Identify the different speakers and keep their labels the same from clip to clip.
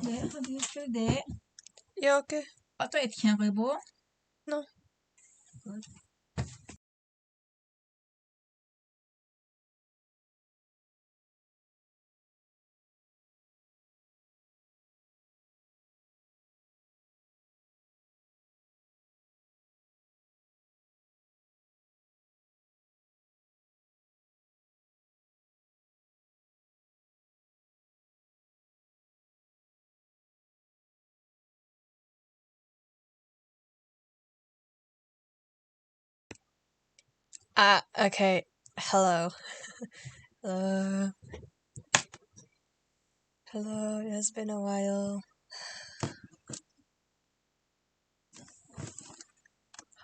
Speaker 1: How do you feel that?
Speaker 2: Yeah, okay.
Speaker 1: Attends, est qu'il y a un robot?
Speaker 2: Non.
Speaker 1: Good.
Speaker 2: Okay. Hello. Hello. Hello, it has been a while.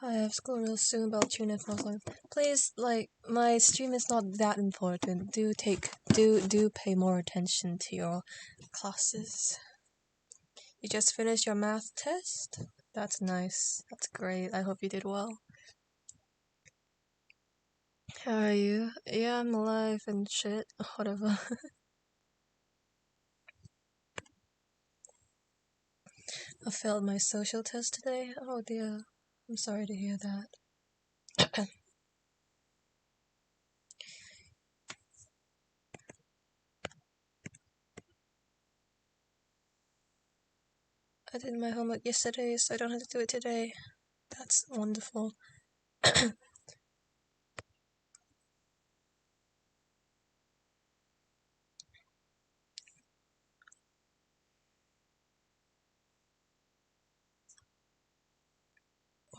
Speaker 2: I have school real soon, but I'll tune in for long. Please, like, my stream is not that important. Do pay more attention to your classes. You just finished your math test? That's nice. That's great. I hope you did well. How are you? Yeah, I'm alive and shit. Whatever. I failed my social test today. Oh dear. I'm sorry to hear that. I did my homework yesterday, so I don't have to do it today. That's wonderful.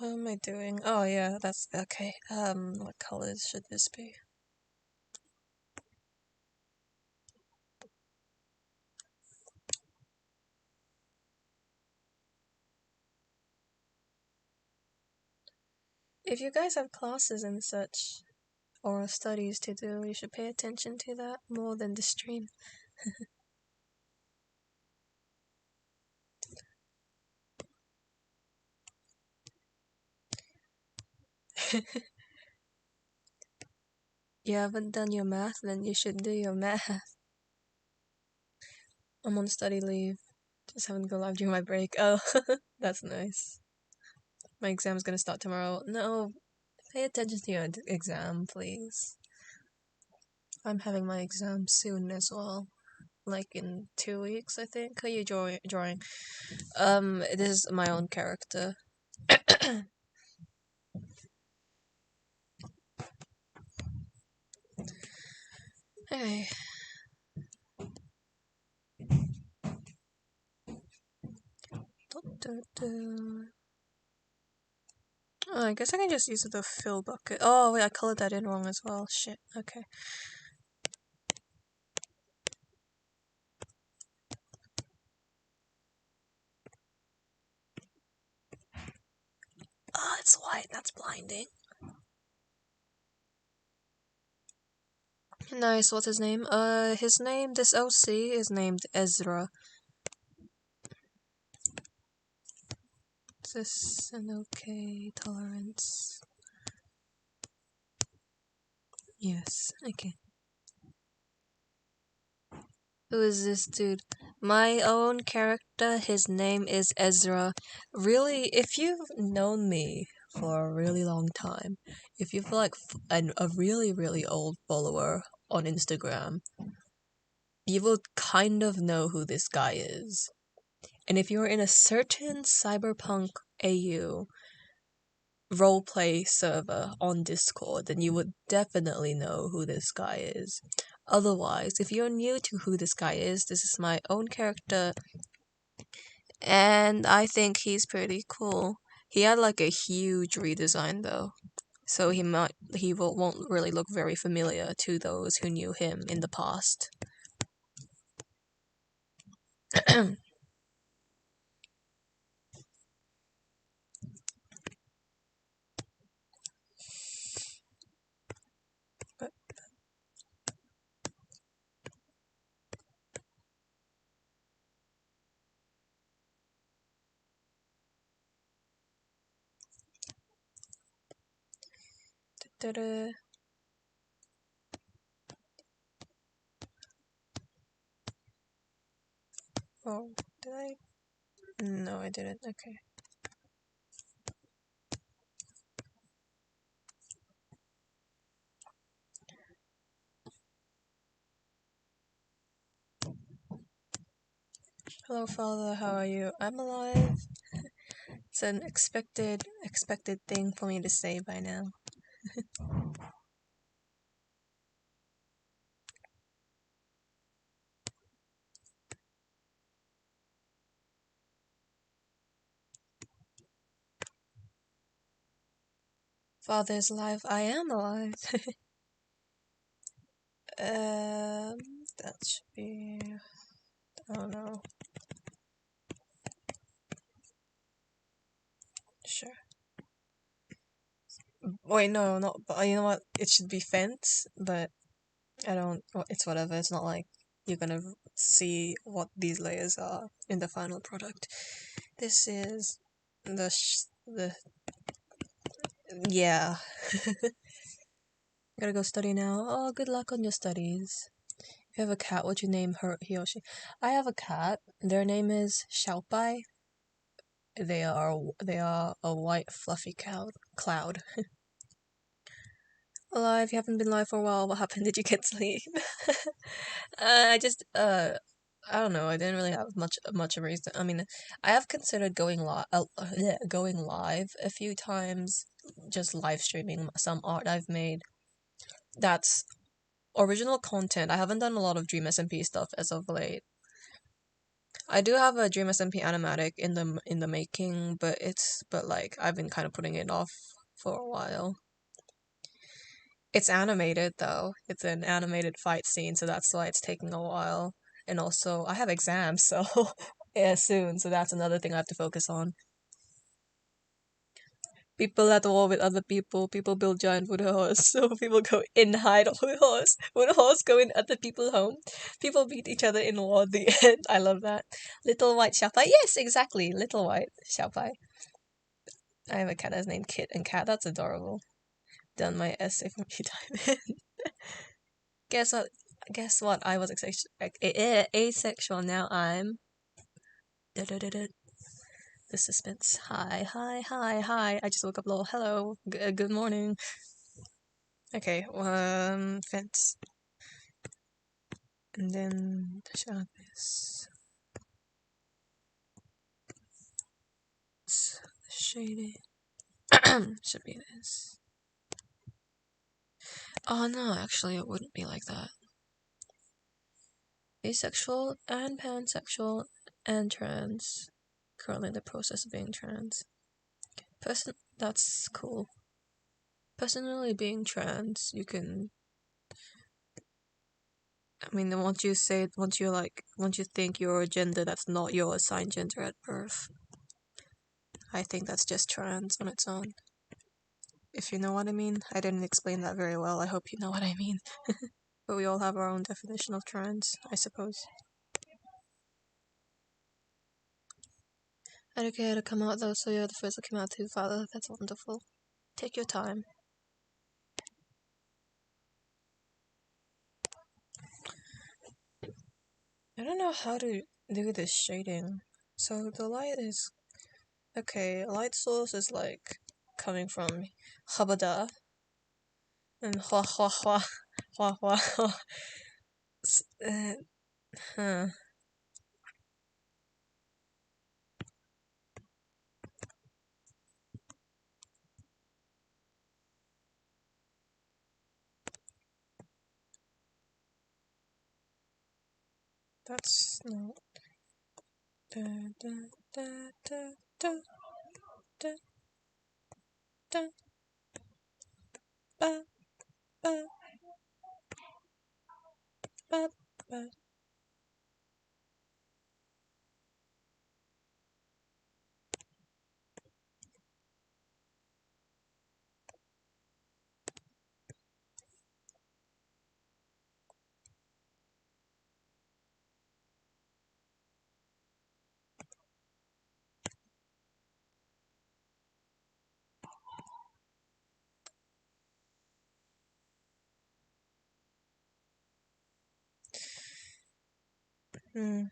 Speaker 2: What am I doing? Oh yeah, that's okay. What colors should this be? If you guys have classes and such, or studies to do, you should pay attention to that more than the stream. You haven't done your math, then you should do your math. I'm on study leave. Just having to go live during my break. Oh, that's nice. My exam's gonna start tomorrow. No, pay attention to your exam, please. I'm having my exam soon as well. Like in 2 weeks, I think. Are you drawing? This is my own character. Hey. Oh, I guess I can just use the fill bucket. Oh, wait, I colored that in wrong as well. Shit, okay. Oh, it's white. That's blinding. Nice, what's his name? This OC is named Ezra. Is this an okay tolerance? Yes, okay. Who is this dude? My own character, his name is Ezra. Really, if you've known me for a really long time, if you've like a really, really old follower on Instagram, you will kind of know who this guy is. And if you're in a certain cyberpunk AU roleplay server on Discord, then you would definitely know who this guy is. Otherwise, if you're new to who this guy is, this is my own character, and I think he's pretty cool. He had like a huge redesign though, so won't really look very familiar to those who knew him in the past. Da-da. Oh, Did I? No, I didn't. Okay. Hello, Father. How are you? I'm alive. It's an expected thing for me to say by now. Father's alive. I am alive. That should be. I don't know. Sure. Wait, no, not. But you know what? It should be fence, but I don't. It's whatever. It's not like you're gonna see what these layers are in the final product. This is the yeah. Gotta go study now. Oh, good luck on your studies. If you have a cat, would you name her he or she? I have a cat. Their name is Xiaobai. They are a white fluffy cloud. Alive, you haven't been live for a while. What happened? Did you get sleep? I just I don't know. I didn't really have much of a reason. I mean, I have considered going live a few times, just live streaming some art I've made. That's original content. I haven't done a lot of Dream SMP stuff as of late. I do have a Dream SMP animatic in the making, but like I've been kind of putting it off for a while. It's animated though. It's an animated fight scene, so that's why it's taking a while. And also, I have exams, so yeah, soon. So that's another thing I have to focus on. People at war with other people. People build giant wooden horse. So people go in hide with horse. Wooden horse go in other people's home. People beat each other in war. The end. I love that. Little white Shapai. Yes, exactly. Little white Shapai. I have a cat that's named Kit and Cat. That's adorable. Done my essay from time. Guess what? Guess what? I was asexual. Now I'm. Da-da-da-da. The suspense. Hi, hi, hi, hi. I just woke up. Lol. Hello. Good morning. Okay. Fence. And then add this. Shading. Should be this. Oh no, actually, it wouldn't be like that. Asexual and pansexual and trans. Currently in the process of being trans. That's cool. Personally being trans, you can. I mean, once you think you're a gender that's not your assigned gender at birth, I think that's just trans on its own. If you know what I mean. I didn't explain that very well. I hope you know what I mean. But we all have our own definition of trans, I suppose. Okay, to come out though, so you're the first to come out too, Father. That's wonderful. Take your time. I don't know how to do this shading. So the light is... Okay, light source is like coming from Habada. And hua hua hua hua hua hua. Huh. That's not... Da, da, da, da, da, da, da, ba, ba, ba, ba. Hmm.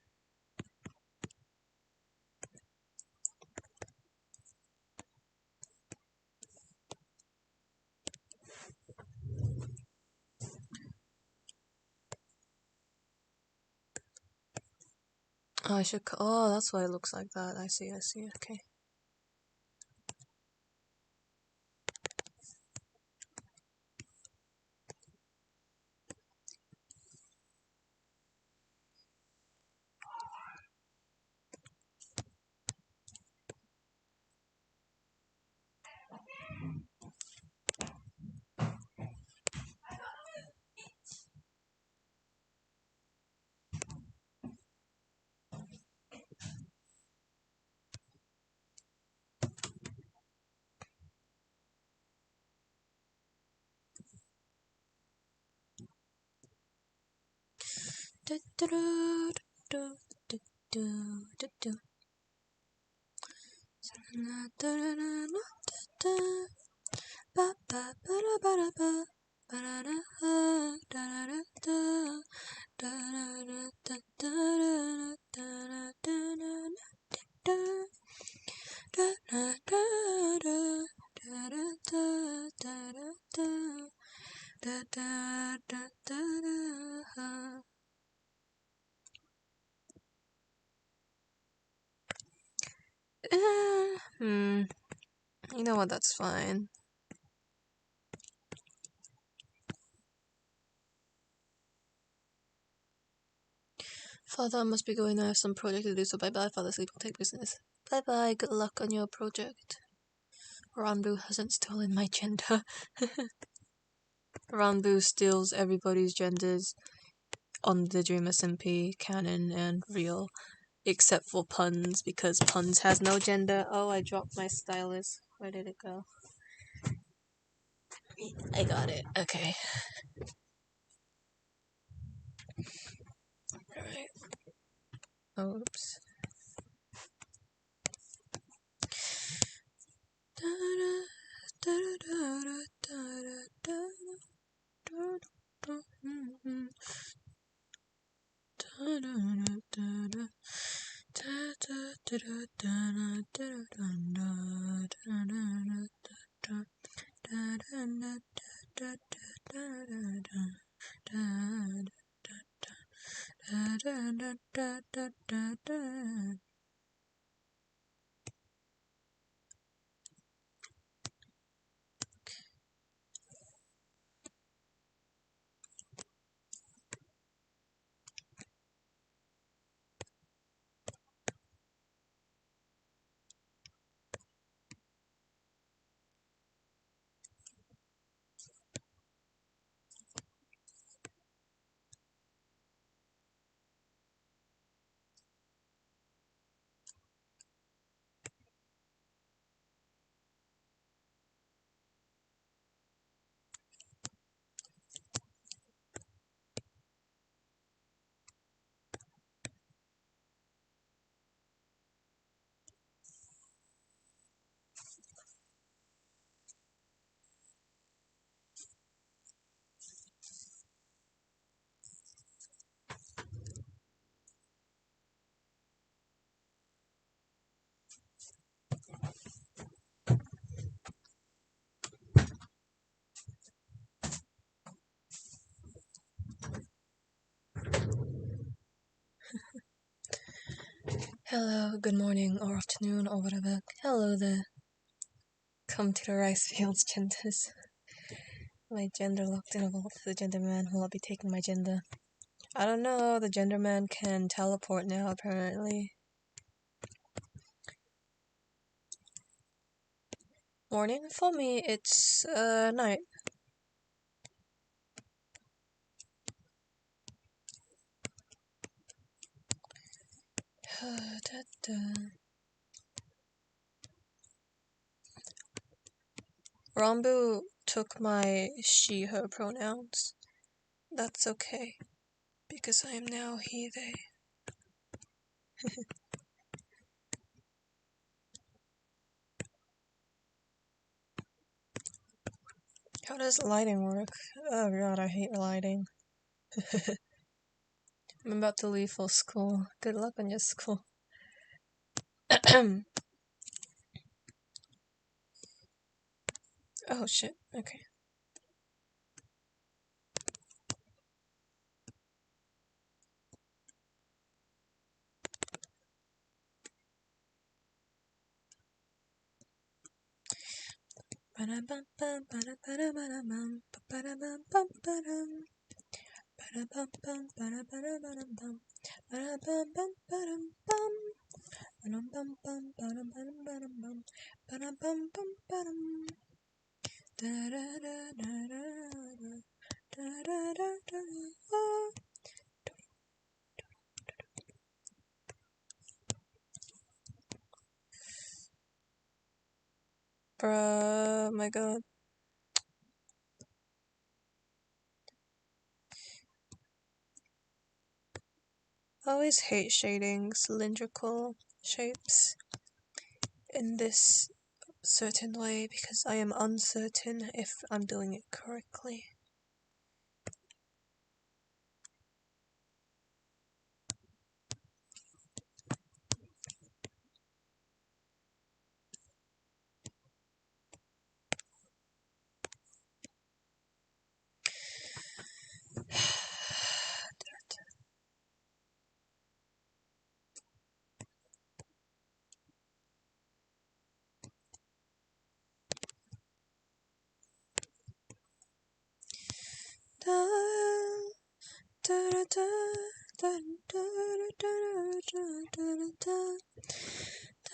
Speaker 2: I should. Oh, that's why it looks like that. I see. Okay. You know what? That's fine. Father, I must be going. I have some project to do, so bye bye. Father, sleep. I'll take business. Bye bye. Good luck on your project. Ranbu hasn't stolen my gender. Ranbu steals everybody's genders on the Dream SMP canon and real, except for Puns, because Puns has no gender. Oh, I dropped my stylus. Where did it go? I got it. Okay. Alright. Oops. Hello, good morning, or afternoon, or whatever. Hello there. Come to the rice fields, genders. My gender locked in a vault. The gender man will not be taking my gender. I don't know, the gender man can teleport now, apparently. Morning? For me, it's, night. Rambu took my she, her pronouns. That's okay, because I am now he, they. How does lighting work? Oh god, I hate lighting. I'm about to leave for school. Good luck on your school. Oh shit, okay. Bruh, my god. I always hate shading cylindrical shapes in this certain way because I am uncertain if I'm doing it correctly.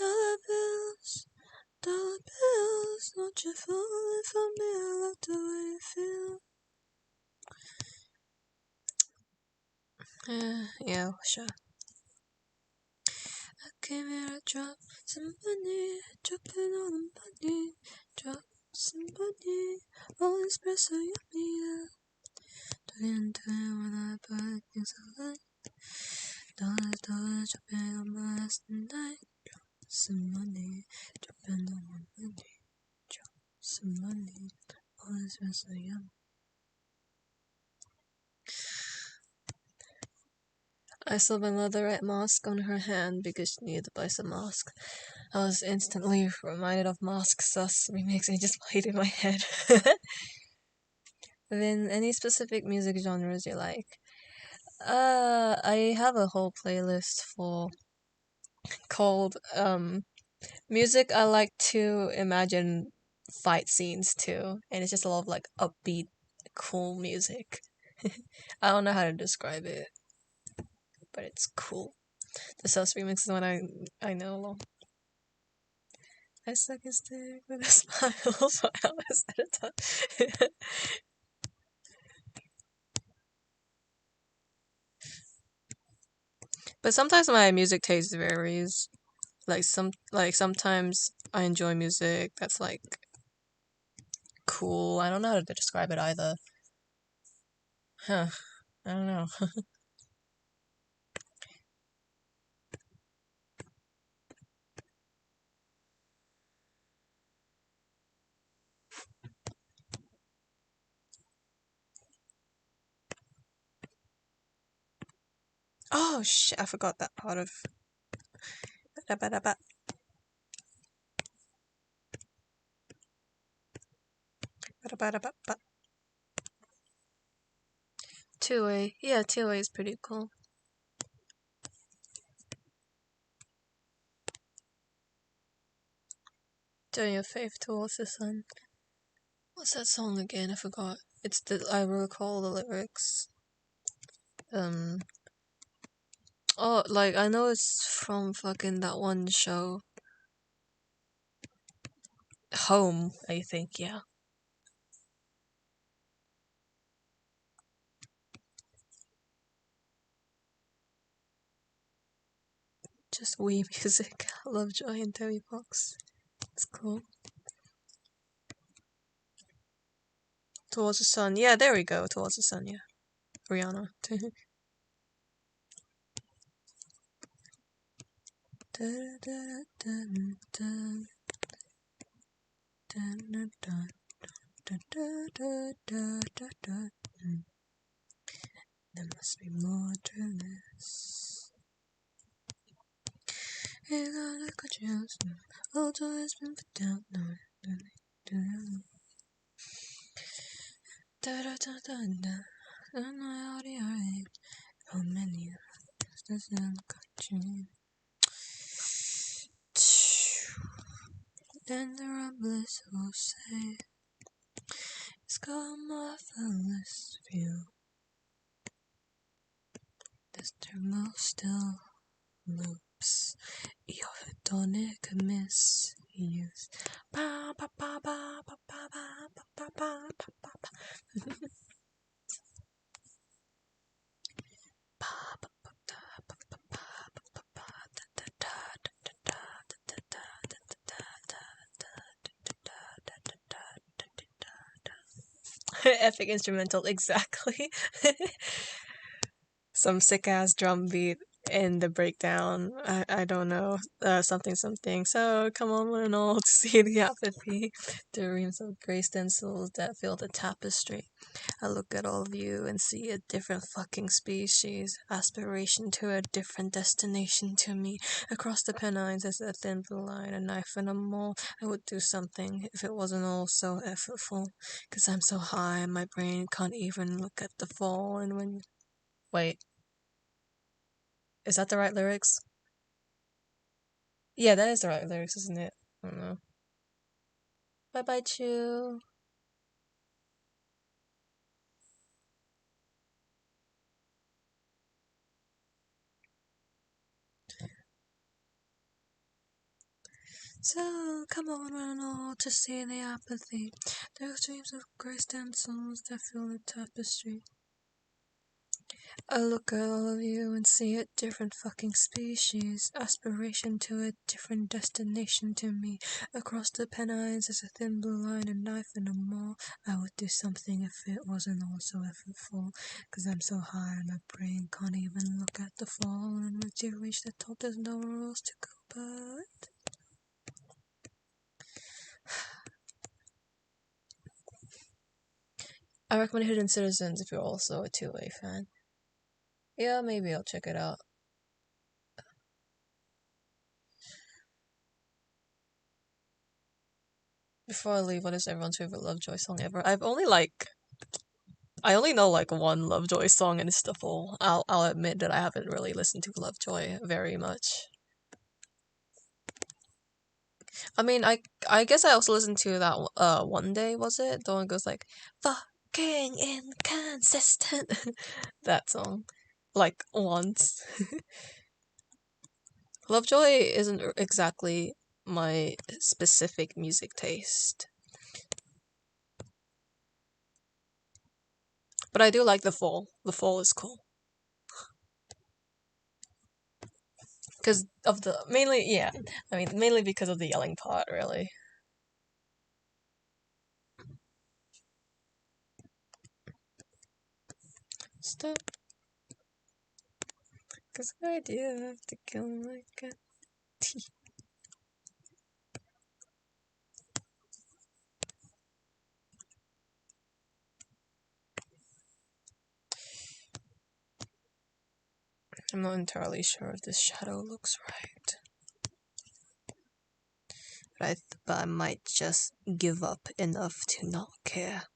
Speaker 2: Dollar bills, not you falling for me, I love the way you feel. Yeah, sure. I came here to drop some money, dropping all the money, drop some money, all espresso yummy. Doing when I buy things I like. Dollars, dropping on my last night. Drop some money, dropping on my money, drop some money, all espresso yummy. I saw my mother write mask on her hand because she needed to buy some mask. I was instantly reminded of Mask Sus remix and it just played in my head. Then any specific music genres you like? I have a whole playlist called music I like to imagine fight scenes to, and it's just a lot of like upbeat, cool music. I don't know how to describe it, but it's cool. The Sus remix is one I know. I suck his dick with a smile for hours at a time. But sometimes my music taste varies. Sometimes I enjoy music that's like cool. I don't know how to describe it either. Huh. I don't know. Oh shit, I forgot that part of 2A. Yeah, 2A is pretty cool. Turn your faith towards the sun. What's that song again? I forgot. I recall the lyrics. Oh, like I know it's from fucking that one show. Home, I think, yeah. Just Wii music. I love Joy and Terry Fox. It's cool. Towards the Sun. Yeah, there we go. Towards the Sun, yeah. Rihanna. There must be more to this. You gotta cut your house. All joy has been put down. How many does it cut you? then the rumblers will say, it's got a marvelous view. This thermal still loops. Your hedonic misuse. Ba ba ba ba ba ba ba ba ba ba ba. Epic instrumental, exactly. Some sick ass drum beat in the breakdown. I don't know. Something something. So come on one and all to see the apathy. The reams of grey stencils that fill the tapestry. I look at all of you and see a different fucking species. Aspiration to a different destination to me. Across the Pennines as a thin blue line, a knife and a maul. I would do something if it wasn't all so effortful. Cause I'm so high my brain can't even look at the fall. And when... Wait. Is that the right lyrics? Yeah, that is the right lyrics, isn't it? I don't know. Bye bye, Chew. So, come on and all to see the apathy. Those dreams of grey stencils that fill the tapestry. I look at all of you and see a different fucking species. Aspiration to a different destination to me. Across the Pennines is a thin blue line, a knife and a maul. I would do something if it wasn't all so effortful. Cause I'm so high and my brain can't even look at the fall. And once you reach the top, there's nowhere else to go but... I recommend Hidden Citizens if you're also a 2A fan. Yeah, maybe I'll check it out. Before I leave, what is everyone's favorite Lovejoy song ever? I only know like one Lovejoy song and it's the full. I'll admit that I haven't really listened to Lovejoy very much. I mean, I guess I also listened to that One Day, was it? The one goes like fucking inconsistent. That song. Like once. Lovejoy isn't exactly my specific music taste. But I do like the fall. The fall is cool. Because of the mainly because of the yelling part, really. Stop. Cause the idea of to kill like a tea. I'm not entirely sure if this shadow looks right. But I might just give up enough to not care.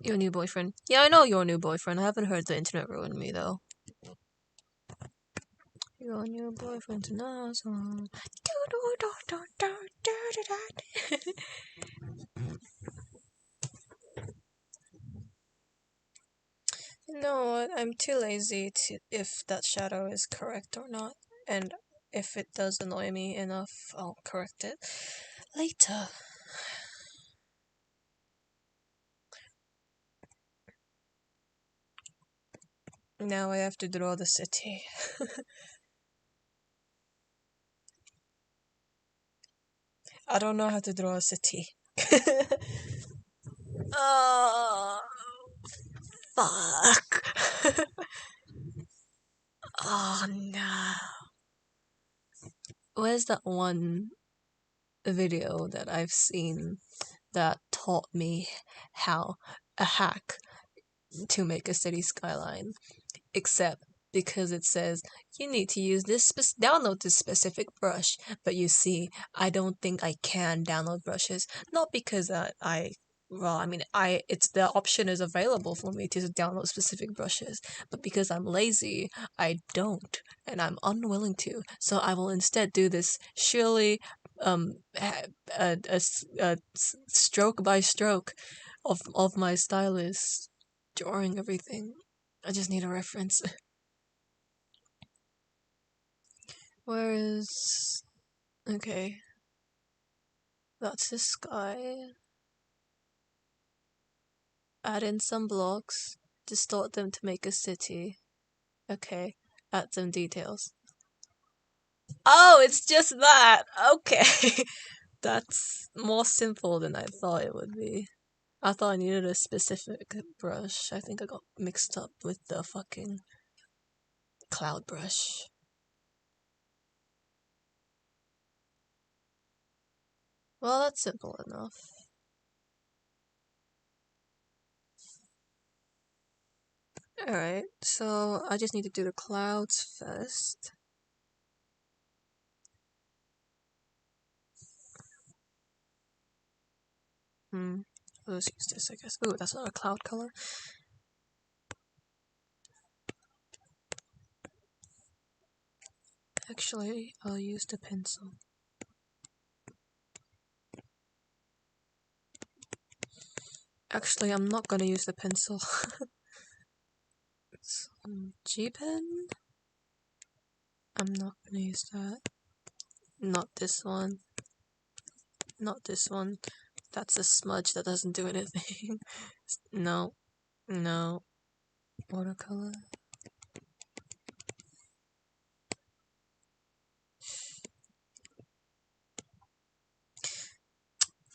Speaker 2: Your new boyfriend. Yeah, I know your new boyfriend. I haven't heard the internet ruin me though. Your new boyfriend's an asshole. No, I'm too lazy to if that shadow is correct or not. And if it does annoy me enough, I'll correct it later. Now I have to draw the city. I don't know how to draw a city. Oh, fuck. Oh no. Where's that one video that I've seen that taught me how a hack to make a city skyline, except because it says you need to use this download this specific brush. But you see, I don't think I can download brushes, not because it's the option is available for me to download specific brushes, but because I'm lazy, I don't, and I'm unwilling to. So I will instead do this surely stroke by stroke of my stylus drawing everything. I just need a reference. Where is... Okay. That's the sky. Add in some blocks. Distort them to make a city. Okay. Add some details. Oh, it's just that! Okay. That's more simple than I thought it would be. I thought I needed a specific brush. I think I got mixed up with the fucking cloud brush. Well, that's simple enough. Alright, so I just need to do the clouds first. Let's use this, I guess. Ooh, that's not a cloud color. Actually, I'll use the pencil. Actually, I'm not gonna use the pencil. G-pen? I'm not gonna use that. Not this one. Not this one. That's a smudge that doesn't do anything. No. No. Watercolor.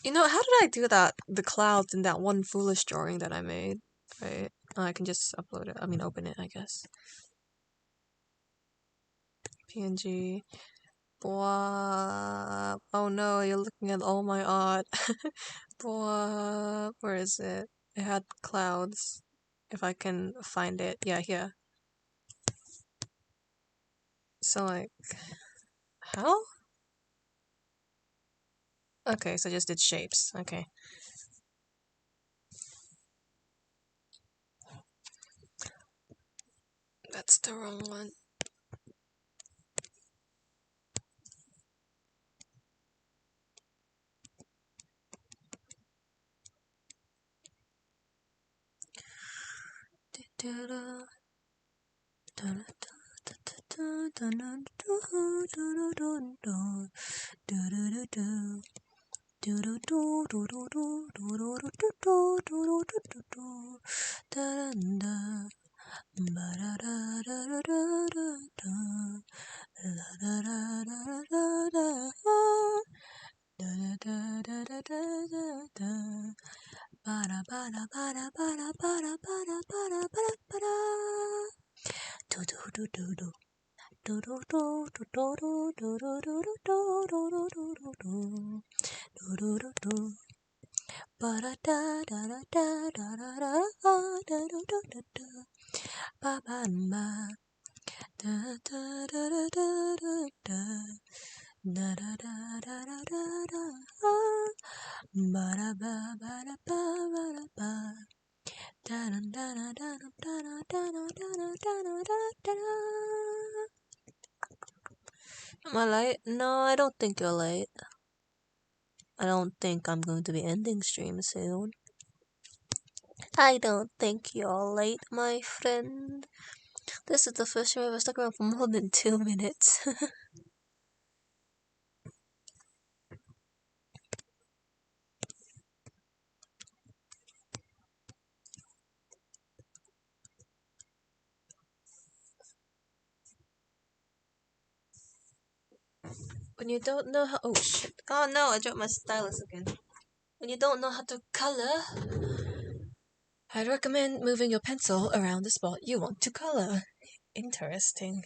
Speaker 2: You know, how did I do that? The clouds in that one foolish drawing that I made, right? Oh, I can just upload it. I mean, open it, I guess. PNG. Boah. Oh no, you're looking at all my art. Boah. Where is it? It had clouds. If I can find it. Yeah, here. So, like, how? Okay, so I just did shapes. Okay. That's the wrong one. Am I late? No, I don't think you're late. I don't think I'm going to be ending stream soon. I don't think you're late, my friend. This is the first time I've ever stuck around for more than 2 minutes. When you don't know how— oh shit. Oh no, I dropped my stylus again. When you don't know how to color, I'd recommend moving your pencil around the spot you want to color. Interesting.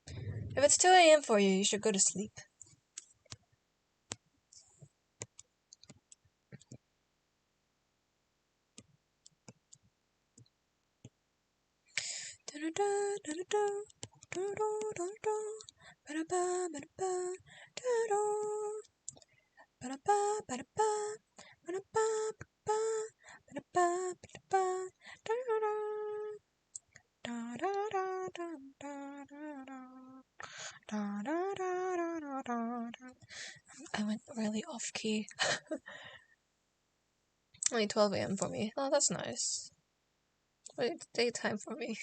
Speaker 2: If it's 2 a.m. for you, you should go to sleep. I went really off key. Only 12 a.m. for me. Oh, that's nice. Wait, it's daytime for me.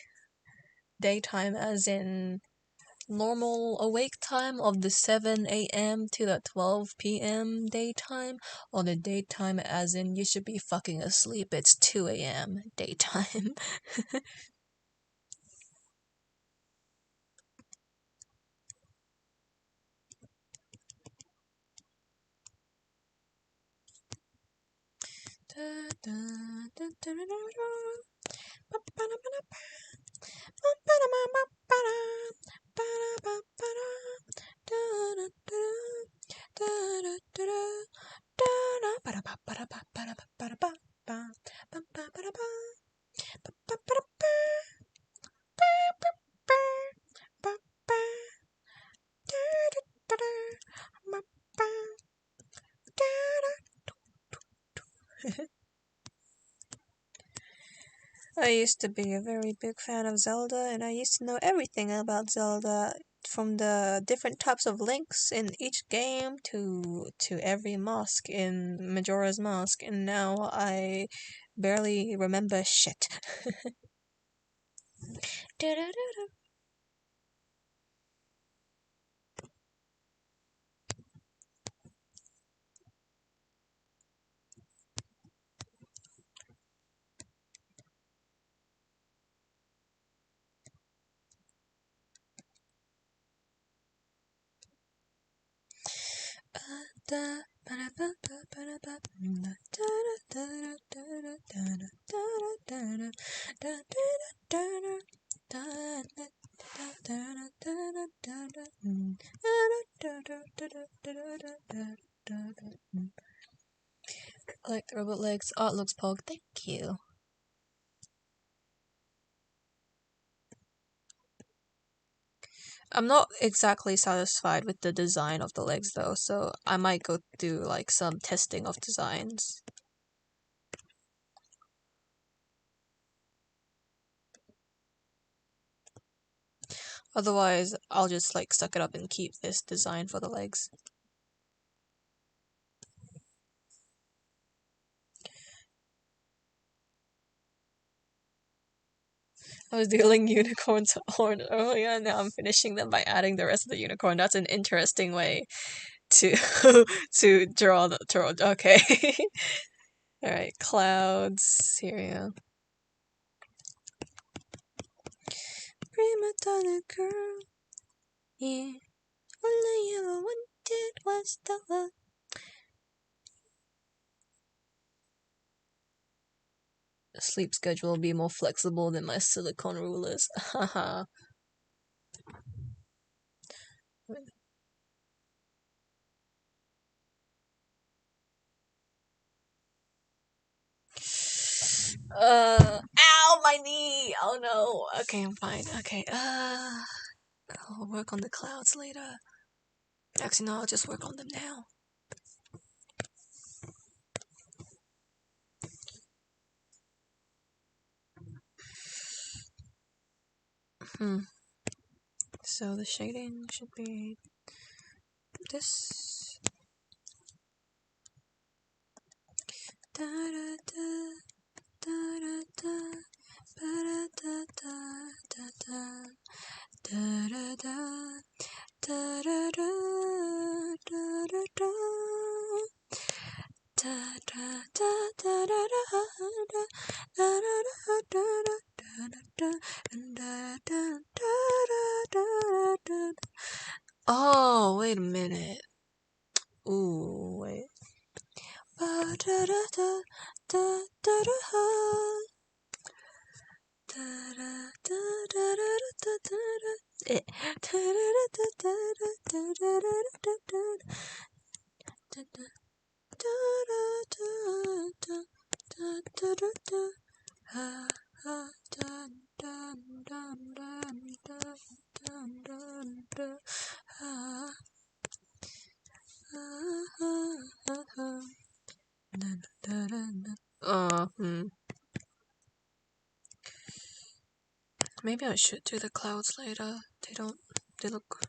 Speaker 2: Daytime as in normal awake time of the 7 a.m. to the 12 p.m. daytime, or the daytime as in you should be fucking asleep, it's 2 a.m. daytime. I used to be a very big fan of Zelda, and I used to know everything about Zelda, from the different types of links in each game to every mask in Majora's Mask, and now I barely remember shit. I like the robot legs. Oh, it looks pog. Thank you. I'm not exactly satisfied with the design of the legs though, so I might go do like some testing of designs. Otherwise, I'll just like suck it up and keep this design for the legs. I was doing unicorn's horn earlier, and now I'm finishing them by adding the rest of the unicorn. That's an interesting way to to draw the okay. Alright, clouds. Here we go. Prima donna girl. Yeah. All I ever wanted was the love. The sleep schedule will be more flexible than my silicone rulers. Haha. Ow, my knee! Oh no. Okay, I'm fine. Okay, I'll work on the clouds later. Actually, no, I'll just work on them now. So the shading should be this. Da da da da da da da da da da da da da da da da da da da. Da da da da da da da da. Oh, wait a minute. Ooh, wait. Maybe I should do the clouds later. They look...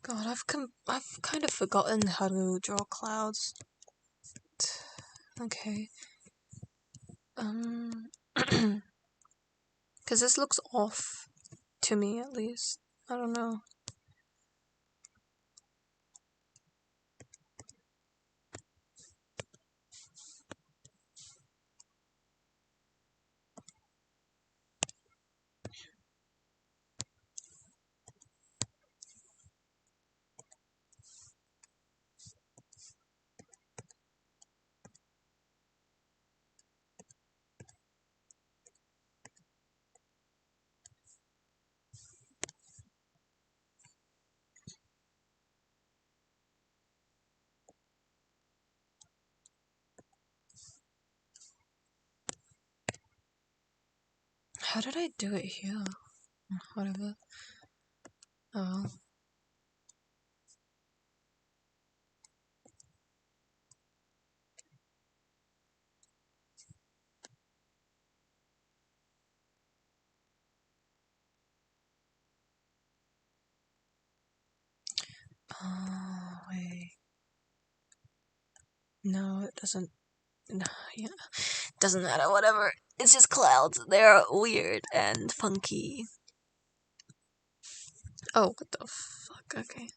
Speaker 2: God, I've kind of forgotten how to draw clouds. Okay. Because this looks off to me, at least. I don't know. How did I do it here? Whatever. Oh. Oh, wait. No, it doesn't. No, yeah. Doesn't matter, whatever. It's just clouds. They're weird and funky. Oh, what the fuck? Okay.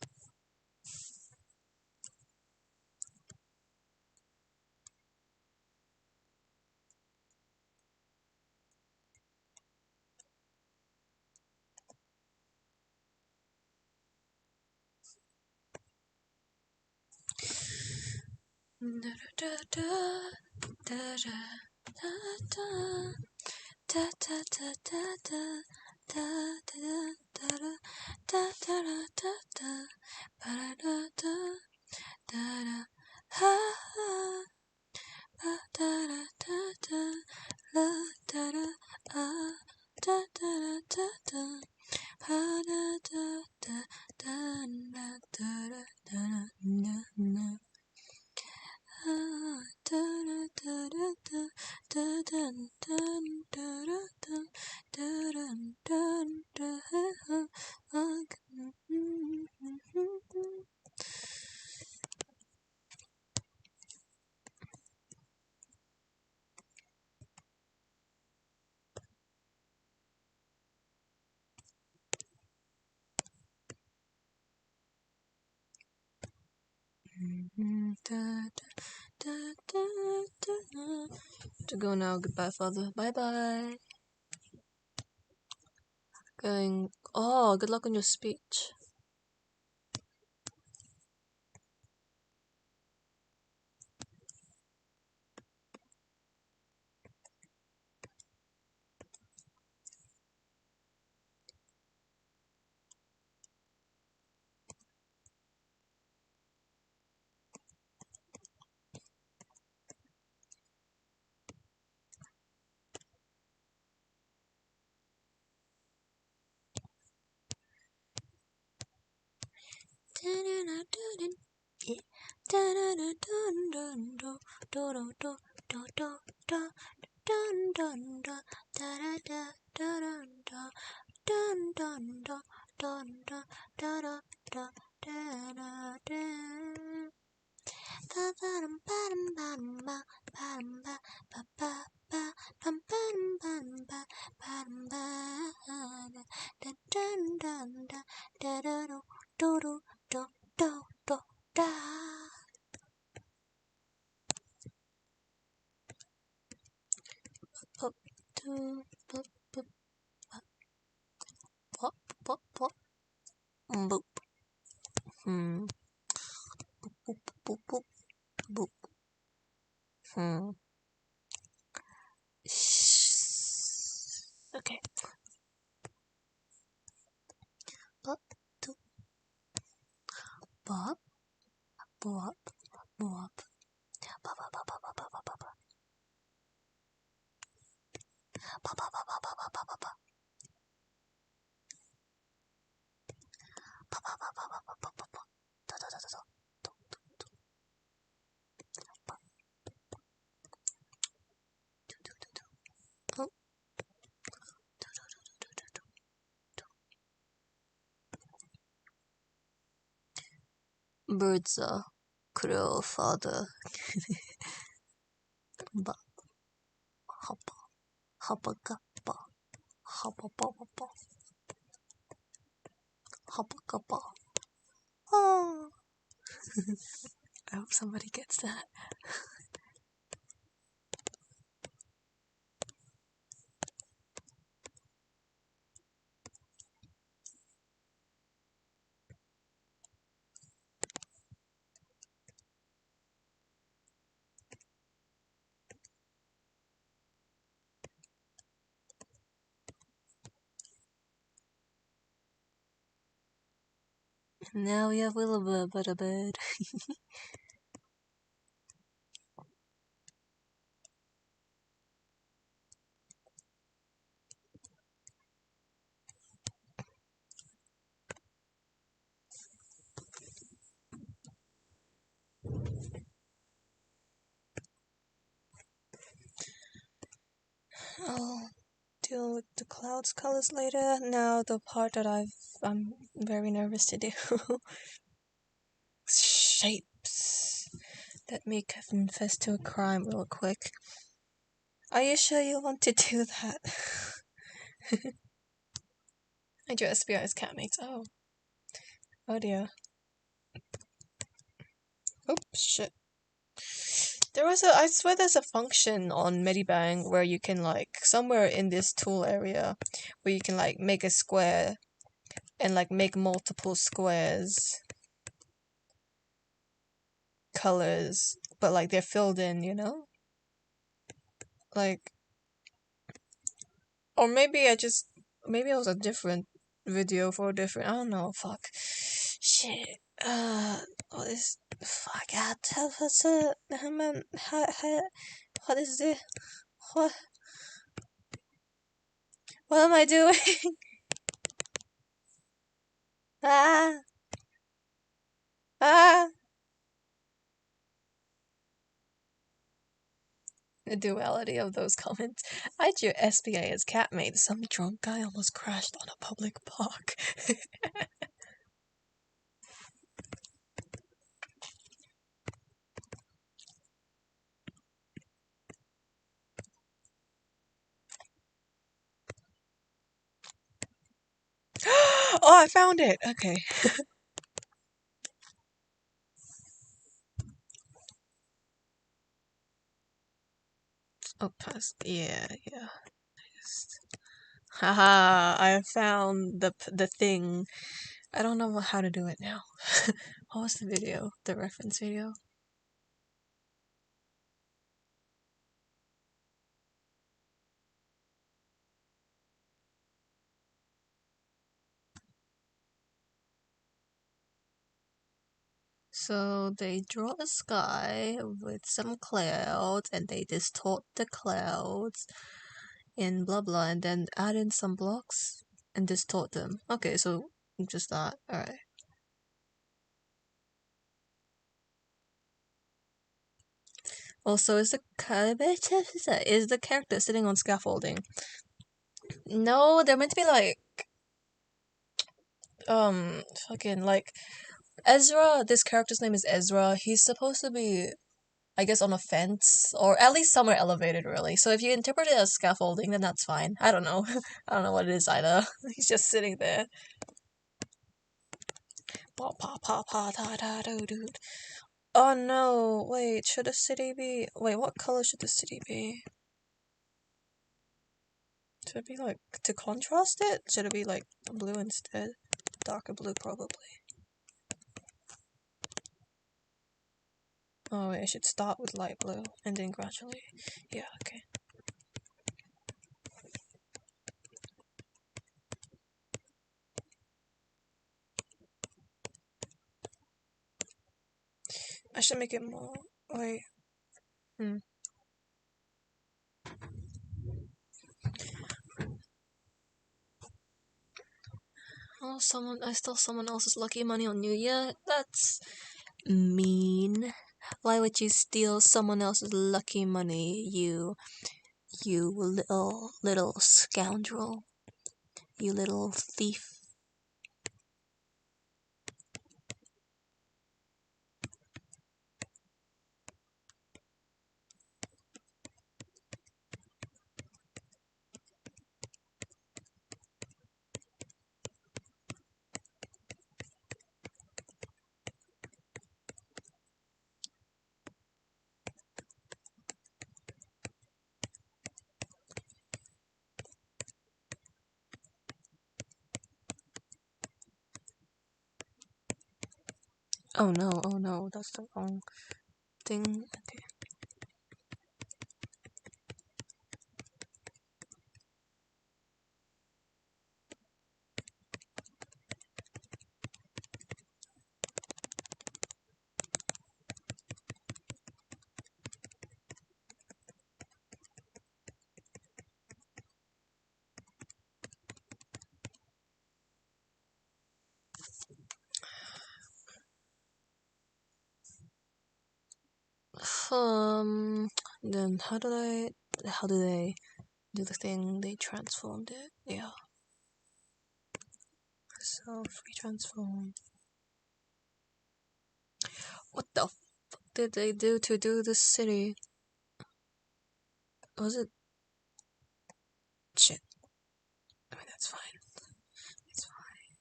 Speaker 2: To go now. Goodbye, father. Bye bye. Going. Oh, good luck on your speech. Boop. Boop, boop, boop, boop. Okay. Bop, doop. Bop, bop, bop. Bop, bop, bop, bop, bop, bop, bop, bop. Bop, bop, bop, bop, bop, bop, bop, bop. Bop, bop, bop, bop, bop, bop, bop, bop. Da, da, da, da, da. Do, do, do. Bop. Do, do, do, do. Oh. Do, do, do, do, do, do, do. Birds are crow father. Bop. Hoppa. Hoppa kappa. Hoppa poppa pop. Hoppa kappa. Oh. I hope somebody gets that. Now we have Willowbird, Butterbird. I'll deal with the clouds colors later. Now the part that I'm very nervous to do. Shapes. Let me confess to a crime real quick. Are you sure you want to do that? I drew SBI's catmates. Oh. Oh dear. Oops, shit. I swear there's a function on medibang where you can somewhere in this tool area where you can make a square and make multiple squares colors, but they're filled in, you know? Or maybe it was a different video for a different, I don't know, fuck. Shit. What is, fuck, what's it, man, what is this? What am I doing? Ah! The duality of those comments. I drew SBA as catmate. Some drunk guy almost crashed on a public park. Oh, I found it! Okay. Oh, pass. Yeah. Haha, I found the thing. I don't know how to do it now. What was the video? The reference video? So they draw a sky with some clouds and they distort the clouds in blah blah and then add in some blocks and distort them. Okay, so just that. Alright. Also, is the character sitting on scaffolding? No, they're meant to be like fucking like Ezra. This character's name is Ezra. He's supposed to be, I guess, on a fence or at least somewhere elevated, really. So if you interpret it as scaffolding, then that's fine. I don't know. I don't know what it is either. He's just sitting there. Pa pa pa pa da da do do. Oh no! Wait, should the city be? Wait, what color should the city be? Should it be like to contrast it? Should it be like blue instead? Darker blue, probably. Oh wait, I should start with light blue and then gradually. Yeah, okay. I should make it more. Wait. Oh, I stole someone else's lucky money on New Year? That's mean. Why would you steal someone else's lucky money, you little scoundrel? You little thief. Oh no, that's the wrong thing. Okay. Then how do they do the thing? They transformed it. Yeah. So free transform. What the fuck did they do to do the city? Was it shit? I mean, that's fine. It's fine.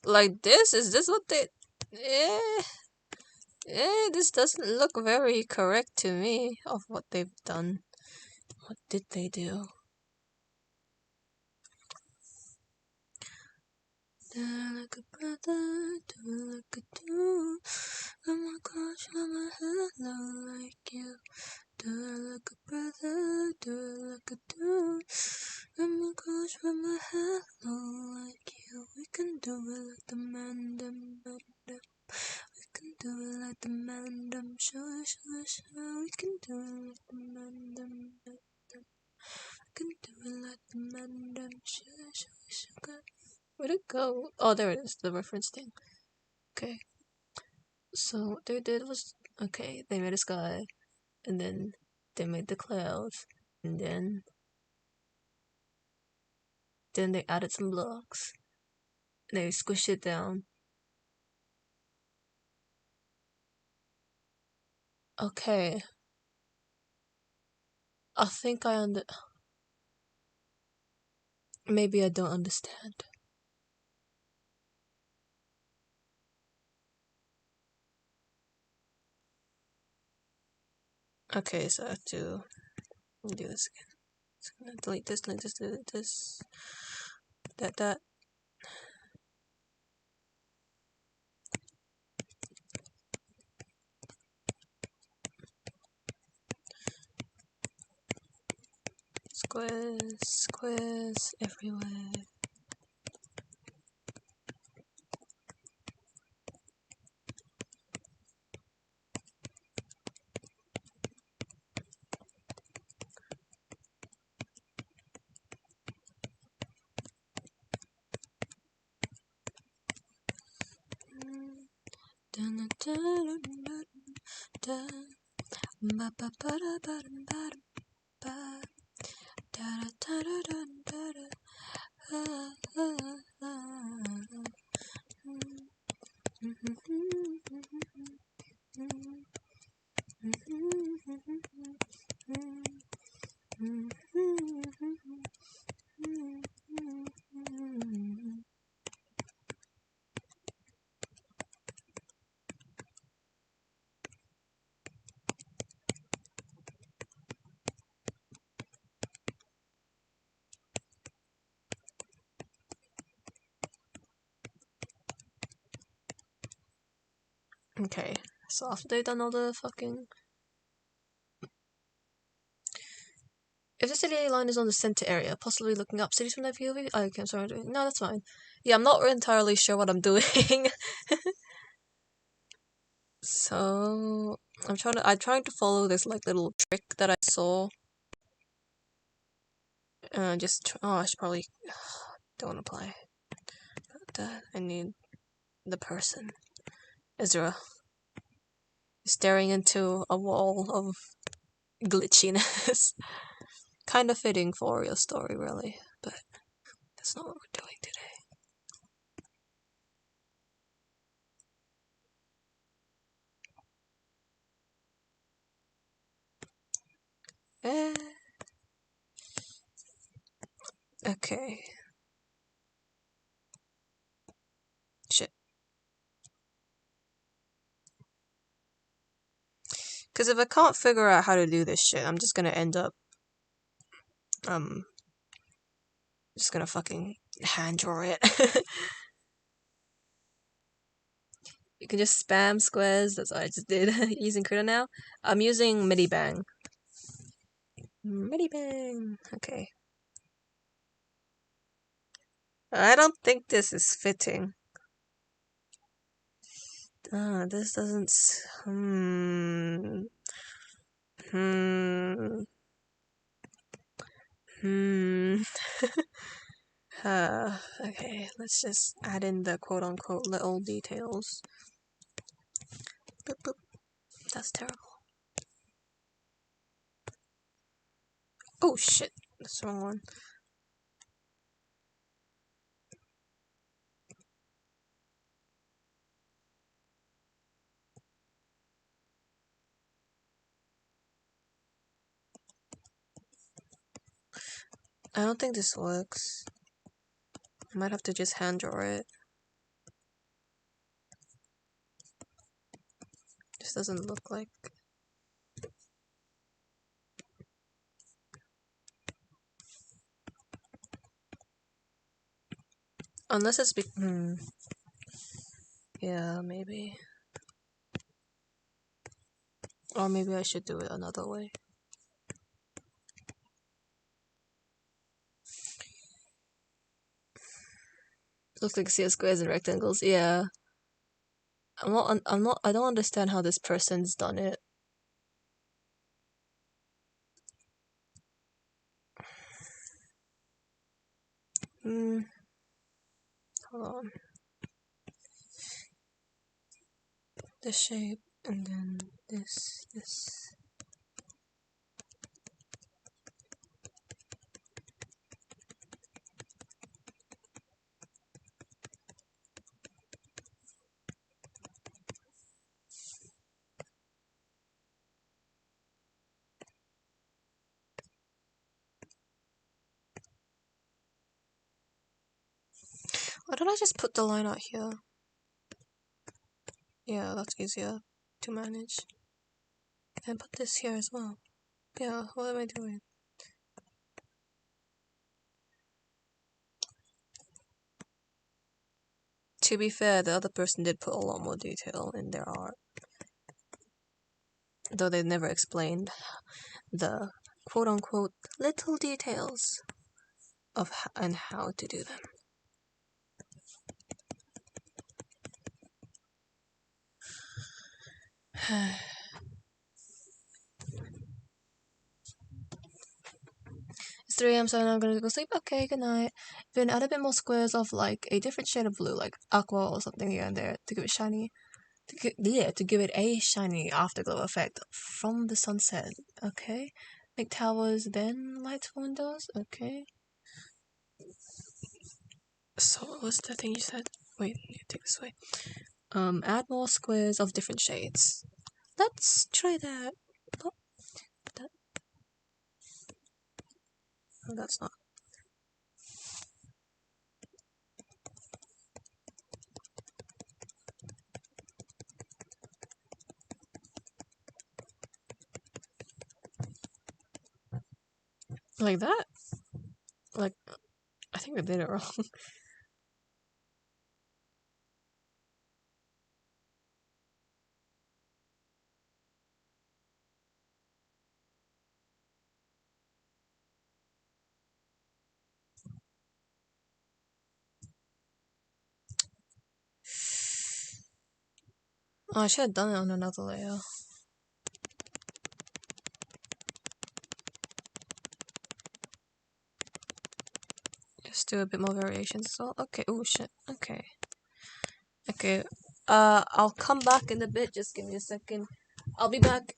Speaker 2: Like this? Is this what they? Eh, this doesn't look very correct to me of what they've done. What did they do? Like a brother, do like a do. Oh my gosh, I'm a hello like you. Do like a brother, do like a do. Oh my gosh, I'm a hello like you. We can do it like the man them. We can do it like the man them. Show. We can do it like the man them. We can do it like the man them. Show. Where'd it go? Oh, there it is, the reference thing. Okay. So what they did was, okay, they made a sky, and then they made the clouds, and then they added some blocks, and they squished it down. Okay. I think maybe I don't understand. Okay, so I have to do this again. So I'm gonna delete this. That. Squares everywhere. Okay, so after they've done all the fucking... If the city line is on the center area, possibly looking up cities from their POV... Oh, okay, I'm sorry. No, that's fine. Yeah, I'm not entirely sure what I'm doing. So... I'm trying to follow this, like, little trick that I saw. I should probably... Don't apply. But, I need the person. Ezra. Staring into a wall of glitchiness. Kind of fitting for your story, really, but that's not what we're doing today. Okay. Shit. Because if I can't figure out how to do this shit, I'm just gonna end up, just gonna fucking hand draw it. You can just spam squares, that's what I just did, using Krita now. I'm using medibang. Medibang! Okay. I don't think this is fitting. This doesn't... Okay, let's just add in the quote-unquote little details. Boop, boop. That's terrible. Oh shit, that's the wrong one. I don't think this works. I might have to just hand draw it. This doesn't look like... Unless it's yeah, maybe. Or maybe I should do it another way. Looks like CS squares and rectangles, yeah. I don't understand how this person's done it. Hold on. This shape, and then this. Why don't I just put the line out here? Yeah, that's easier to manage. And put this here as well. Yeah, what am I doing? To be fair, the other person did put a lot more detail in their art. Though they never explained the quote-unquote little details of and how to do them. It's 3 AM, so I'm gonna go sleep. Okay, good night. Then add a bit more squares of like a different shade of blue, like aqua or something here and there to give it shiny. to give it a shiny afterglow effect from the sunset. Okay, make towers, then lights for windows. Okay. So what's the thing you said? Wait, take this way. Add more squares of different shades. Let's try that. Oh, that. Oh, that's not. Like that? Like, I think I did it wrong. Oh, I should have done it on another layer. Just do a bit more variations as well. Okay, oh shit. Okay. Okay. I'll come back in a bit. Just give me a second. I'll be back.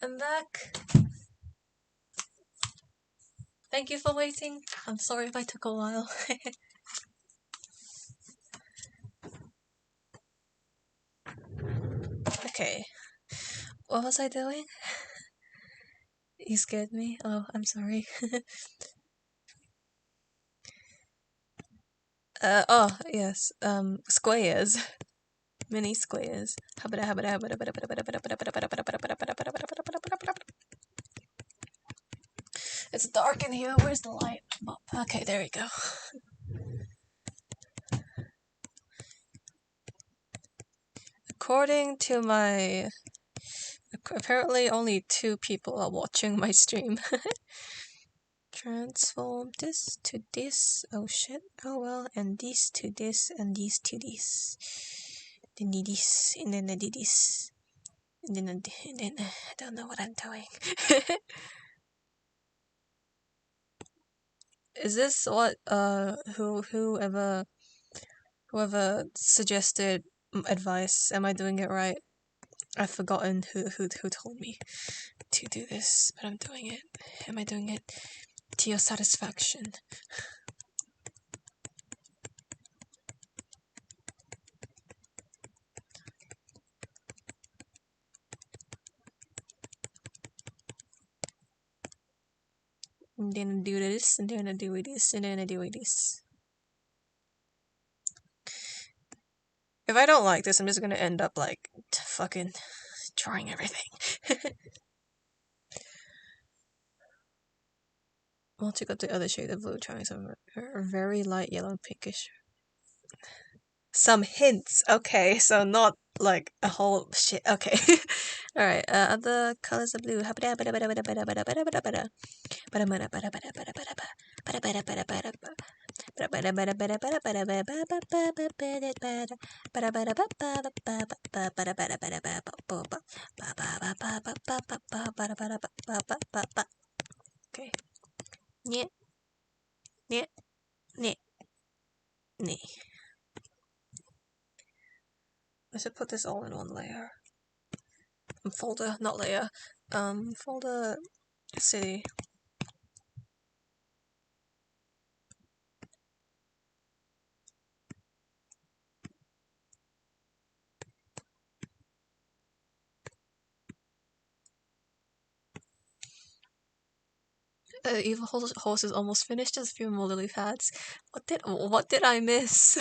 Speaker 2: I'm back. Thank you for waiting. I'm sorry if I took a while. Okay. What was I doing? You scared me? Oh, I'm sorry. Oh, yes. Squares. Mini squares. It's dark in here. Where's the light? Okay, there we go. According to my... Apparently only 2 people are watching my stream. Transform this to this. Oh shit. Oh well. And this to this. And this to this. Then this. And then I did this. And then I don't know what I'm doing. Is this what whoever suggested advice? Am I doing it right? I've forgotten who told me to do this, but I'm doing it. Am I doing it to your satisfaction? And then I do this, and then I do this, and then I do this. If I don't like this, I'm just gonna end up like fucking trying everything. I'll check out the other shade of blue, trying some very light yellow and pinkish. Some hints, okay, so not like a whole shit. Okay. Alright, other colors of blue. Okay. Nyeh. Nyeh. Nyeh. Nyeh. I should put this all in one layer. Folder, not layer. Folder city. Evil Horse is almost finished. Just a few more lily pads. What did I miss?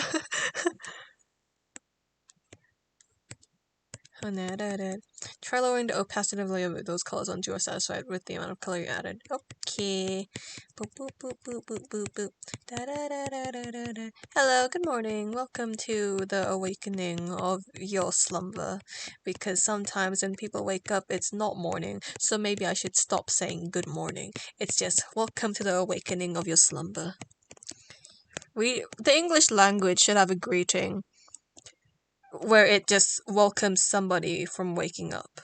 Speaker 2: Try lowering the opacity of layer with those colors until you're satisfied with the amount of color you added. Okay. Boop boop boop boop boop boop boop. Da da da da da da da. Hello, good morning. Welcome to the awakening of your slumber. Because sometimes when people wake up, it's not morning. So maybe I should stop saying good morning. It's just welcome to the awakening of your slumber. The English language should have a greeting where it just welcomes somebody from waking up,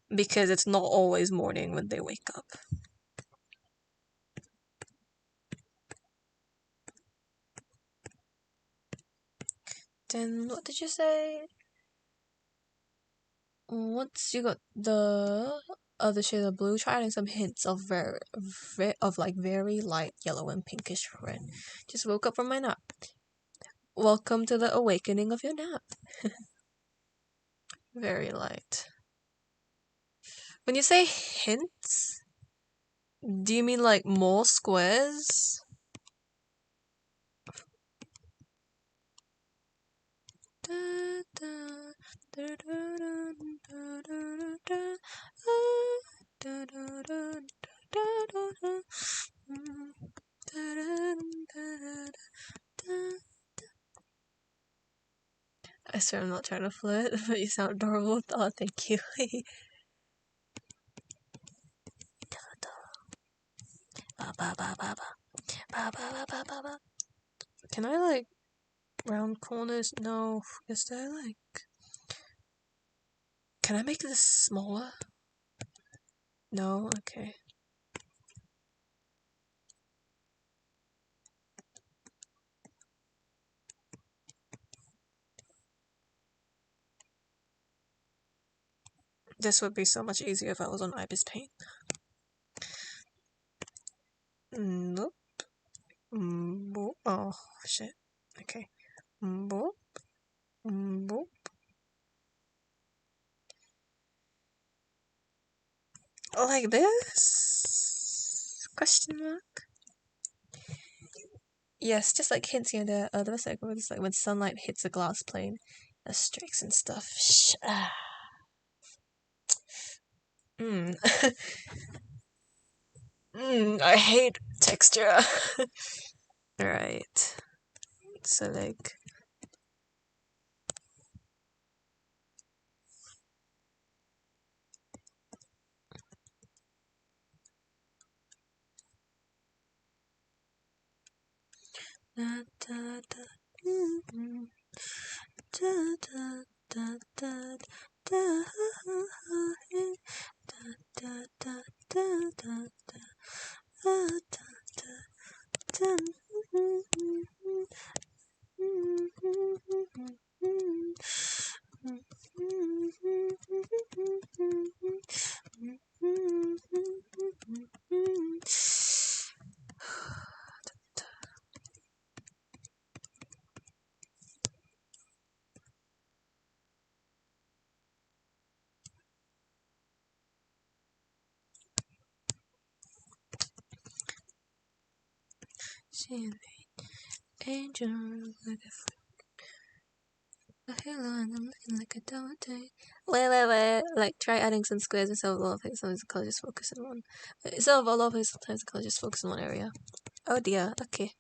Speaker 2: because it's not always morning when they wake up. Then what did you say? Once you got the other shade of blue, try adding some hints of very light yellow and pinkish red. Just woke up from my nap. Welcome to the awakening of your nap. Very light. When you say hints, do you mean like more squares? I swear I'm not trying to flirt, but you sound adorable. Oh, thank you. Can I like round corners? No. Is there like... Can I make this smaller? No? Okay. This would be so much easier if I was on Ibis Paint. Nope. Boop. Oh, shit. Okay. Boop. Boop. Like this? Question mark? Yes, just like hints here and there. The best example is like when sunlight hits a glass plane, the streaks and stuff. I hate texture. Alright. So like da, da, da, da, da, da, da, da, da, da, da, da, angel like a halo and I'm looking like a donut. Wait. Like, try adding some squares instead of all of it. Sometimes the color just focus on one. Instead of all of it, sometimes the color just focus on one area. Oh dear, okay.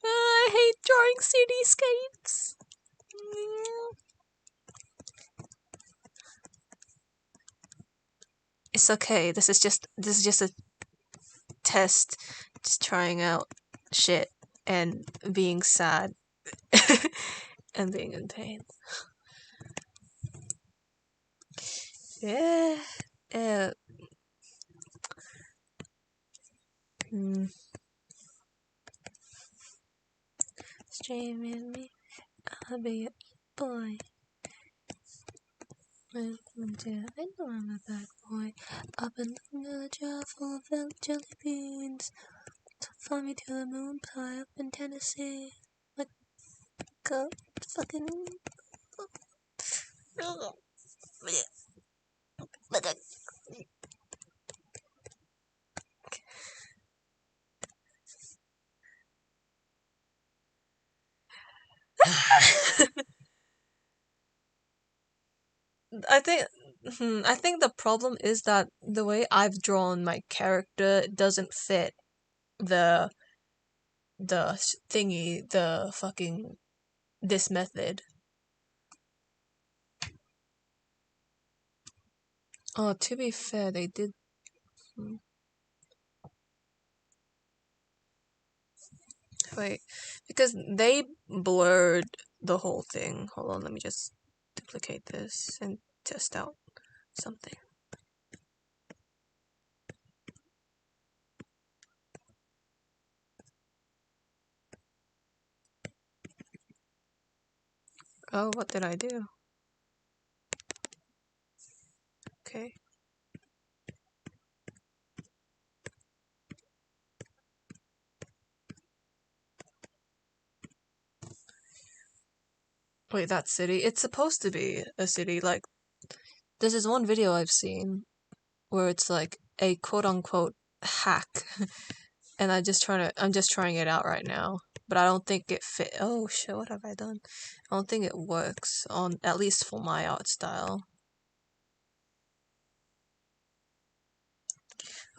Speaker 2: I hate drawing cityscapes. It's okay. This is just a test. Just trying out shit and being sad and being in pain. Yeah. Stream with me. I'll be your boy. Welcome to I know I'm a bad boy. I've been looking at a jar full of jelly beans. Fly me to the moon pie up in Tennessee. Like a fucking I think the problem is that the way I've drawn my character doesn't fit the thingy, the fucking this method. Oh, to be fair, they did. Wait, because they blurred the whole thing. Hold on, let me just duplicate this and test out something. Oh, what did I do? Okay. Wait, that city? It's supposed to be a city. Like, there's this one video I've seen where it's like a quote-unquote hack, and I'm just trying it out right now. But I don't think it fit. Oh shit! What have I done? I don't think it works on, at least for my art style.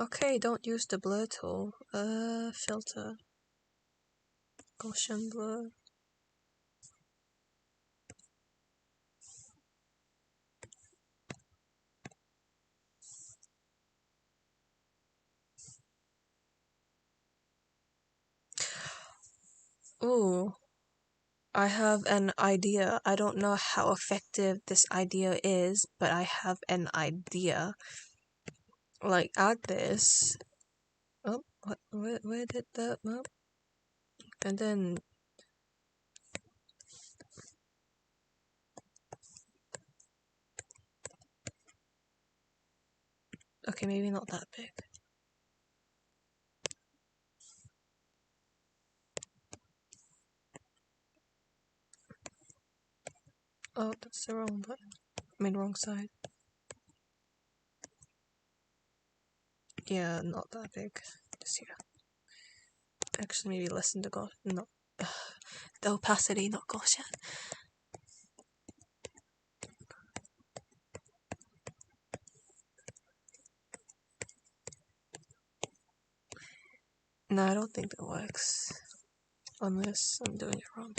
Speaker 2: Okay, don't use the blur tool. Filter. Gaussian blur. Oh, I have an idea. I don't know how effective this idea is, but I have an idea. Like, add this. Oh, where did the... Oh. And then... Okay, maybe not that big. Oh, that's the wrong button. I mean, wrong side. Yeah, not that big. Just here. Actually, maybe less than the Gaussian. No. The opacity, not Gaussian. No, I don't think that works. Unless I'm doing it wrong.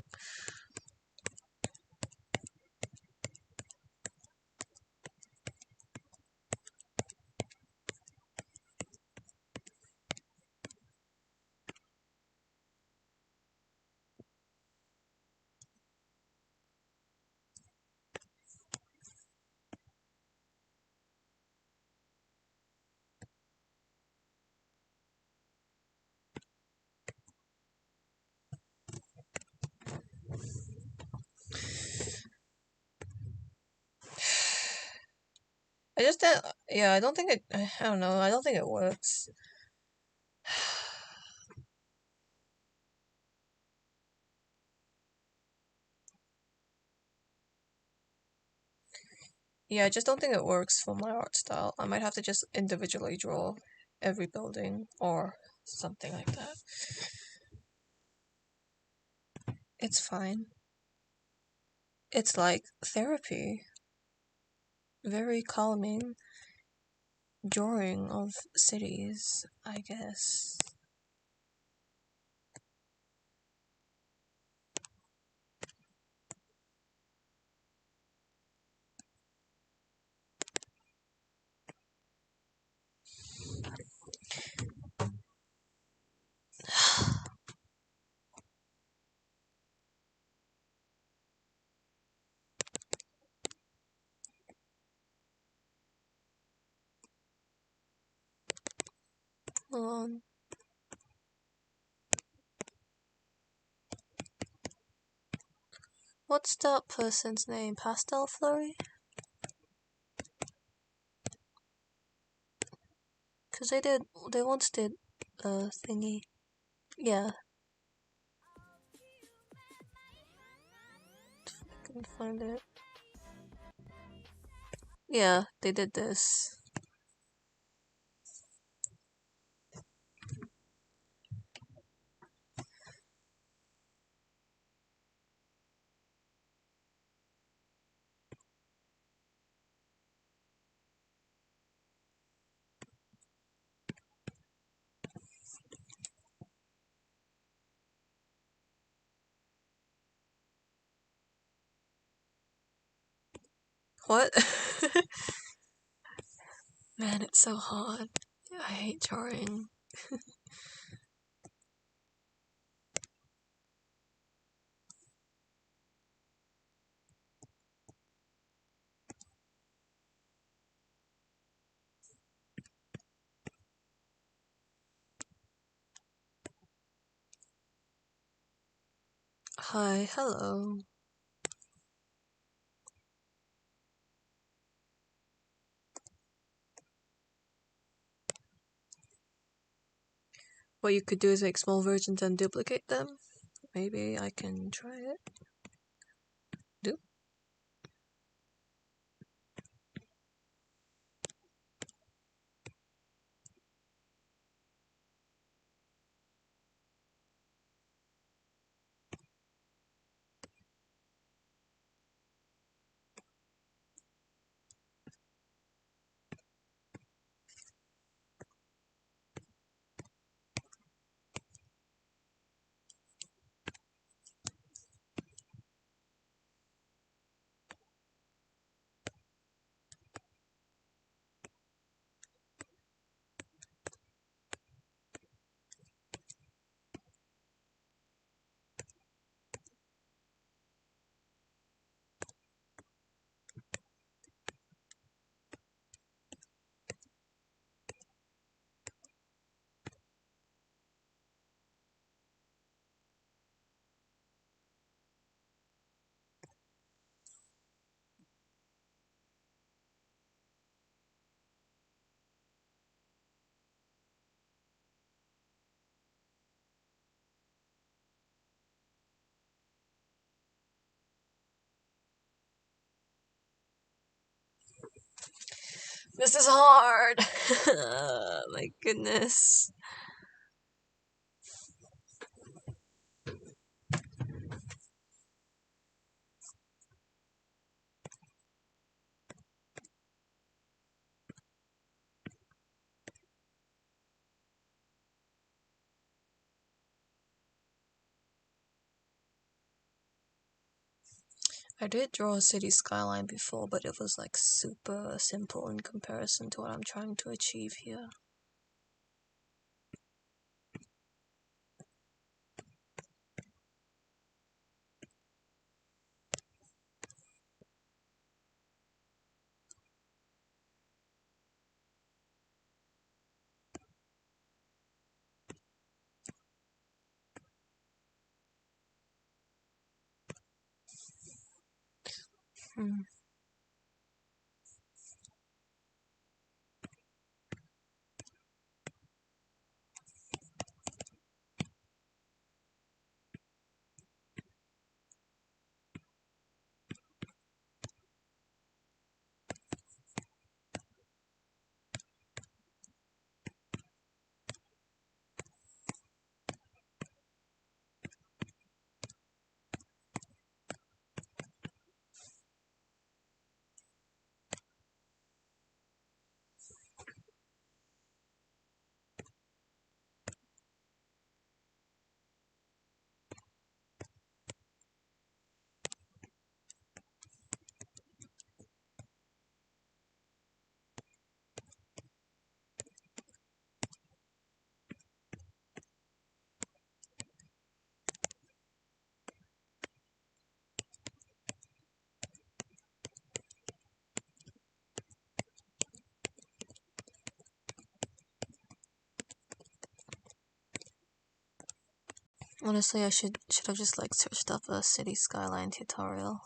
Speaker 2: I just don't, yeah, I don't think it, I don't know, I don't think it works. Yeah, I just don't think it works for my art style. I might have to just individually draw every building or something like that. It's fine. It's like therapy. Very calming drawing of cities, I guess. Hold on. What's that person's name? Pastel Flurry? Cause they once did a thingy. Yeah. If I can find it. Yeah, they did this. What? Man, it's so hard. I hate drawing. Hi, hello. What you could do is make small versions and duplicate them. Maybe I can try it. Do. This is hard. My goodness. I did draw a city skyline before, but it was like super simple in comparison to what I'm trying to achieve here. Hmm. Honestly, I should have just like searched up a city skyline tutorial.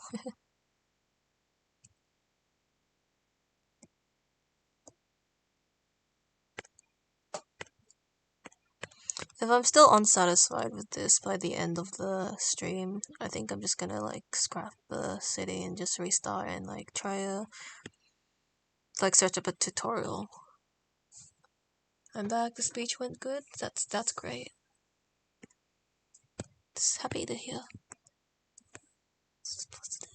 Speaker 2: If I'm still unsatisfied with this by the end of the stream, I think I'm just gonna like scrap the city and just restart and like try a search up a tutorial. I'm back. The speech went good. That's great. Just happy to hear. This is positive.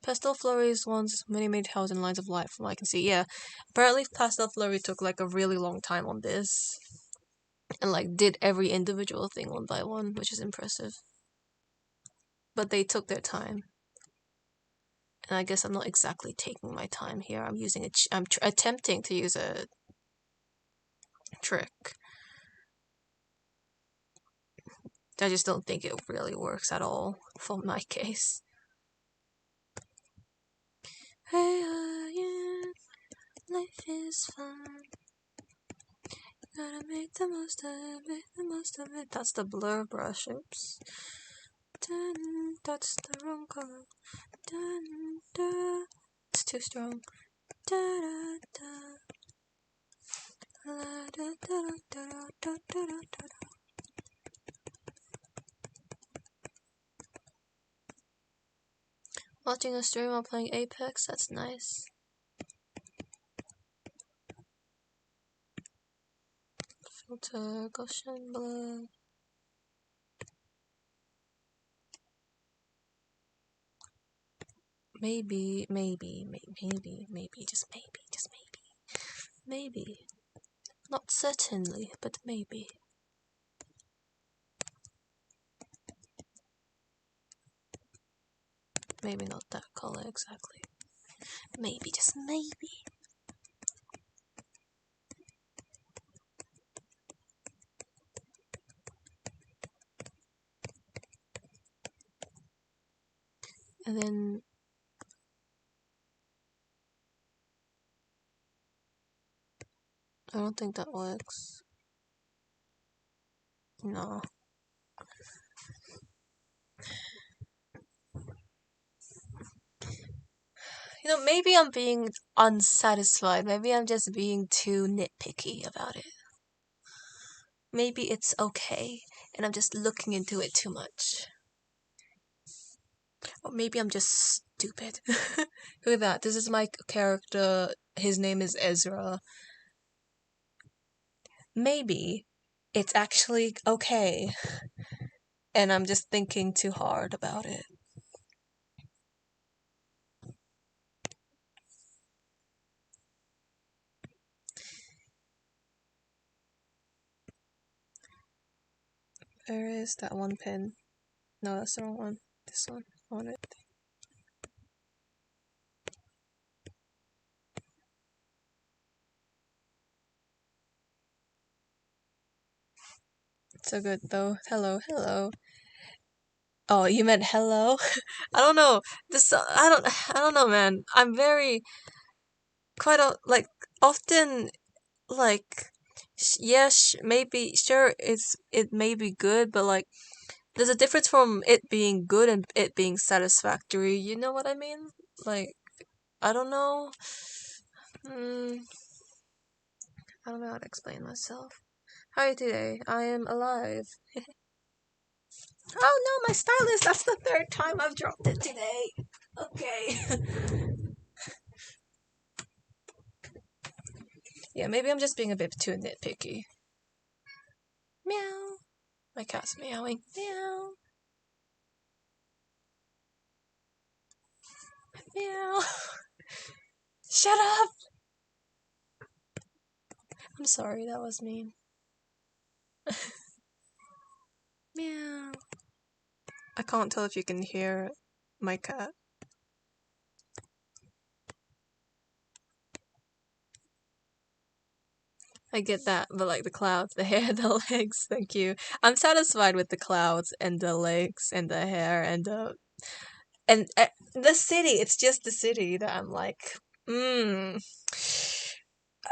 Speaker 2: Pastel Flurries wants many house and lines of light from what I can see. Yeah, apparently Pastel Flurry took like a really long time on this. And like did every individual thing one by one, which is impressive. But they took their time. And I guess I'm not exactly taking my time here. I'm using I'm attempting to use a trick. I just don't think it really works at all for my case. Hey, yeah, life is fun. Gotta make the most of it, make the most of it. That's the blur brush, oops. Dun, that's the wrong color. Dun, da. It's too strong. Da, da, da. La, da, da, da, da, da, da, da, da. Watching a stream while playing Apex, that's nice. Filter, Gaussian blur. Maybe, just maybe. Not certainly, but maybe. Maybe not that color exactly. Maybe, just maybe. And then don't think that works. No. You know, maybe I'm being unsatisfied. Maybe I'm just being too nitpicky about it. Maybe it's okay, and I'm just looking into it too much. Or maybe I'm just stupid. Look at that. This is my character. His name is Ezra. Maybe it's actually okay, and I'm just thinking too hard about it. Where is that one pen? No, that's the wrong one. This one. I want it. So good though. Hello, hello. Oh, you meant hello? I don't know. I don't know, man. I'm very like often like yes, maybe sure it may be good, but like there's a difference from it being good and it being satisfactory. You know what I mean? Like I don't know. I don't know how to explain myself. How are you today? I am alive. Oh no, my stylus! That's the third time I've dropped it today. Okay. Yeah, maybe I'm just being a bit too nitpicky. Meow. My cat's meowing. Meow. Meow. Shut up! I'm sorry, that was mean. Meow. I can't tell if you can hear my cat. I get that, but like the clouds, the hair, the legs, thank you. I'm satisfied with the clouds and the legs and the hair and the city. It's just the city that I'm like,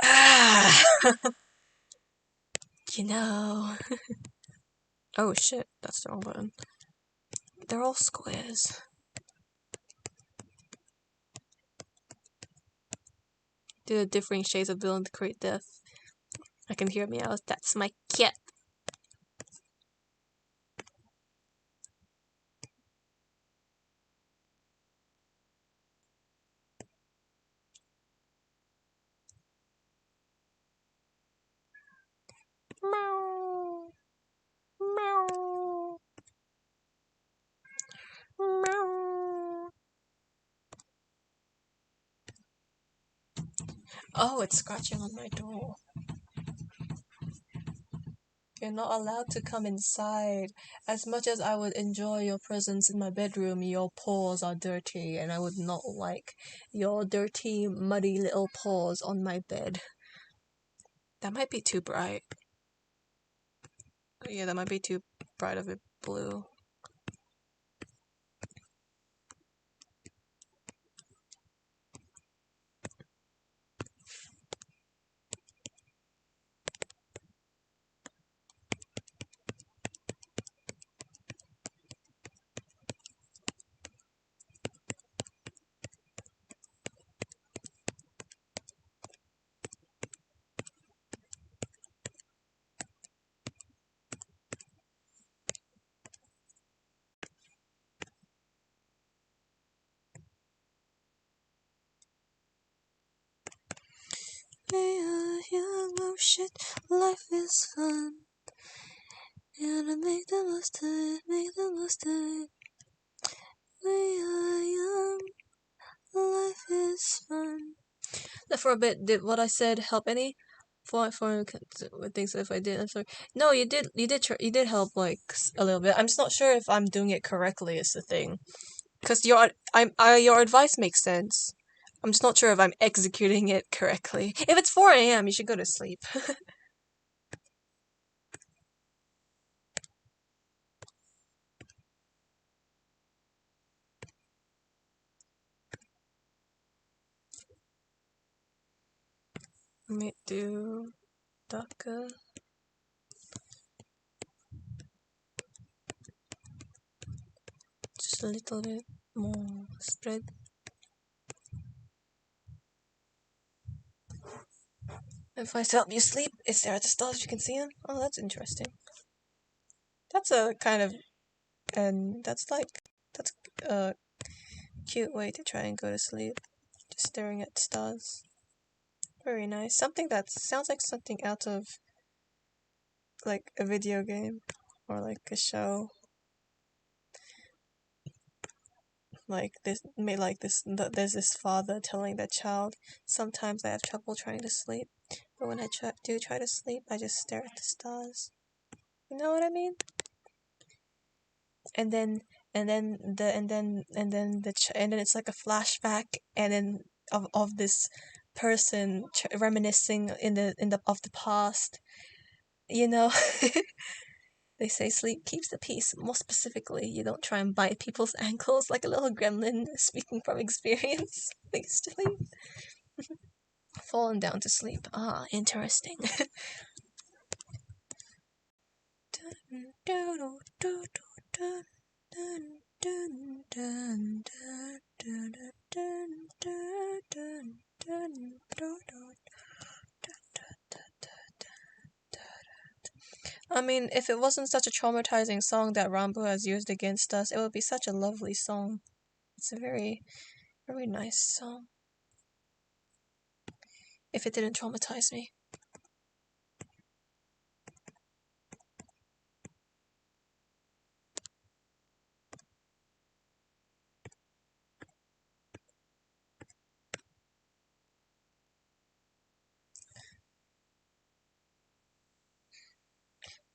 Speaker 2: ah, you know. Oh shit, that's the wrong button. They're all squares. Do the differing shades of villain to create death. I can hear meows. That's my cat. Meow. Meow. Meow. Oh, it's scratching on my door. You're not allowed to come inside. As much as I would enjoy your presence in my bedroom, your paws are dirty, and I would not like your dirty, muddy little paws on my bed. That might be too bright. Yeah, that might be too bright of a blue. We are young, oh shit, life is fun. And I make the most of it, make the most of it. We are young, life is fun. For a bit, did what I said help any? For things if I did, I'm sorry. No, you did help like a little bit. I'm just not sure if I'm doing it correctly. Is the thing, because your advice makes sense. I'm just not sure if I'm executing it correctly. If it's 4 a.m., you should go to sleep. Let me do darker. Just a little bit more spread. If I help you sleep, is there at the stars you can see them? Oh, that's interesting. That's a kind of, and that's a cute way to try and go to sleep. Just staring at the stars. Very nice. Something that sounds like something out of like a video game or like a show. There's this father telling the child, sometimes I have trouble trying to sleep, but when I do try to sleep, I just stare at the stars. You know what I mean? And then it's like a flashback, and then of this person reminiscing in the of the past. You know, they say sleep keeps the peace. More specifically, you don't try and bite people's ankles like a little gremlin. Speaking from experience, please sleep. Fallen down to sleep. Ah, interesting. I mean, if it wasn't such a traumatizing song that Rambo has used against us, it would be such a lovely song. It's a very, very nice song. If it didn't traumatize me.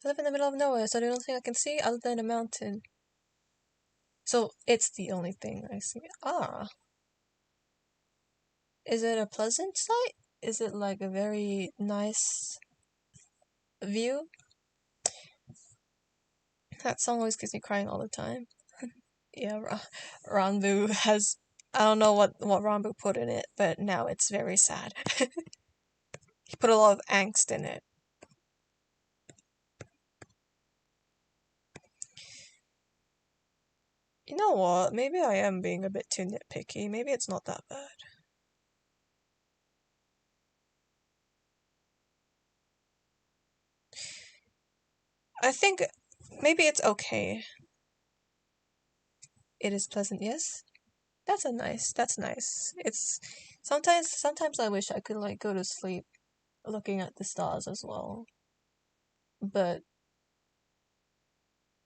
Speaker 2: I live in the middle of nowhere, so the only thing I can see other than a mountain. So it's the only thing I see. Ah. Is it a pleasant sight? Is it like a very nice view? That song always gets me crying all the time. Yeah, Ranbu has... I don't know what Ranbu put in it, but now it's very sad. He put a lot of angst in it. You know what? Maybe I am being a bit too nitpicky. Maybe it's not that bad. I think maybe it's okay. It is pleasant, yes? That's nice. It's sometimes I wish I could like go to sleep looking at the stars as well. But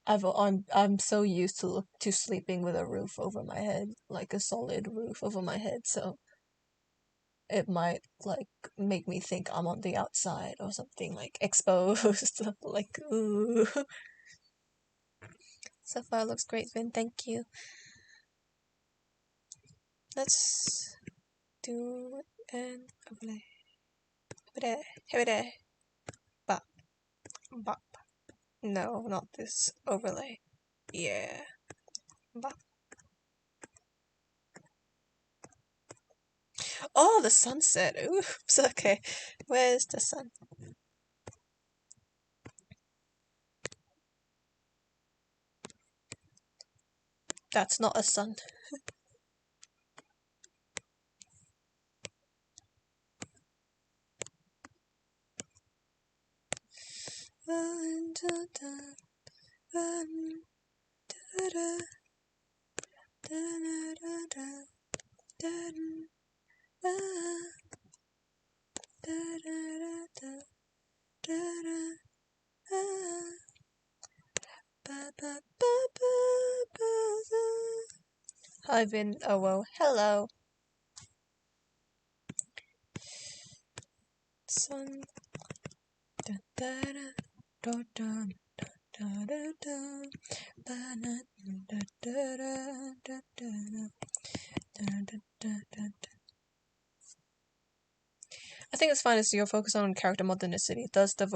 Speaker 2: I'm so used to sleeping with a roof over my head, like a solid roof over my head, so it might like make me think I'm on the outside or something, like exposed. Like, ooh. Sapphire looks great, Vin, thank you. Let's do an overlay. Over there. Bop. Bop. No, not this overlay. Yeah. Bop. Oh, the sunset. Oops, okay. Where's the sun? That's not a sun. I've been... oh well, hello. Sun. I think it's fine as you're focused on character modernicity. Thus the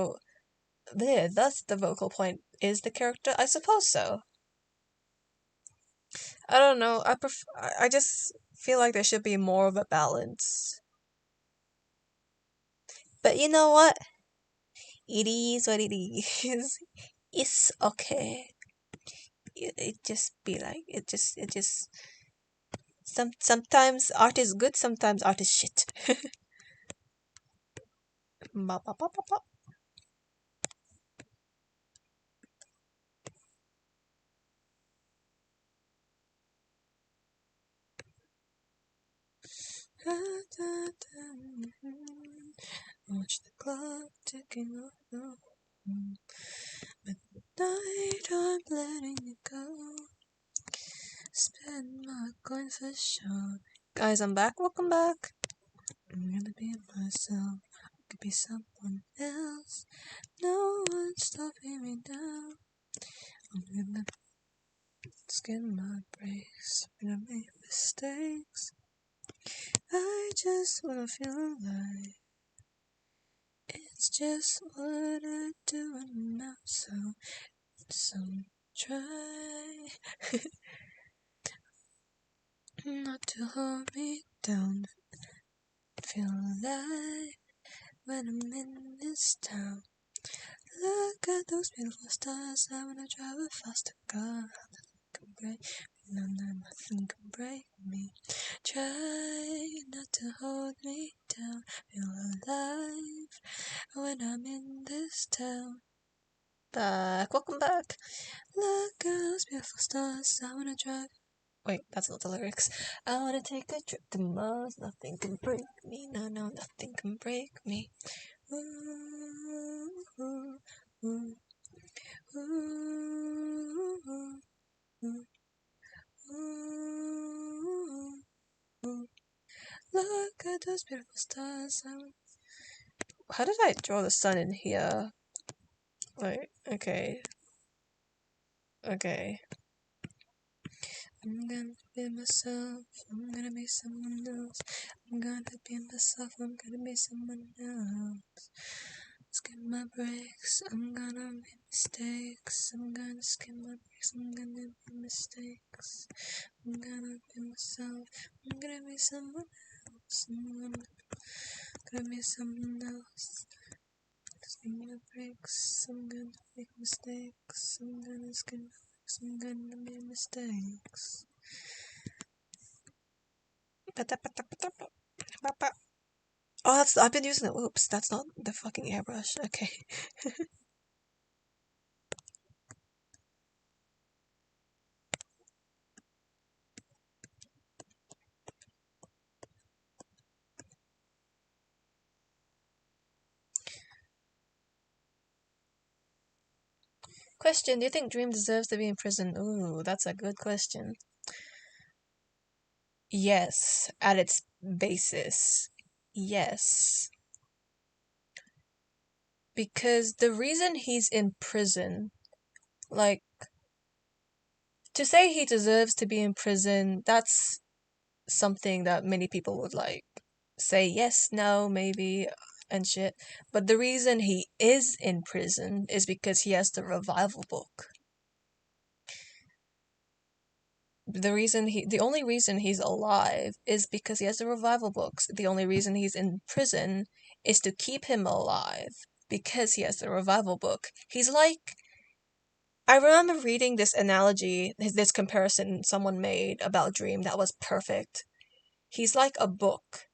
Speaker 2: vocal point is the character. I suppose so. I don't know. I just feel like there should be more of a balance. But you know what? It is what it is. It's okay. It just be like it just sometimes art is good, sometimes art is shit. Ba, ba, ba, ba, ba. Watch the clock ticking off the midnight. I'm letting it go. Spend my coin for sure. Guys, I'm back. Welcome back. I'm gonna be myself. I could be someone else. No one's stopping me now. I'm gonna skin my brakes. I'm gonna make mistakes. I just wanna feel alive. It's just what I do now. So try not to hold me down. Feel alive when I'm in this town. Look at those beautiful stars. I wanna drive a faster car. Nothing can break me. No, nothing can break me. Try not to hold me down. Feel alive when I'm in this town. Welcome back. Look at those beautiful stars. I wanna drive. Wait, that's not the lyrics. I wanna take a trip to Mars. Nothing can break me. No, nothing can break me. Ooh, ooh, ooh, ooh, ooh, ooh, ooh. Look at those beautiful stars. How did I draw the sun in here? Wait, okay. Okay. I'm gonna be myself, I'm gonna be someone else. I'm gonna be myself, I'm gonna be someone else. Skip my breaks, I'm gonna make mistakes. I'm gonna skip my breaks, I'm gonna make mistakes. I'm gonna be myself, I'm gonna be someone else. I'm gonna be someone else. Skip my breaks, I'm gonna make mistakes. I'm gonna skip my breaks, I'm gonna make mistakes. Oh, that's I've been using it. Oops, that's not the fucking airbrush. Okay. Question: do you think Dream deserves to be in prison? Ooh, that's a good question. Yes, at its basis. Yes. Because the reason he's in prison, like, to say he deserves to be in prison, that's something that many people would, like, say yes, no, maybe, and shit. But the reason he is in prison is because he has the revival book. The only reason he's alive is because he has the revival books. The only reason he's in prison is to keep him alive because he has the revival book. He's like, I remember reading this analogy, this comparison someone made about Dream that was perfect. He's like a book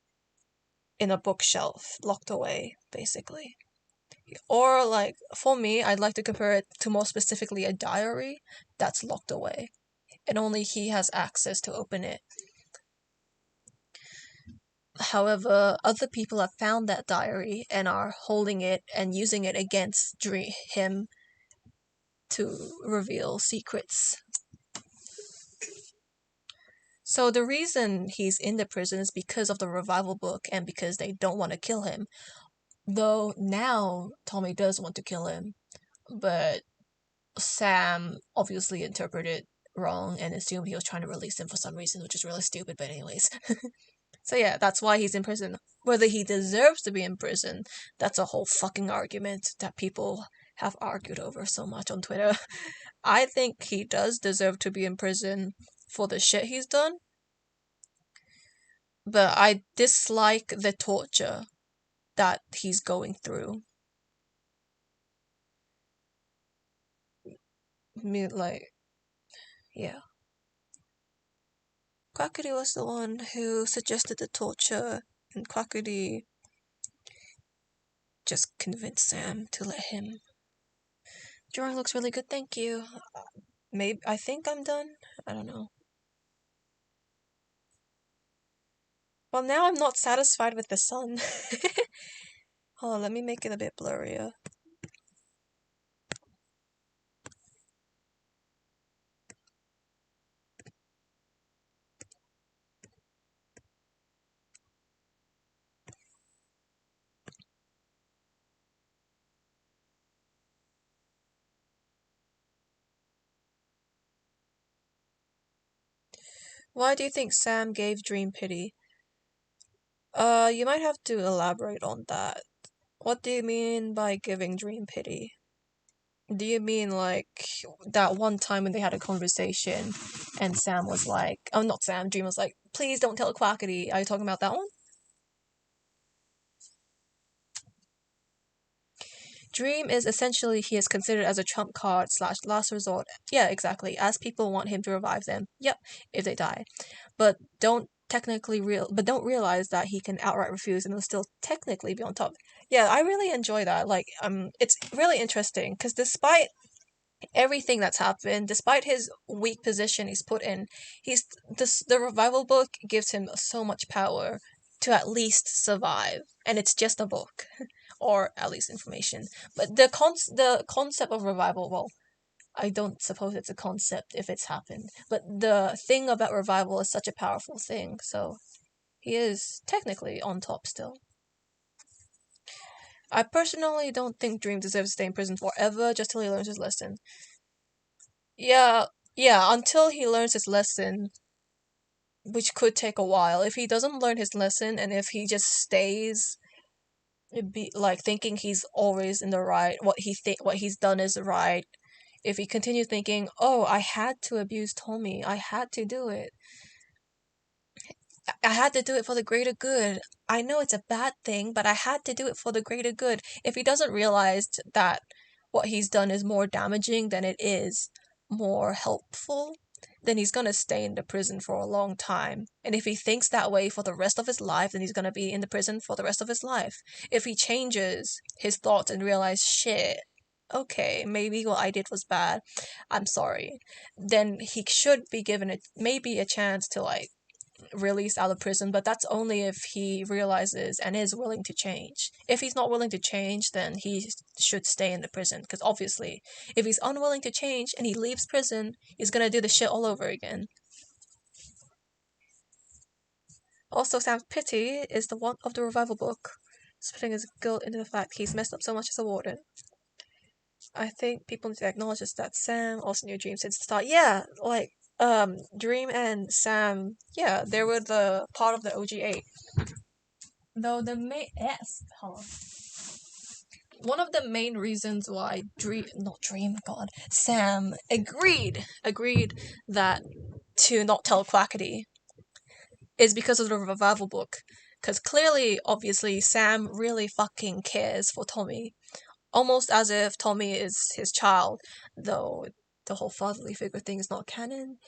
Speaker 2: in a bookshelf, locked away, basically. Or, like, for me, I'd like to compare it to more specifically a diary that's locked away, and only he has access to open it. However, other people have found that diary and are holding it and using it against him to reveal secrets. So the reason he's in the prison is because of the revival book and because they don't want to kill him. Though now Tommy does want to kill him, but Sam obviously interpreted wrong and assumed he was trying to release him for some reason, which is really stupid, but anyways. So yeah, that's why he's in prison. Whether he deserves to be in prison, that's a whole fucking argument that people have argued over so much on Twitter. I think he does deserve to be in prison for the shit he's done, but I dislike the torture that he's going through. like, yeah. Quackity was the one who suggested the torture, and Quackity just convinced Sam to let him. Drawing looks really good, thank you. Maybe I think I'm done. I don't know. Well, now I'm not satisfied with the sun. Hold on, let me make it a bit blurrier. Why do you think Sam gave Dream pity? You might have to elaborate on that. What do you mean by giving Dream pity? Do you mean like that one time when they had a conversation and Sam was like, oh, not Sam, Dream was like, please don't tell Quackity. Are you talking about that one? Dream is essentially he is considered as a trump card slash last resort. Yeah, exactly. As people want him to revive them. Yep, if they die. But don't realize that he can outright refuse and will still technically be on top. Yeah, I really enjoy that. Like, it's really interesting because despite everything that's happened, despite his weak position he's put in, the revival book gives him so much power to at least survive, and it's just a book, or at least information. But the concept of revival, well, I don't suppose it's a concept if it's happened, but the thing about revival is such a powerful thing, so he is technically on top still. I personally don't think Dream deserves to stay in prison forever just till he learns his lesson. Yeah, yeah, until he learns his lesson, which could take a while. If he doesn't learn his lesson and if he just stays be like thinking he's always in the right, what he's done is right. If he continues thinking, "Oh, I had to abuse Tommy. I had to do it. I had to do it for the greater good. I know it's a bad thing, but I had to do it for the greater good." If he doesn't realize that what he's done is more damaging than it is more helpful, then he's gonna stay in the prison for a long time. And if he thinks that way for the rest of his life, then he's gonna be in the prison for the rest of his life. If he changes his thoughts and realize, shit, okay, maybe what I did was bad, I'm sorry, then he should be given maybe a chance to like released out of prison, but that's only if he realizes and is willing to change. If he's not willing to change, then he should stay in the prison, because obviously, if he's unwilling to change and he leaves prison, he's gonna do the shit all over again. Also, Sam's pity is the one of the revival book, splitting his guilt into the fact he's messed up so much as a warden. I think people need to acknowledge that Sam also knew Dream since the start. Yeah, like, Dream and Sam, yeah, they were the part of the OG8. Though the main one of the main reasons why Sam agreed that to not tell Quackity is because of the revival book. Because clearly, obviously, Sam really fucking cares for Tommy. Almost as if Tommy is his child, though the whole fatherly figure thing is not canon.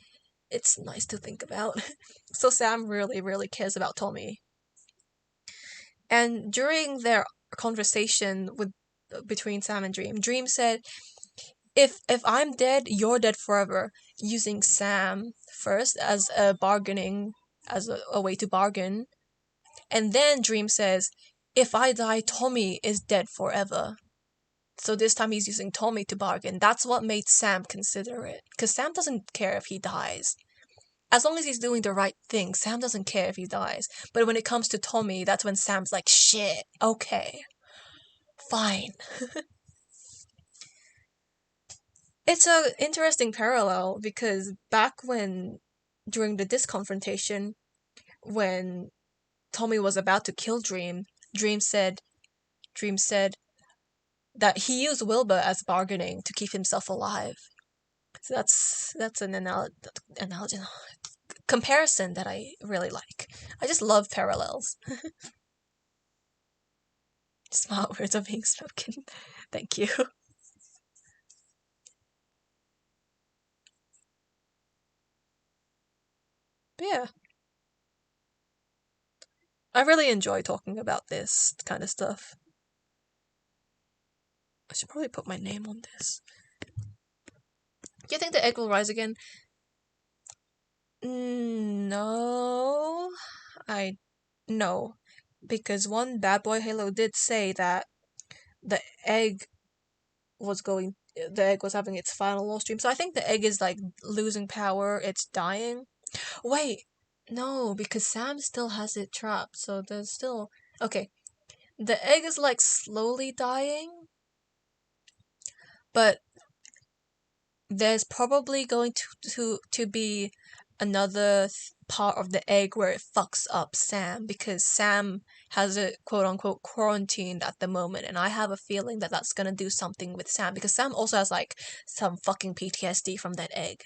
Speaker 2: It's nice to think about. So Sam really, really cares about Tommy. And during their conversation between Sam and Dream, Dream said, if I'm dead, you're dead forever, using Sam first as a way to bargain. And then Dream says, if I die, Tommy is dead forever. So this time he's using Tommy to bargain. That's what made Sam consider it. Because Sam doesn't care if he dies. As long as he's doing the right thing, Sam doesn't care if he dies. But when it comes to Tommy, that's when Sam's like, shit, okay, fine. It's a interesting parallel because during the disc confrontation, when Tommy was about to kill Dream, Dream said that he used Wilbur as bargaining to keep himself alive. So that's an analogy comparison that I really like. I just love parallels. Smart words are being spoken. Thank you. But yeah, I really enjoy talking about this kind of stuff. I should probably put my name on this. Do you think the egg will rise again? No. No. Because one bad boy Halo did say that the egg the egg was having its final loss stream. So I think the egg is like losing power, it's dying. Wait, no, because Sam still has it trapped, so there's still okay. The egg is like slowly dying, but there's probably going to be another part of the egg where it fucks up Sam because Sam has it quote unquote quarantined at the moment, and I have a feeling that that's gonna do something with Sam because Sam also has like some fucking PTSD from that egg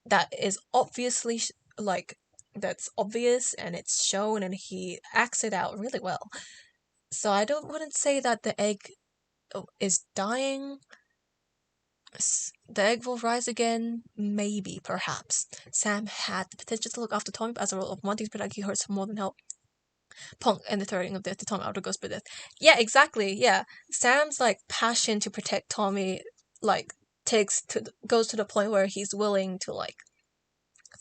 Speaker 2: that is obviously like that's obvious and it's shown and he acts it out really well. So I don't wouldn't say that the egg is dying. The egg will rise again, maybe, perhaps. Sam had the potential to look after Tommy, but as a result of wanting to protect, he hurts more than help. Punk and the threatening of death to Tommy after goes for death. Yeah, exactly. Yeah, Sam's like passion to protect Tommy, like goes to the point where he's willing to like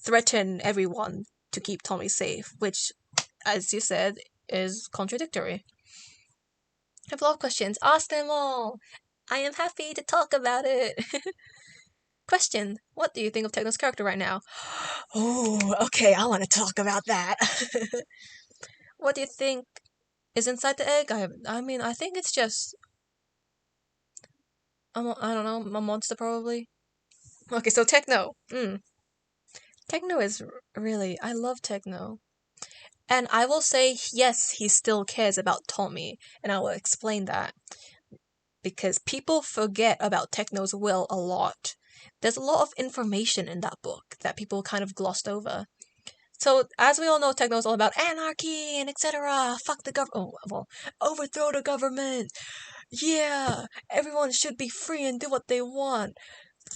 Speaker 2: threaten everyone to keep Tommy safe, which, as you said, is contradictory. I have a lot of questions. Ask them all. I am happy to talk about it. Question: what do you think of Techno's character right now? Oh, okay, I want to talk about that. What do you think is inside the egg? I mean, I think it's just, I don't know, a monster probably. Okay, so Techno. Techno is really, I love Techno. And I will say, yes, he still cares about Tommy, and I will explain that. Because people forget about Techno's will a lot. There's a lot of information in that book that people kind of glossed over. So, as we all know, Techno is all about anarchy and etc. Fuck the government. Oh, well, overthrow the government. Yeah, everyone should be free and do what they want.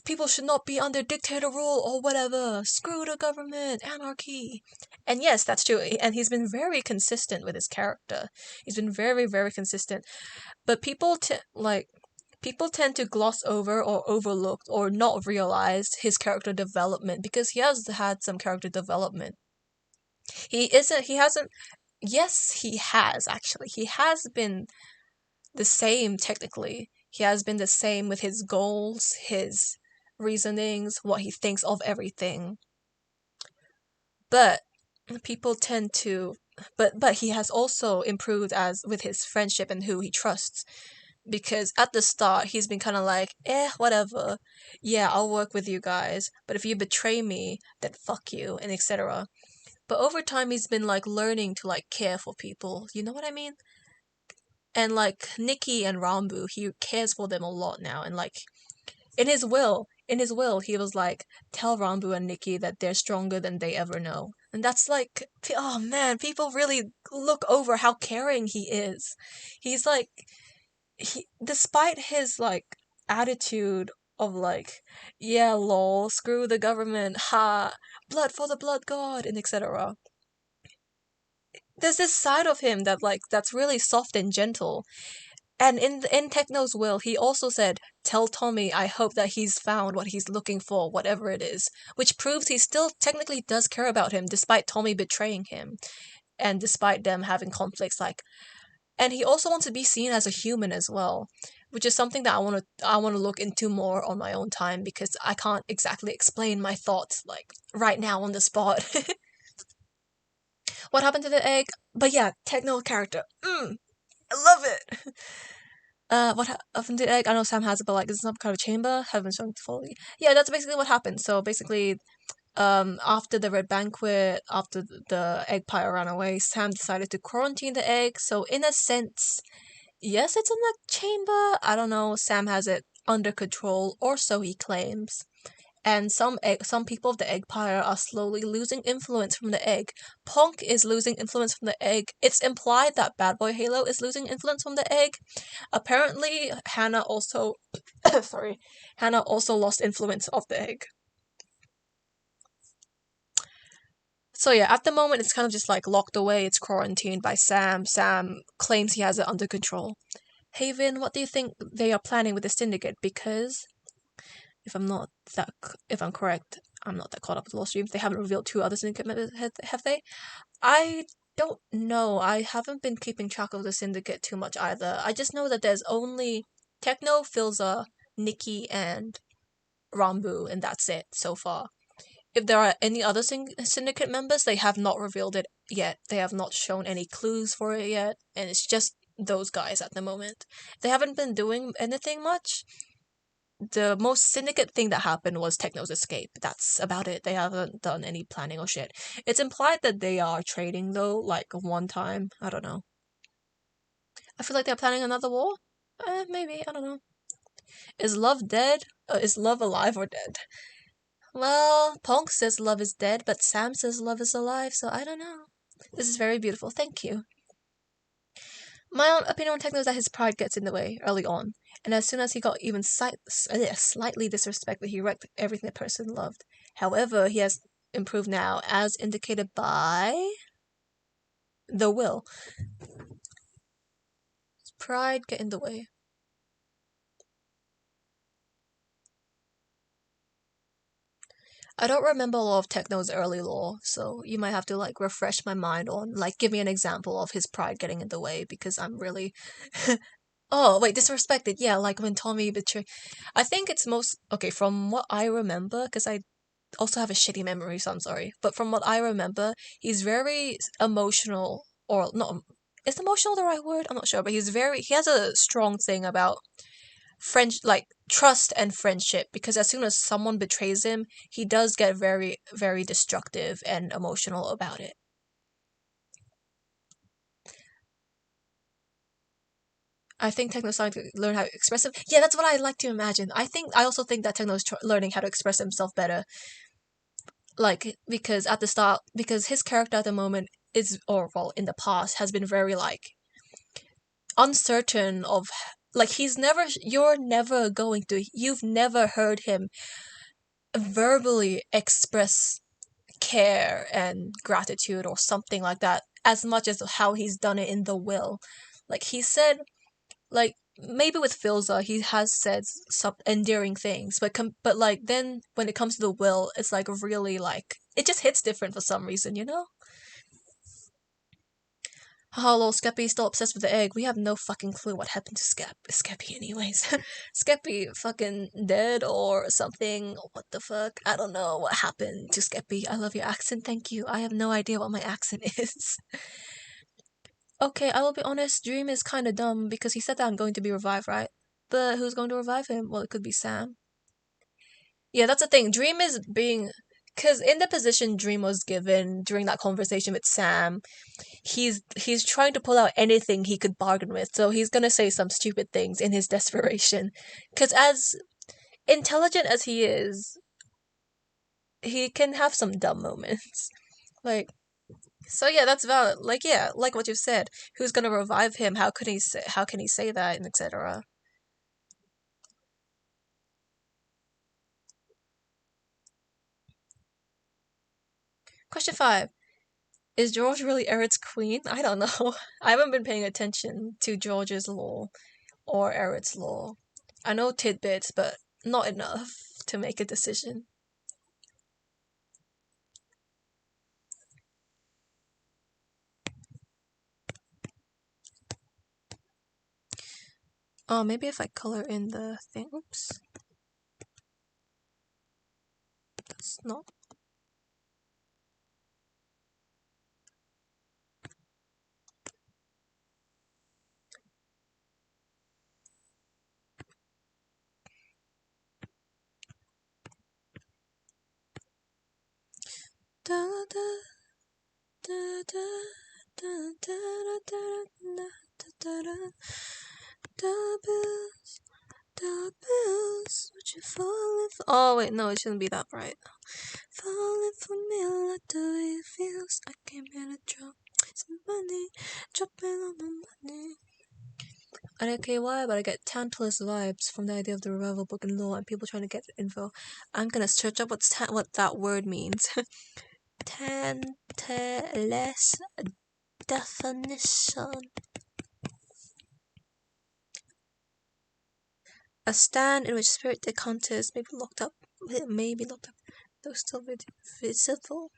Speaker 2: People should not be under dictator rule or whatever. Screw the government, anarchy. And yes, that's true. And he's been very consistent with his character. He's been very, very consistent. But people tend to gloss over or overlook or not realize his character development because he has had some character development. He hasn't, yes, he has actually. He has been the same technically. He has been the same with his goals, his reasonings, what he thinks of everything. But people tend to but he has also improved as with his friendship and who he trusts. Because at the start he's been kind of like, whatever. Yeah, I'll work with you guys, but if you betray me, then fuck you and etc. But over time he's been like learning to like care for people. You know what I mean? And like Nikki and Rambu, he cares for them a lot now. And like in his will, he was like, tell Rambu and Nikki that they're stronger than they ever know. And that's like, oh man, people really look over how caring he is. He's like, despite his like attitude of like, yeah, lol, screw the government, ha, blood for the blood god, and etc. There's this side of him that's really soft and gentle. And in Techno's will, he also said, "Tell Tommy I hope that he's found what he's looking for, whatever it is," which proves he still technically does care about him, despite Tommy betraying him, and despite them having conflicts. And he also wants to be seen as a human as well, which is something that I want to look into more on my own time because I can't exactly explain my thoughts like right now on the spot. What happened to the egg? But yeah, Techno character. I love it. What happened to the egg? I know Sam has it, but like, it's some kind of chamber. Haven't shown fully. Yeah, that's basically what happened. So basically, after the red banquet, after the egg pyre ran away, Sam decided to quarantine the egg. So in a sense, yes, it's in the chamber. I don't know. Sam has it under control, or so he claims. And some people of the egg pyre are slowly losing influence from the egg. Punk is losing influence from the egg. It's implied that Bad Boy Halo is losing influence from the egg. Apparently, Hannah also Hannah also lost influence of the egg. So yeah, at the moment it's kind of just like locked away. It's quarantined by Sam. Sam claims he has it under control. Haven, what do you think they are planning with the syndicate? Because if I'm correct, I'm not that caught up with law streams. They haven't revealed 2 other syndicate members, have they? I don't know. I haven't been keeping track of the syndicate too much either. I just know that there's only Techno, Filza, Nikki, and Rambu, and that's it so far. If there are any other syndicate members, they have not revealed it yet. They have not shown any clues for it yet, and it's just those guys at the moment. They haven't been doing anything much. The most syndicate thing that happened was Techno's escape. That's about it. They haven't done any planning or shit. It's implied that they are trading though, like one time. I don't know. I feel like they're planning another war. Maybe, I don't know. Is love dead? Is love alive or dead? Well, Punk says love is dead, but Sam says love is alive, so I don't know. This is very beautiful. Thank you. My own opinion on Techno is that his pride gets in the way early on, and as soon as he got even slightly disrespected, he wrecked everything the person loved. However, he has improved now, as indicated by the will. His pride get in the way. I don't remember a lot of Techno's early lore, so you might have to like refresh my mind on, like, give me an example of his pride getting in the way, because I'm really oh, wait, disrespected. Yeah, like when Tommy betrayed. I think it's most okay from what I remember, because I also have a shitty memory, so I'm sorry. But from what I remember, he's very emotional, or not. Is emotional the right word? I'm not sure, but he has a strong thing about like trust and friendship, because as soon as someone betrays him, he does get very, very destructive and emotional about it. I think Techno's starting to learn how to express him. Yeah, that's what I like to imagine. I also think that Techno's learning how to express himself better. Like, because at the start, because his character at the moment is, or well, in the past, has been very like uncertain of, like, you've never heard him verbally express care and gratitude or something like that as much as how he's done it in the will. Like he said, like maybe with Filza he has said some endearing things, but like then when it comes to the will, it's like really like it just hits different for some reason, you know? Hello, Skeppy's still obsessed with the egg. We have no fucking clue what happened to Skeppy anyways. Skeppy fucking dead or something. What the fuck? I don't know what happened to Skeppy. I love your accent, thank you. I have no idea what my accent is. Okay, I will be honest, Dream is kinda dumb because he said that I'm going to be revived, right? But who's going to revive him? Well, it could be Sam. Yeah, that's the thing. Dream is being... Because in the position Dream was given during that conversation with Sam, he's trying to pull out anything he could bargain with, so he's gonna say some stupid things in his desperation. Because as intelligent as he is, he can have some dumb moments. Like, so yeah, that's valid. Like, yeah, like what you said. Who's gonna revive him? How can he say that, and etc. Question 5. Is George really Eret's queen? I don't know. I haven't been paying attention to George's lore or Eret's lore. I know tidbits, but not enough to make a decision. Oh, maybe if I color in the thing. Oops. That's not. Da da da da da da da da da doubles, doubles, would you falling for? Oh wait, no, it shouldn't be that bright. Falling for me like the way it feels. I came here to drop some money, dropping on my money. I don't care why, but I get Tantalus vibes from the idea of the revival book and lore and people trying to get info. I'm gonna search up what that word means. Tantalus definition. A stand in which spirit decanters may be locked up, though still visible.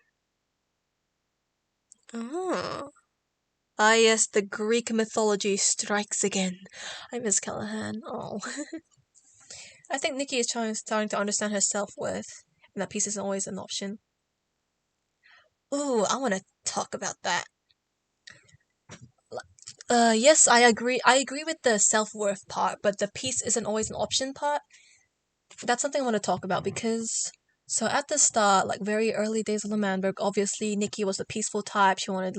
Speaker 2: Ah, yes, the Greek mythology strikes again. I miss Callahan. Oh. I think Nikki is starting to understand her self-worth, and that peace isn't always an option. Ooh, I want to talk about that. Yes, I agree. I agree with the self-worth part, but the peace isn't always an option part. That's something I want to talk about because so at the start, like very early days of L'Manberg, obviously Nikki was the peaceful type. She wanted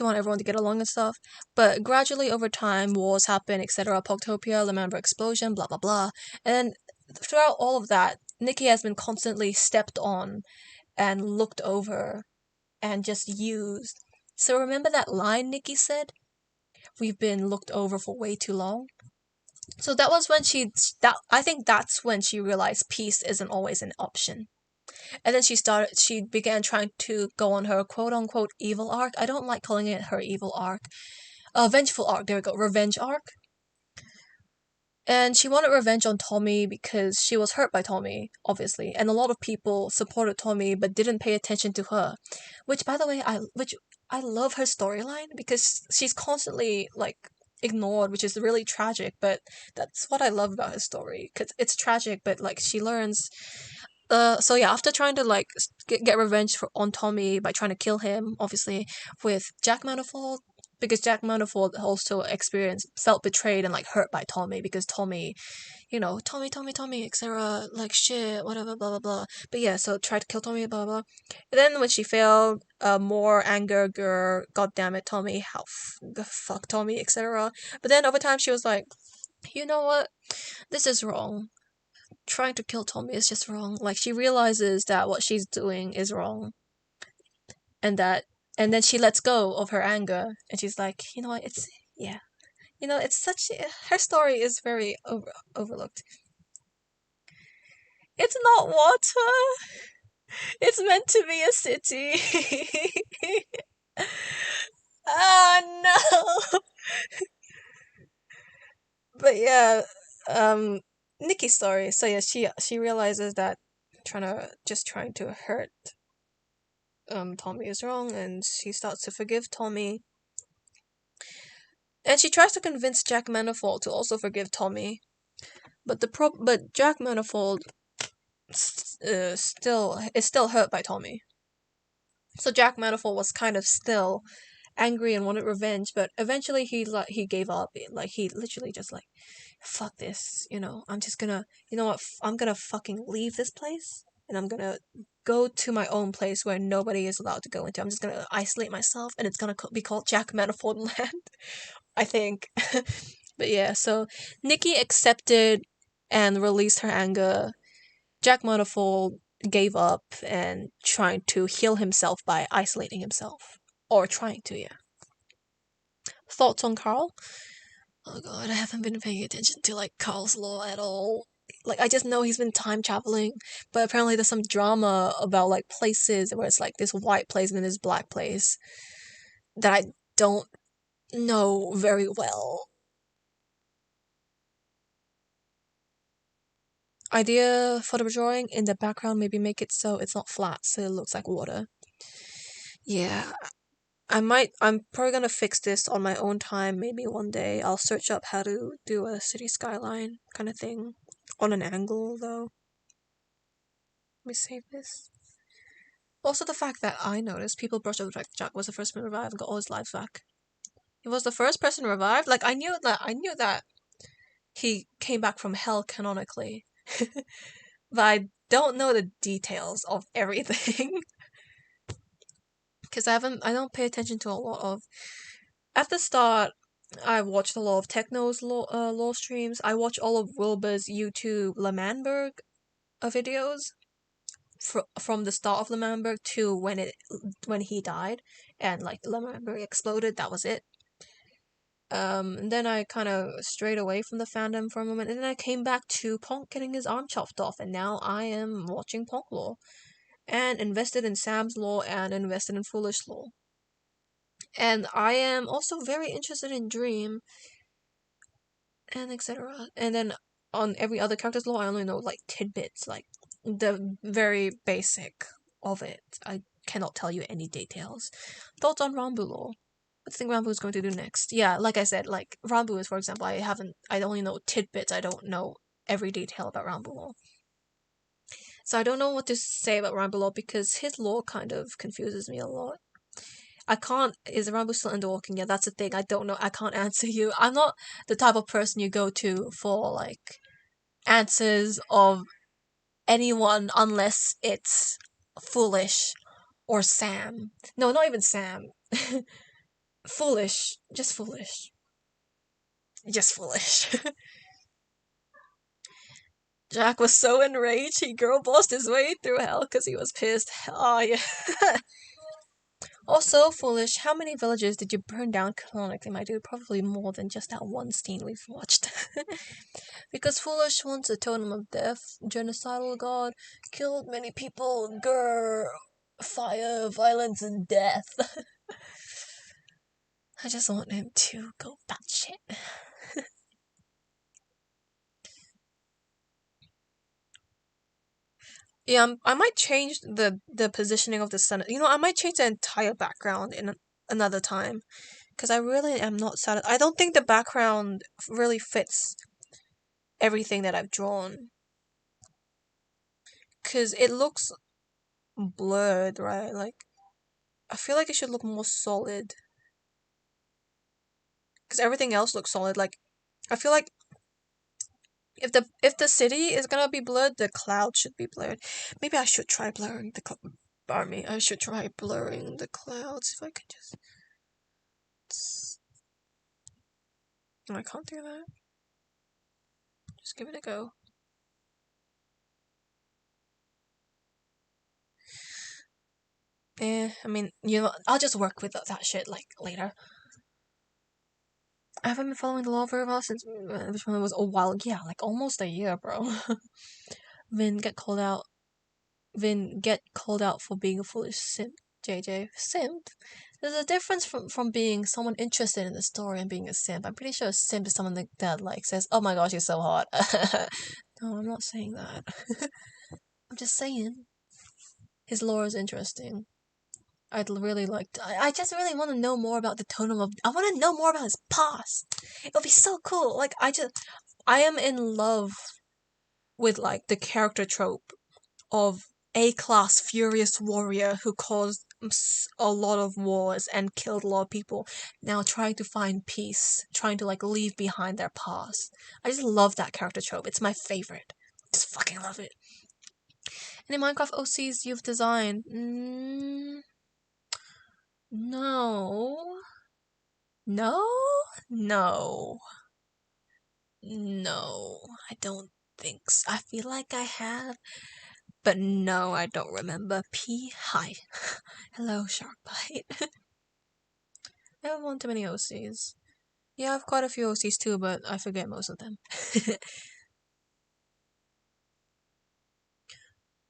Speaker 2: everyone to get along and stuff. But gradually over time, wars happen, etc. Pogtopia, L'Manberg explosion, blah blah blah. And throughout all of that, Nikki has been constantly stepped on and looked over and just used. So remember that line Nikki said? We've been looked over for way too long. So that was when I think that's when she realized peace isn't always an option. And then she began trying to go on her quote unquote evil arc. I don't like calling it her evil arc. Vengeful arc, there we go, revenge arc. And she wanted revenge on Tommy because she was hurt by Tommy, obviously. And a lot of people supported Tommy but didn't pay attention to her. Which by the way, I love her storyline because she's constantly ignored, which is really tragic, but that's what I love about her story because it's tragic, but she learns. So yeah, after trying to get revenge on Tommy by trying to kill him, obviously with Jack Manifold, because Jack Manifold also felt betrayed and hurt by Tommy because Tommy, Tommy, etc. Shit, whatever, blah blah blah. But yeah, so tried to kill Tommy, blah blah. And then when she failed, more anger, god damn it, Tommy, how fuck Tommy, etc. But then over time she was like, you know what, this is wrong. Trying to kill Tommy is just wrong. She realizes that what she's doing is wrong, and then she lets go of her anger, and she's like, you know what, it's such. Her story is very overlooked. It's not water. It's meant to be a city. Oh no. But yeah, Nikki's story. So yeah, she realizes that trying to hurt Tommy is wrong, and she starts to forgive Tommy. And she tries to convince Jack Manifold to also forgive Tommy. But Jack Manifold is still hurt by Tommy. So Jack Manifold was kind of still angry and wanted revenge, but eventually he gave up. He literally just fuck this, I'm just gonna, I'm gonna fucking leave this place and I'm gonna go to my own place where nobody is allowed to go into. I'm just gonna isolate myself and it's gonna be called Jack Manifold Land, I think. But yeah, so Nikki accepted and released her anger. Jack Manifold gave up and trying to heal himself by isolating himself. Or trying to, yeah. Thoughts on Carl? Oh god, I haven't been paying attention to Carl's law at all. I just know he's been time traveling, but apparently there's some drama about places where it's this white place and then this black place that I don't know very well. Idea for the drawing: in the background, maybe make it so it's not flat, so it looks like water. Yeah, I'm probably gonna fix this on my own time. Maybe one day I'll search up how to do a city skyline kind of thing on an angle, though. Let me save this. Also, the fact that I noticed people brushed over the fact Jack was the first person revived and got all his lives back. He was the first person revived. I knew that he came back from hell canonically, but I don't know the details of everything. Because I don't pay attention to a lot of. At the start, I watched a lot of Techno's law streams. I watched all of Wilbur's YouTube L'Manberg videos from the start of L'Manberg to when he died and L'Manberg exploded. That was it. And then I kind of strayed away from the fandom for a moment, and then I came back to Ponk getting his arm chopped off, and now I am watching Ponk Law. and invested in Sam's law and invested in Foolish law. And I am also very interested in Dream and etc. And then on every other character's law, I only know like tidbits, like the very basic of it. I cannot tell you any details. Thoughts on Rambu law? What do you think Rambu is going to do next? Yeah, like I said, like Rambu is, for example, I only know tidbits. I don't know every detail about Rambu law. So I don't know what to say about Rambu law because his law kind of confuses me a lot. I can't. Is Rambo still underwalking? Yeah, that's the thing. I don't know. I can't answer you. I'm not the type of person you go to for like answers of anyone unless it's Foolish or Sam. No, not even Sam. Foolish. Just Foolish. Just Foolish. Jack was so enraged he girl bossed his way through hell because he was pissed. Oh yeah. Also, Foolish, how many villages did you burn down canonically, my dude? Probably more than just that one scene we've watched. Because Foolish wants a totem of death, genocidal god, killed many people, grr, fire, violence, and death. I just want him to go batshit. Yeah, I might change the positioning of the sun. You know, I might change the entire background in another time. Because I really am not satisfied. I don't think the background really fits everything that I've drawn. Because it looks blurred, right? Like, I feel like it should look more solid. Because everything else looks solid. Like, I feel like if the city is gonna be blurred, the cloud should be blurred. Maybe I should try blurring the army. I should try blurring the clouds if I could just. No, I can't do that. Just give it a go. I mean, you know, I'll just work with that shit like later. I haven't been following the law very well since which one was a while. Yeah, like almost a year, bro. Vin get called out. Vin get called out for being a foolish simp. JJ simp. There's a difference from being someone interested in the story and being a simp. I'm pretty sure a simp is someone that like says, "Oh my gosh, you're so hot." No, I'm not saying that. I'm just saying his lore is interesting. I'd really like to. I just really want to know more about the totem of. I want to know more about his past. It'll be so cool. Like I am in love with like the character trope of A-class furious warrior who caused a lot of wars and killed a lot of people. Now trying to find peace, trying to like leave behind their past. I just love that character trope. It's my favorite. Just fucking love it. Any Minecraft OCs you've designed? No. No? No. No. I don't think so. I feel like I have, but no, I don't remember. Hi. Hello, Sharkbite. I haven't won too many OCs. Yeah, I have quite a few OCs too, but I forget most of them.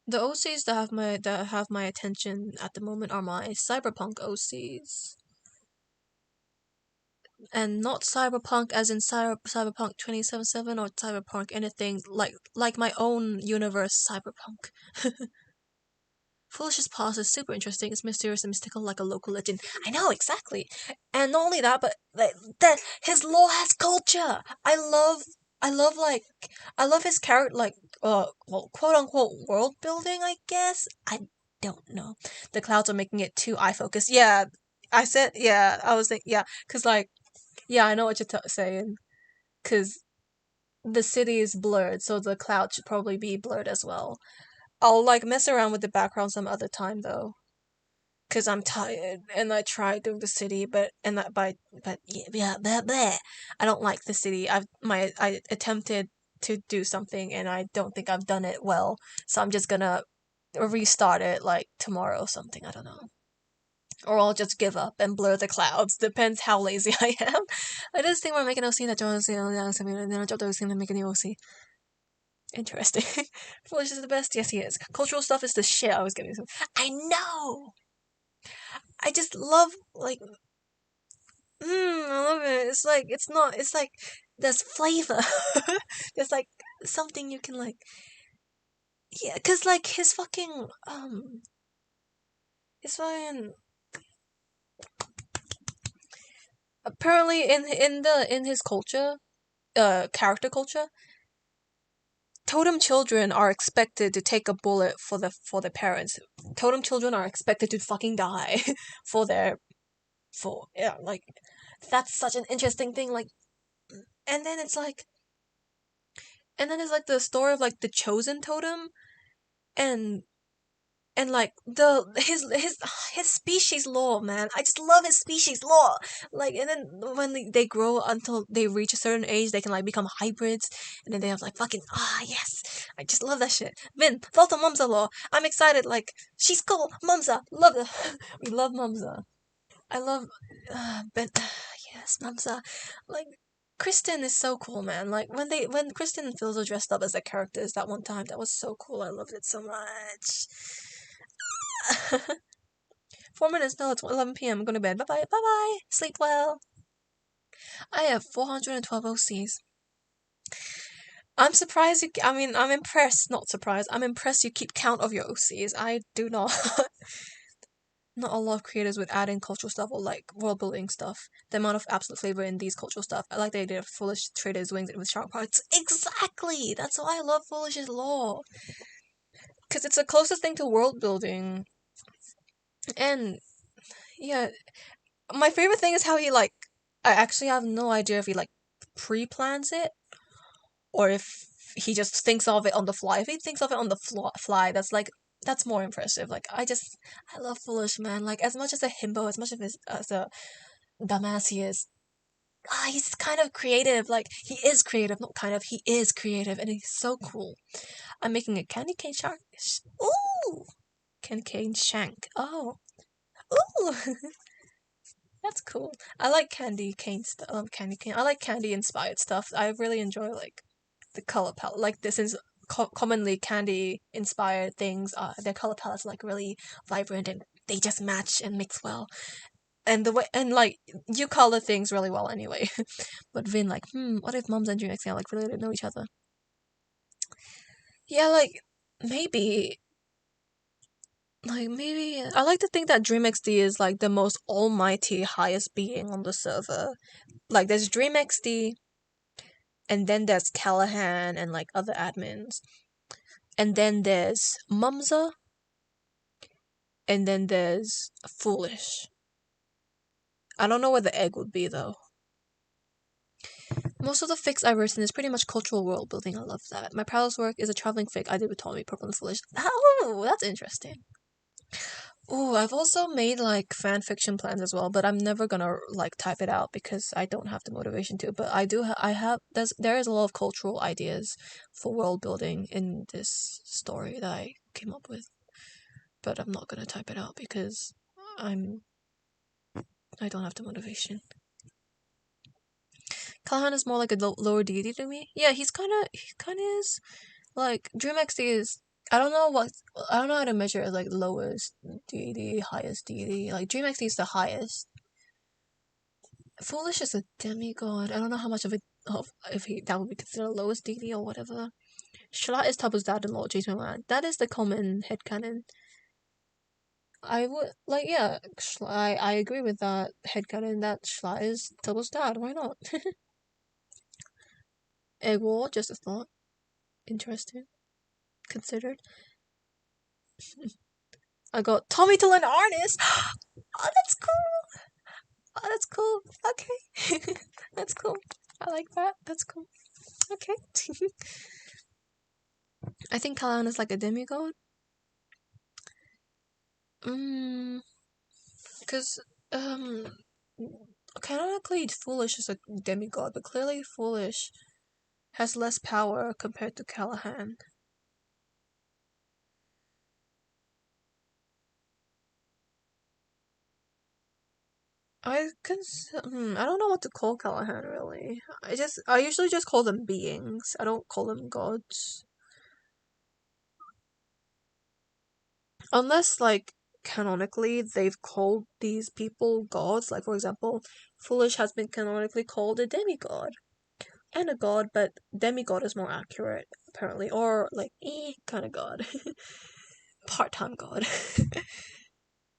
Speaker 2: The OCs that have my attention at the moment are my cyberpunk OCs. And not cyberpunk as in cyberpunk 2077 or cyberpunk anything like my own universe cyberpunk. Foolish's past is super interesting. It's mysterious and mystical like a local legend. I know, exactly. And not only that, but that his lore has culture. I love his character, like, well, quote unquote world building, I guess. I don't know. The clouds are making it too eye focused. Yeah, I said, yeah, I was thinking, yeah, because, like, yeah, I know what you're saying. Because the city is blurred, so the cloud should probably be blurred as well. I'll like mess around with the background some other time though, cause I'm tired and I tried doing the city, but yeah, blah, blah. I don't like the city. I attempted to do something and I don't think I've done it well, so I'm just gonna restart it like tomorrow or something. I don't know. Or I'll just give up and blur the clouds. Depends how lazy I am. I just think we're making OC that Joe OC and then I dropped OC and make a new OC. Interesting. Foolish is the best. Yes, he is. Cultural stuff is the shit. I was getting. I know. I just love like. I love it. It's like it's not. It's like there's flavor. There's like something you can like. Yeah, cause like his fucking his fucking apparently in his culture, character culture, totem children are expected to take a bullet for their parents. Totem children are expected to fucking die for their for yeah like that's such an interesting thing like and then it's like and then it's like the story of like the chosen totem and like the his species law, man. I just love his species law. Like, and then when they grow until they reach a certain age, they can like become hybrids, and then they have like fucking yes. I just love that shit. Vin, thought on Mumsa law. I'm excited. Like, she's cool. Mumsa, love her. We love Mumsa. I love Ben. Yes, Mumsa. Like. Kristen is so cool, man. Like when Kristen and Phil are dressed up as their characters that one time, that was so cool. I loved it so much. 4 minutes, no, it's 11 p.m. I'm going to bed. Bye bye. Bye bye. Sleep well. I have 412 OCs. I'm surprised you. I mean, I'm impressed. Not surprised. I'm impressed you keep count of your OCs. I do not. Not a lot of creators would add in cultural stuff or like world building stuff. The amount of absolute flavor in these cultural stuff. I like the idea of Foolish traders wings with sharp parts. Exactly. That's why I love Foolish's lore. Because it's the closest thing to world building. And yeah, my favorite thing is how he like. I actually have no idea if he like pre-plans it or if he just thinks of it on the fly. If he thinks of it on the fly, that's more impressive. Like I love Foolish, man. Like as much as a himbo, as much of his as a dumbass he is, he's kind of creative. Like he is creative, not kind of. He is creative, and he's so cool. I'm making a candy cane shark. Ooh, candy cane shank. Oh, ooh. That's cool. I like candy cane stuff. Candy cane. I like candy inspired stuff. I really enjoy like the color palette. Like this is commonly candy inspired things. Their color palettes like really vibrant and they just match and mix well. And the way and like you color things really well anyway. But Vin like, what if Mums and Dream X like really didn't know each other? Yeah, maybe maybe I like to think that DreamXD is like the most almighty highest being on the server. Like there's DreamXD and then there's Callahan and like other admins. And then there's Mumsa and then there's Foolish. I don't know where the egg would be though. Most of the fics I've written is pretty much cultural world building. I love that. My proudest work is a traveling fic I did with Tommy, Purple and Foolish. Oh, that's interesting. Oh, I've also made like fan fiction plans as well, but I'm never gonna like type it out because I don't have the motivation to. But I do. I have. There is a lot of cultural ideas for world building in this story that I came up with, but I'm not gonna type it out because I'm. I don't have the motivation. Kahan is more like a lower deity to me. Yeah, he kind of is like DreamXD is. I don't know how to measure it as like lowest deity, highest deity. Like DreamXD is the highest. Foolish is a demigod. I don't know how much of it if that would be considered lowest deity or whatever. Shla is Tabu's dad and Lord Jason Man. That is the common headcanon. I would like yeah, I agree with that headcanon that Shla is Tabu's dad. Why not? Egg War, just a thought. Interesting. Considered. I got Tommy to learn artist. Oh, that's cool. Oh, that's cool. Okay, that's cool. I like that. That's cool. Okay. I think Kalan is like a demigod. Because canonically Foolish is a demigod, but clearly Foolish has less power compared to Callahan. I don't know what to call Callahan really. I usually just call them beings. I don't call them gods. Unless, like, canonically they've called these people gods. Like, for example, Foolish has been canonically called a demigod. And a god, but demigod is more accurate, apparently. Or, like, kind of god. Part-time god.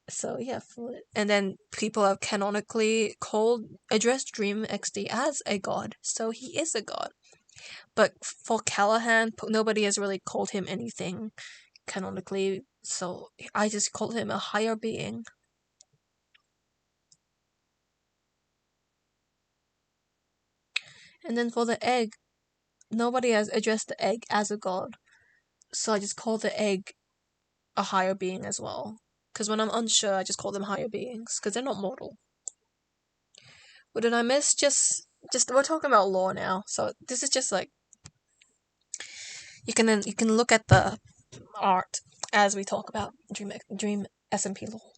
Speaker 2: So, yeah. And then people have canonically addressed Dream XD as a god. So, he is a god. But for Callahan, nobody has really called him anything canonically, so I just called him a higher being. And then for the egg, nobody has addressed the egg as a god, so I just call the egg a higher being as well. Because when I'm unsure, I just call them higher beings, because they're not mortal. What did I miss? Just we're talking about lore now, so this is just like you can look at the art as we talk about Dream SMP lore.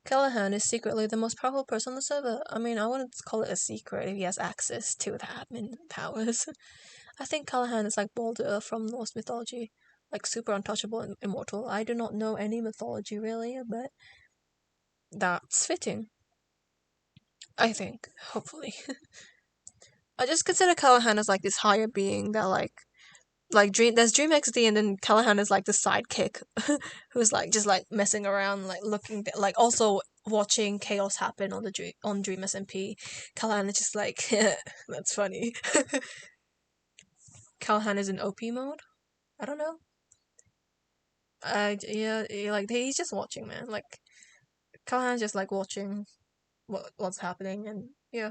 Speaker 2: Callahan is secretly the most powerful person on the server. I mean, I wouldn't call it a secret if he has access to the admin powers. I think Callahan is like Baldur from Norse mythology, like super untouchable and immortal. I do not know any mythology really, but that's fitting. I think, hopefully. I just consider Callahan as like this higher being that there's Dream XD and then Callahan is like the sidekick who's like just like messing around, like looking like also watching chaos happen on Dream SMP. Callahan is just like that's funny. Callahan is in OP mode. I don't know. Yeah, like he's just watching, man. Like Callahan's just like watching what's happening and yeah,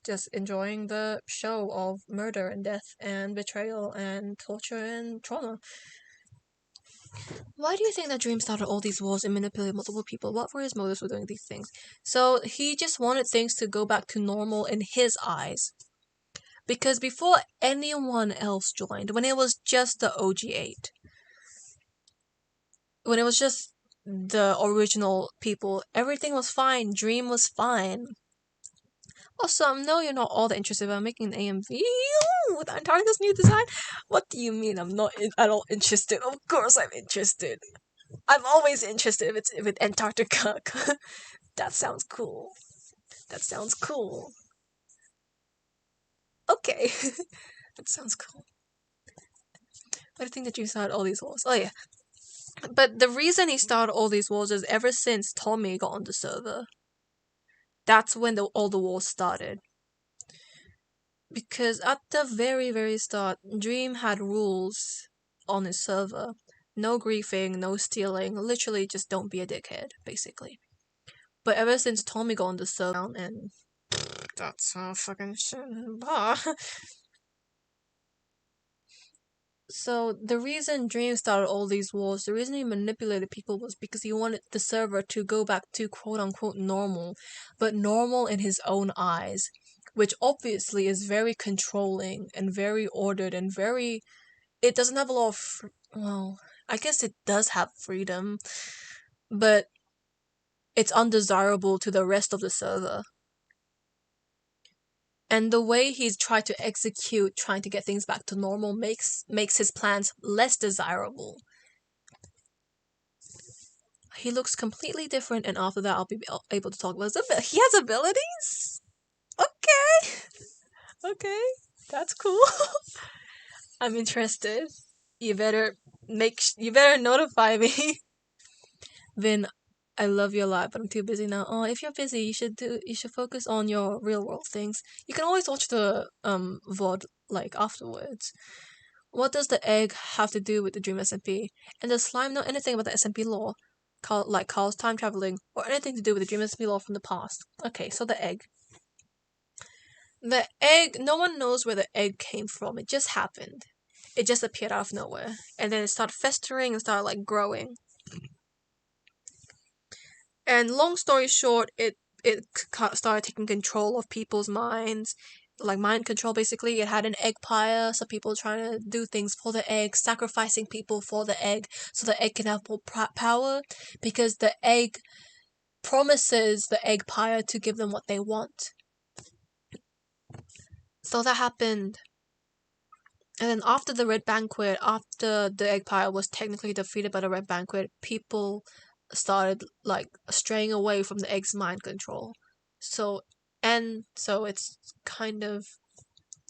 Speaker 2: just enjoying the show of murder and death and betrayal and torture and trauma. Why do you think that Dream started all these wars and manipulated multiple people? What were his motives for doing these things? So he just wanted things to go back to normal in his eyes. Because before anyone else joined, when it was just the OG8, when it was just the original people, everything was fine. Dream was fine. Also, I know you're not all that interested about making an AMV with Antarctica's new design. What do you mean I'm not at all interested? Of course I'm interested. I'm always interested if it's with Antarctica. That sounds cool. That sounds cool. Okay. That sounds cool. I think that you started all these wars. Oh yeah. But the reason he started all these wars is ever since Tommy got on the server. That's when all the wars started. Because at the very, very start, Dream had rules on his server. No griefing, no stealing, literally just don't be a dickhead, basically. But ever since Tommy got on the server, and that's fucking shit. So the reason Dream started all these wars, the reason he manipulated people was because he wanted the server to go back to quote unquote normal, but normal in his own eyes, which obviously is very controlling and very ordered and very. It doesn't have a lot of. Well, I guess it does have freedom, but it's undesirable to the rest of the server. And the way he's tried to execute, trying to get things back to normal, makes his plans less desirable. He looks completely different, and after that, I'll be able to talk about his he has abilities. Okay, okay, that's cool. I'm interested. You better notify me. Vin, I love your live, but I'm too busy now. Oh, if you're busy, you should focus on your real world things. You can always watch the VOD like afterwards. What does the egg have to do with the Dream SMP? And does Slime know anything about the SMP lore? Like Carl's time traveling, or anything to do with the Dream SMP lore from the past? Okay, so the egg. The egg, no one knows where the egg came from. It just happened. It just appeared out of nowhere. And then it started festering and started like growing. And long story short, it started taking control of people's minds, like mind control basically. It had an egg pyre, so people trying to do things for the egg, sacrificing people for the egg, so the egg can have more power, because the egg promises the egg pyre to give them what they want. So that happened. And then after the Red Banquet, after the egg pile was technically defeated by the Red Banquet, people started like straying away from the egg's mind control. So it's kind of,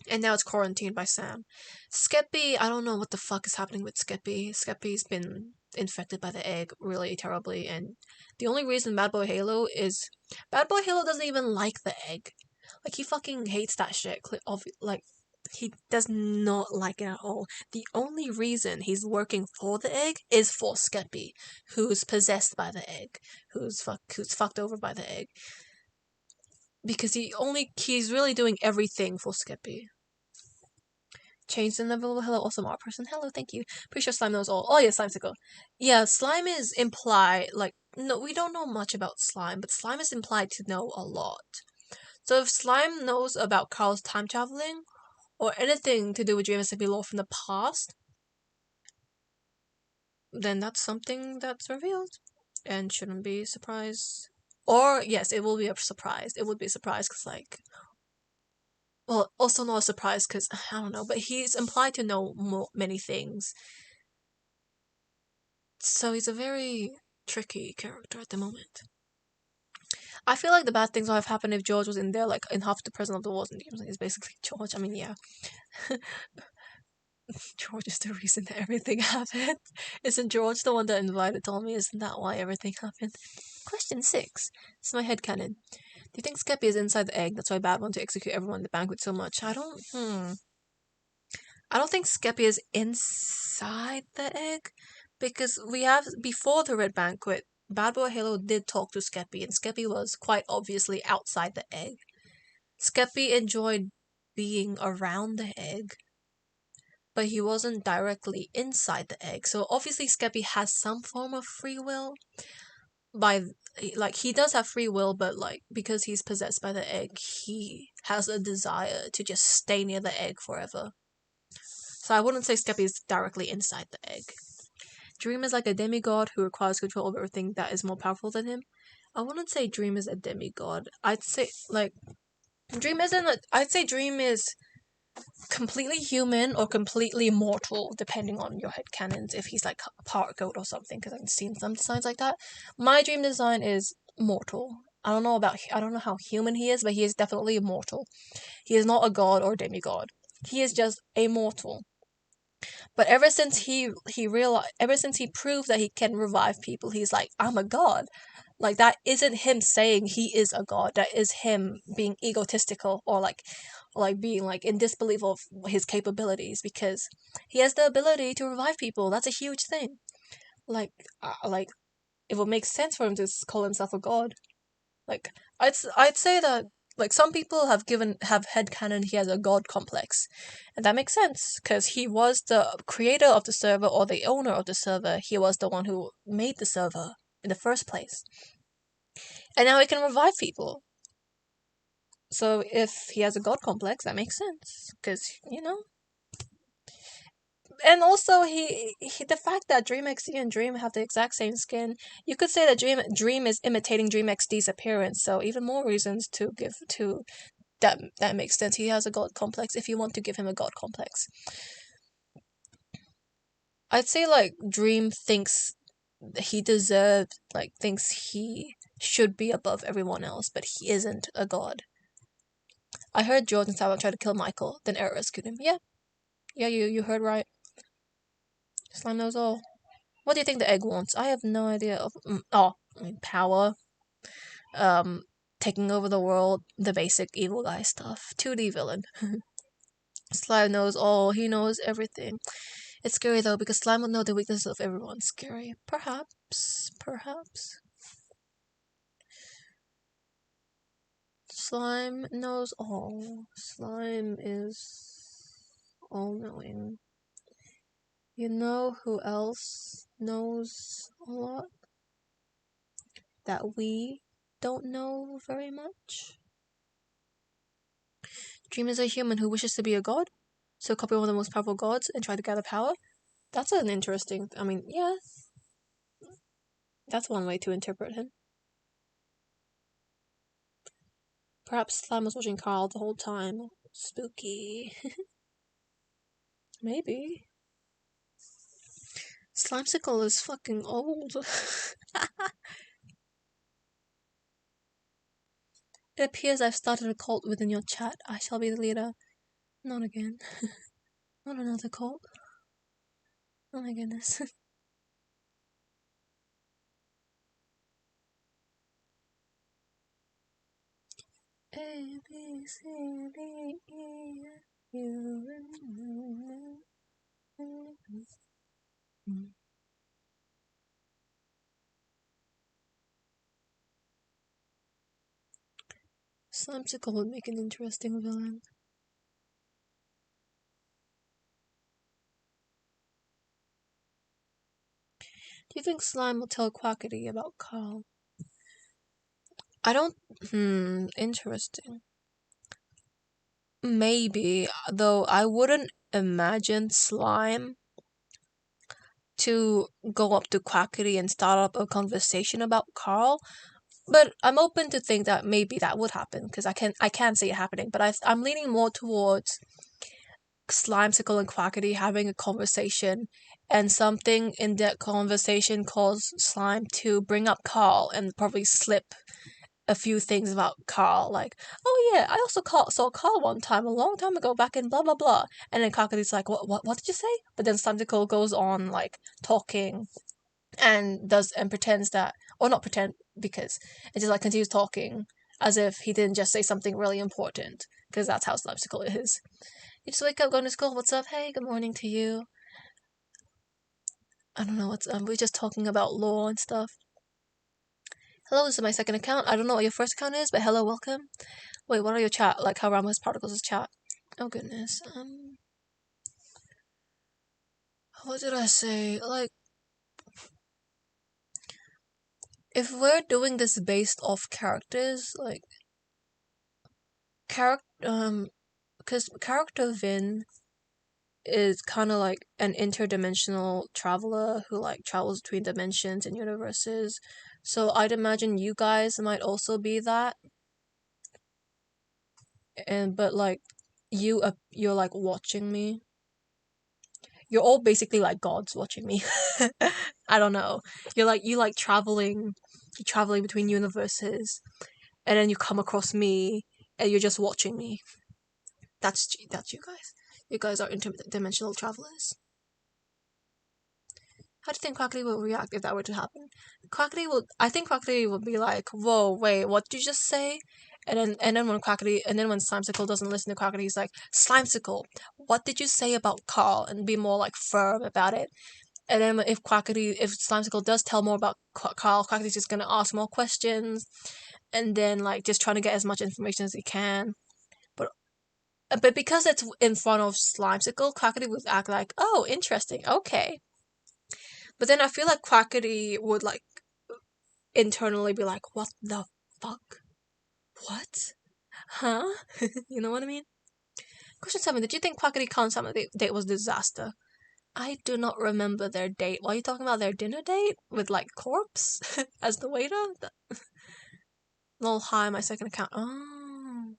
Speaker 2: and now it's quarantined by Sam. Skeppy, I don't know what the fuck is happening with Skeppy. Skeppy's been infected by the egg really terribly, and the only reason Bad Boy Halo doesn't even like the egg. Like, he fucking hates that shit. Like, he does not like it at all. The only reason he's working for the egg is for Skeppy, who's possessed by the egg, who's fucked over by the egg. Because he's really doing everything for Skeppy. Change the level. Hello, awesome art person. Hello, thank you. Pretty sure Slime knows all. Oh yeah, Slime's a go. Yeah, Slime is implied. Like, no, we don't know much about Slime, but Slime is implied to know a lot. So if Slime knows about Carl's time traveling, or anything to do with GMSFB lore from the past, then that's something that's revealed, and shouldn't be a surprise. Or yes, it will be a surprise. It would be a surprise because, like, well, also not a surprise because I don't know, but he's implied to know many things. So he's a very tricky character at the moment. I feel like the bad things would have happened if George was in there, like in half the president of the wars and games. Like, it's basically George. I mean, yeah. George is the reason that everything happened. Isn't George the one that invited Tommy? Isn't that why everything happened? Question 6. This is my headcanon. Do you think Skeppy is inside the egg? That's why Bad wanted to execute everyone in the banquet so much. I don't think Skeppy is inside the egg, because we have, before the Red Banquet, Bad Boy Halo did talk to Skeppy, and Skeppy was quite obviously outside the egg. Skeppy enjoyed being around the egg, but he wasn't directly inside the egg. So obviously Skeppy has some form of free will. He does have free will, but like, because he's possessed by the egg, he has a desire to just stay near the egg forever. So I wouldn't say Skeppy is directly inside the egg. Dream is like a demigod who requires control over everything that is more powerful than him. I wouldn't say Dream is a demigod. I'd say, like, I'd say Dream is completely human or completely mortal, depending on your headcanons, if he's like part goat or something, because I've seen some designs like that. My Dream design is mortal. I don't know how human he is, but he is definitely immortal. He is not a god or demigod. He is just a mortal. But ever since he proved that he can revive people, he's like, I'm a god. Like, that isn't him saying he is a god. That is him being egotistical, or like being like in disbelief of his capabilities, because he has the ability to revive people. That's a huge thing. Like it would make sense for him to call himself a god. Like, I'd say that, like, some people have headcanon he has a god complex, and that makes sense because he was the creator of the server, or the owner of the server. He was the one who made the server in the first place, and now he can revive people. So if he has a god complex, that makes sense because, and also the fact that Dream XD and Dream have the exact same skin, you could say that Dream is imitating Dream XD's appearance. So even more reasons to give to that makes sense. He has a god complex if you want to give him a god complex. I'd say, like, Dream thinks thinks he should be above everyone else, but he isn't a god. I heard George and Saba try to kill Michael, then Error rescued him. Yeah, you heard right. Slime knows all. What do you think the egg wants? I have no idea. Power. Taking over the world, the basic evil guy stuff. 2D villain. Slime knows all. He knows everything. It's scary though, because Slime would know the weaknesses of everyone. Scary. Perhaps. Slime knows all. Slime is all-knowing. You know who else knows a lot that we don't know very much? Dream is a human who wishes to be a god, so copy one of the most powerful gods and try to gather power. That's an interesting, yeah. That's one way to interpret him. Perhaps Slime was watching Carl the whole time. Spooky. Maybe. Slimesicle is fucking old. It appears I've started a cult within your chat. I shall be the leader. Not again. Not another cult. Oh my goodness. A, B, C, D, E, F, U, N, Slimesicle would make an interesting villain. Do you think Slime will tell Quackity about Carl? I don't. Interesting. Maybe, though I wouldn't imagine Slime to go up to Quackity and start up a conversation about Carl. But I'm open to think that maybe that would happen because I can see it happening. But I'm leaning more towards Slimesicle and Quackity having a conversation, and something in that conversation caused Slime to bring up Carl and probably slip a few things about Carl, like, oh yeah, I also saw Carl one time a long time ago back in blah blah blah, and then Quackity's like, what did you say? But then Slimesicle goes on like talking and pretends that, or not pretend, because it just like continues talking as if he didn't just say something really important, because that's how Slimesicle is. You just wake up, going to school, what's up? Hey, good morning to you. I don't know what's we're just talking about law and stuff. Hello, this is my second account. I don't know what your first account is, but hello, welcome. Wait, what are your chat? Like how Ramos Particles is chat. Oh goodness. What did I say? Like, if we're doing this based off characters, like because character Vin is kind of like an interdimensional traveler who like travels between dimensions and universes. So I'd imagine you guys might also be that. But like you're like watching me. You're all basically like gods watching me. I don't know. You like traveling between universes, and then you come across me, and you're just watching me. That's you guys. You guys are interdimensional travelers. How do you think Quackity will react if that were to happen? I think Quackity will be like, whoa, wait, what did you just say? And then when Slimesicle doesn't listen to Quackity, he's like, Slimesicle, what did you say about Carl? And be more like firm about it. And then if Slimesicle does tell more about Carl, Quackity's just gonna ask more questions, and then like just trying to get as much information as he can. But because it's in front of Slimesicle, Quackity would act like, oh, interesting, okay. But then I feel like Quackity would like internally be like, what the fuck? What? Huh? You know what I mean? Question 7. Did you think Quackity Khan's summer date was disaster? I do not remember their date. Were you talking about their dinner date? With like corpse as the waiter? Lol, hi, my second account. Oh.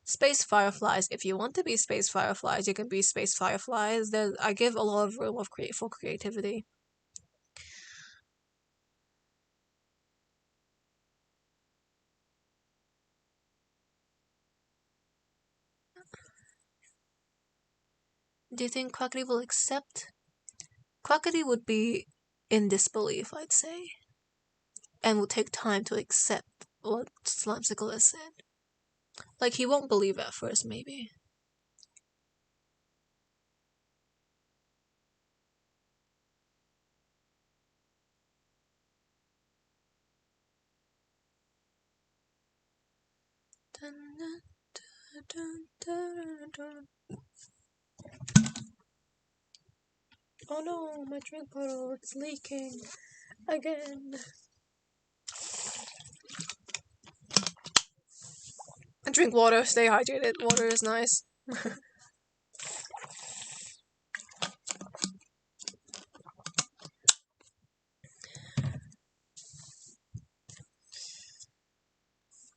Speaker 2: Space Fireflies. If you want to be Space Fireflies, you can be Space Fireflies. I give a lot of room for creativity. Do you think Quackity will accept? Quackity would be in disbelief, I'd say, and will take time to accept what Slimesicle has said. Like, he won't believe at first, maybe. Oh no, my drink bottle, it's leaking again. Drink water, stay hydrated. Water is nice.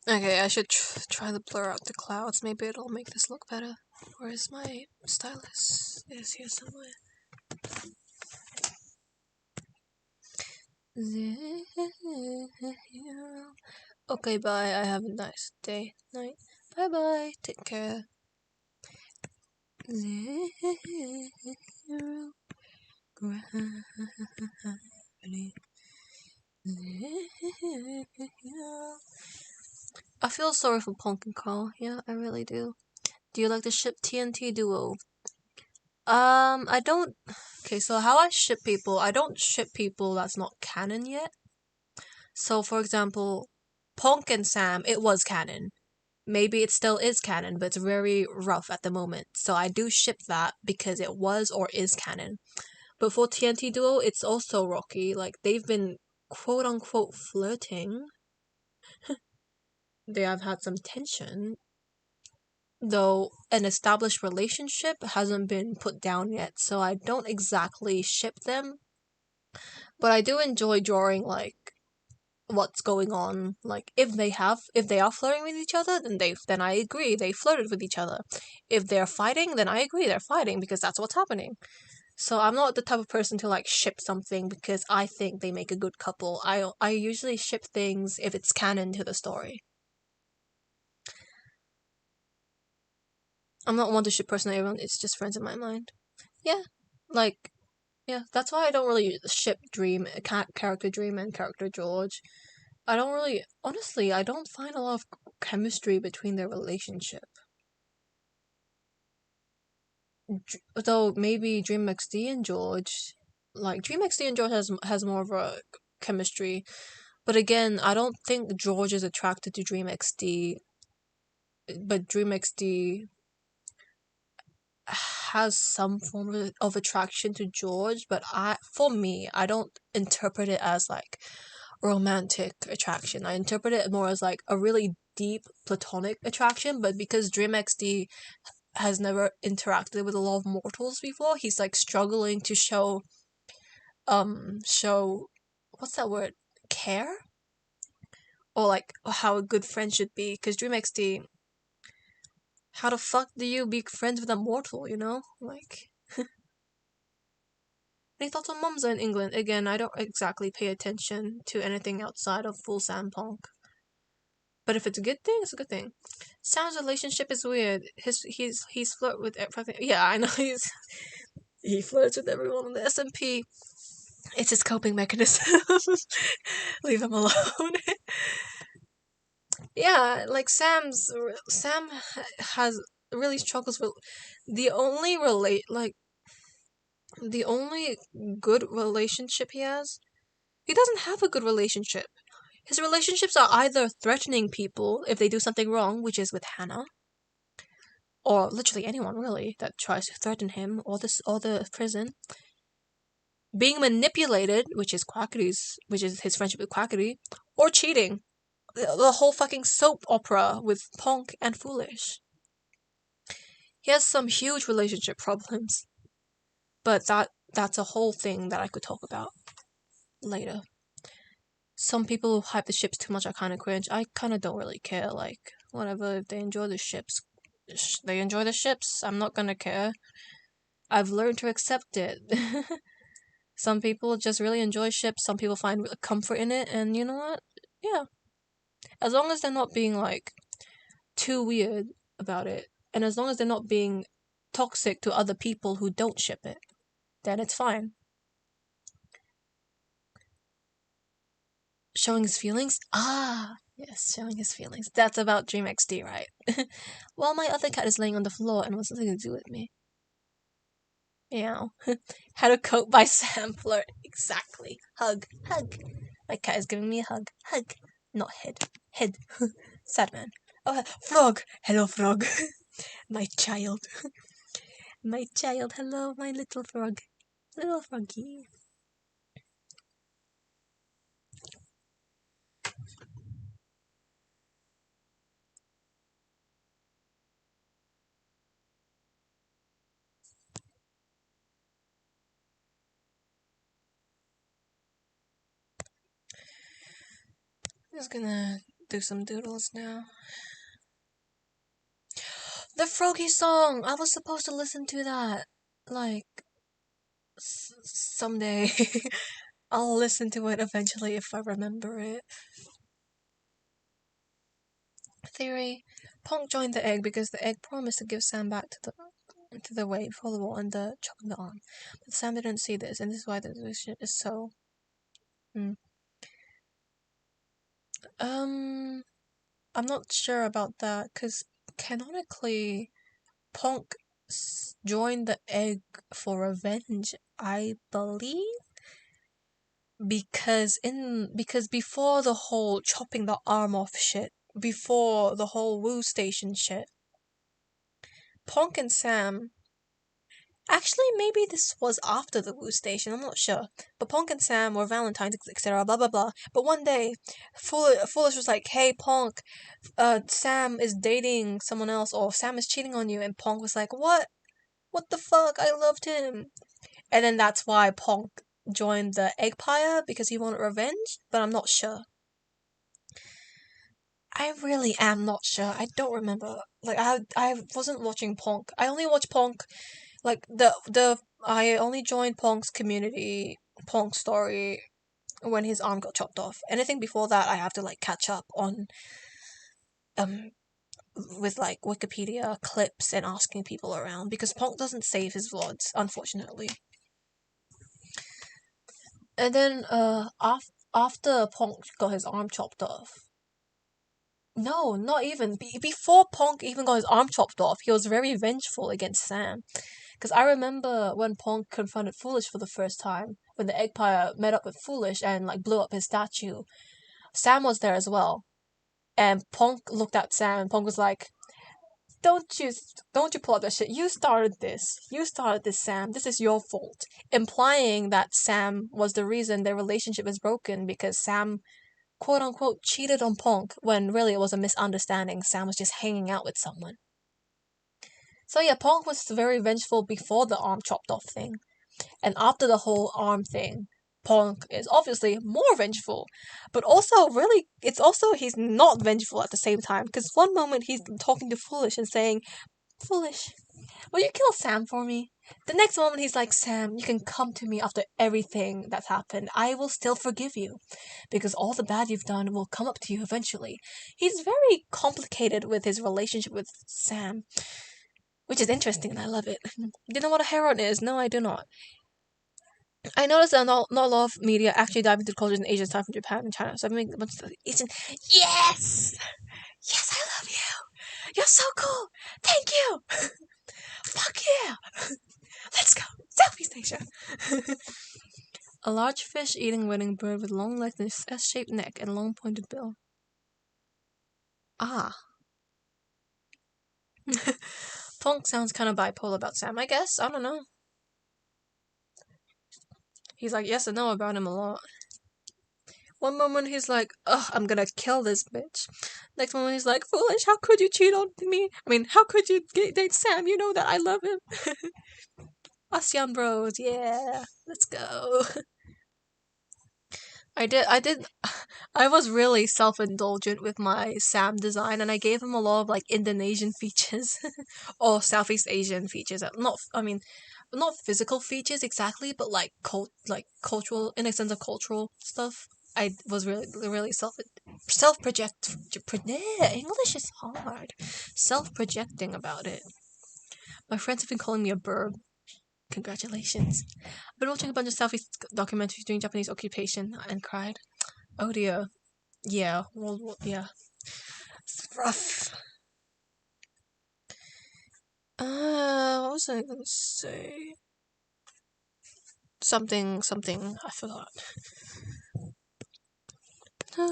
Speaker 2: Okay, I should try to blur out the clouds. Maybe it'll make this look better. Where's my stylus? It's here somewhere. Okay, bye. I have a nice day. Night. Bye bye. Take care. Zero gravity. I feel sorry for Punk and Carl. Yeah, I really do. Do you like the ship TNT duo? I don't. Okay, so how I ship people, I don't ship people that's not canon yet. So, for example, Punk and Sam, it was canon. Maybe it still is canon, but it's very rough at the moment. So I do ship that because it was or is canon. But for TNT Duo, it's also rocky. Like, they've been quote unquote flirting. They have had some tension. Though an established relationship hasn't been put down yet, so I don't exactly ship them. But I do enjoy drawing, like, what's going on. Like, if they are flirting with each other, then I agree they flirted with each other. If they're fighting, then I agree they're fighting because that's what's happening. So I'm not the type of person to like ship something because I think they make a good couple. I usually ship things if it's canon to the story. I'm not one to ship person to everyone, it's just friends in my mind. Yeah. Like, yeah, that's why I don't really ship Dream, character Dream and character George. I don't really, honestly, I don't find a lot of chemistry between their relationship. Though maybe Dream XD and George, like Dream XD and George has more of a chemistry, but again, I don't think George is attracted to Dream XD, but Dream XD has some form of attraction to George, but for me, I don't interpret it as like romantic attraction. I interpret it more as like a really deep platonic attraction, but because Dream XD has never interacted with a lot of mortals before, he's like struggling to show what's that word? Care? Or like how a good friend should be, because Dream XD, how the fuck do you be friends with a mortal, you know? Like, any thoughts on Mumza in England? Again, I don't exactly pay attention to anything outside of Full Sandpunk. But if it's a good thing, it's a good thing. Sam's relationship is weird. He's flirt with everything. Yeah, I know he flirts with everyone on the SMP. It's his coping mechanism. Leave him alone. Yeah, like Sam has really struggles with the only the only good relationship he has. He doesn't have a good relationship. His relationships are either threatening people if they do something wrong, which is with Hannah, or literally anyone really that tries to threaten him or the prison. Being manipulated, which is his friendship with Quackity, or cheating. The whole fucking soap opera with Ponk and Foolish. He has some huge relationship problems, but that's a whole thing that I could talk about later. Some people who hype the ships too much are kind of cringe. I kind of don't really care. Like, whatever, if they enjoy the ships, they enjoy the ships. I'm not gonna care. I've learned to accept it. Some people just really enjoy ships. Some people find comfort in it, and you know what? Yeah, as long as they're not being like too weird about it, and as long as they're not being toxic to other people who don't ship it, then it's fine. Showing his feelings? Ah, yes, showing his feelings. That's about Dream XD, right? Well, my other cat is laying on the floor and wants nothing to do with me. Meow. Had a coat by Sam Flirt. Exactly. Hug. Hug. My cat is giving me a hug. Hug. Not head. Head. Sad man. Oh, frog. Hello, frog. My child. My child. Hello, my little frog. Little froggy. Just gonna do some doodles now. The Froggy song! I was supposed to listen to that. Like, someday. I'll listen to it eventually if I remember it. Theory. Punk joined the egg because the egg promised to give Sam back to the way before the war and the chopping the arm. But Sam didn't see this, and this is why the relationship is so... I'm not sure about that, because canonically, Punk joined the egg for revenge, I believe? Because before the whole chopping the arm off shit, before the whole Woo Station shit, Punk and Sam... Actually, maybe this was after the Woo Station, I'm not sure. But Punk and Sam were Valentine's, etc., blah blah blah. But one day, Foolish was like, hey Punk, Sam is dating someone else, or Sam is cheating on you, and Punk was like, what? What the fuck? I loved him. And then that's why Punk joined the Eggpire, because he wanted revenge, but I'm not sure. I really am not sure. I don't remember. Like, I wasn't watching Punk. I only watched Punk, like, I only joined Punk's community, Punk story, when his arm got chopped off. Anything before that, I have to, like, catch up on, with, like, Wikipedia clips and asking people around, because Punk doesn't save his VODs, unfortunately. And then, after Punk got his arm chopped off... No, not even. Before Punk even got his arm chopped off, he was very vengeful against Sam. Because I remember when Punk confronted Foolish for the first time, when the Eggpire met up with Foolish and, like, blew up his statue, Sam was there as well. And Punk looked at Sam, and Punk was like, Don't you pull up that shit. You started this, Sam. This is your fault. Implying that Sam was the reason their relationship is broken, because Sam, quote unquote, cheated on Punk, when really it was a misunderstanding. Sam was just hanging out with someone. So yeah, Punk was very vengeful before the arm chopped off thing. And after the whole arm thing, Punk is obviously more vengeful. But also, really, it's also he's not vengeful at the same time. Because one moment he's talking to Foolish and saying, Foolish, will you kill Sam for me? The next moment he's like, Sam, you can come to me after everything that's happened. I will still forgive you. Because all the bad you've done will come up to you eventually. He's very complicated with his relationship with Sam. Which is interesting and I love it. Do you know what a heron is? No, I do not. I noticed that not a lot of media actually dive into cultures in Asia aside from Japan and China. So I've been making a bunch of Asian. Yes! Yes, I love you! You're so cool! Thank you! Fuck yeah! Let's go! Southeast Asia! A large fish eating wedding bird with long legs and S-shaped neck and long pointed bill. Ah. Punk sounds kind of bipolar about Sam, I guess. I don't know. He's like yes and no about him a lot. One moment he's like, ugh, I'm gonna kill this bitch. Next moment he's like, Foolish, how could you cheat on me? I mean, how could you date Sam? You know that I love him. ASEAN bros, yeah. Let's go. I was really self-indulgent with my Sam design, and I gave him a lot of, like, Indonesian features. Or Southeast Asian features. Not physical features exactly, but, like, cultural, in a sense of cultural stuff. I was really self-project. English is hard. Self-projecting about it. My friends have been calling me a burb. Congratulations. I've been watching a bunch of Southeast documentaries during Japanese occupation and cried. Oh dear. Yeah. World War. Yeah. It's rough. What was I gonna say? Something. I forgot. I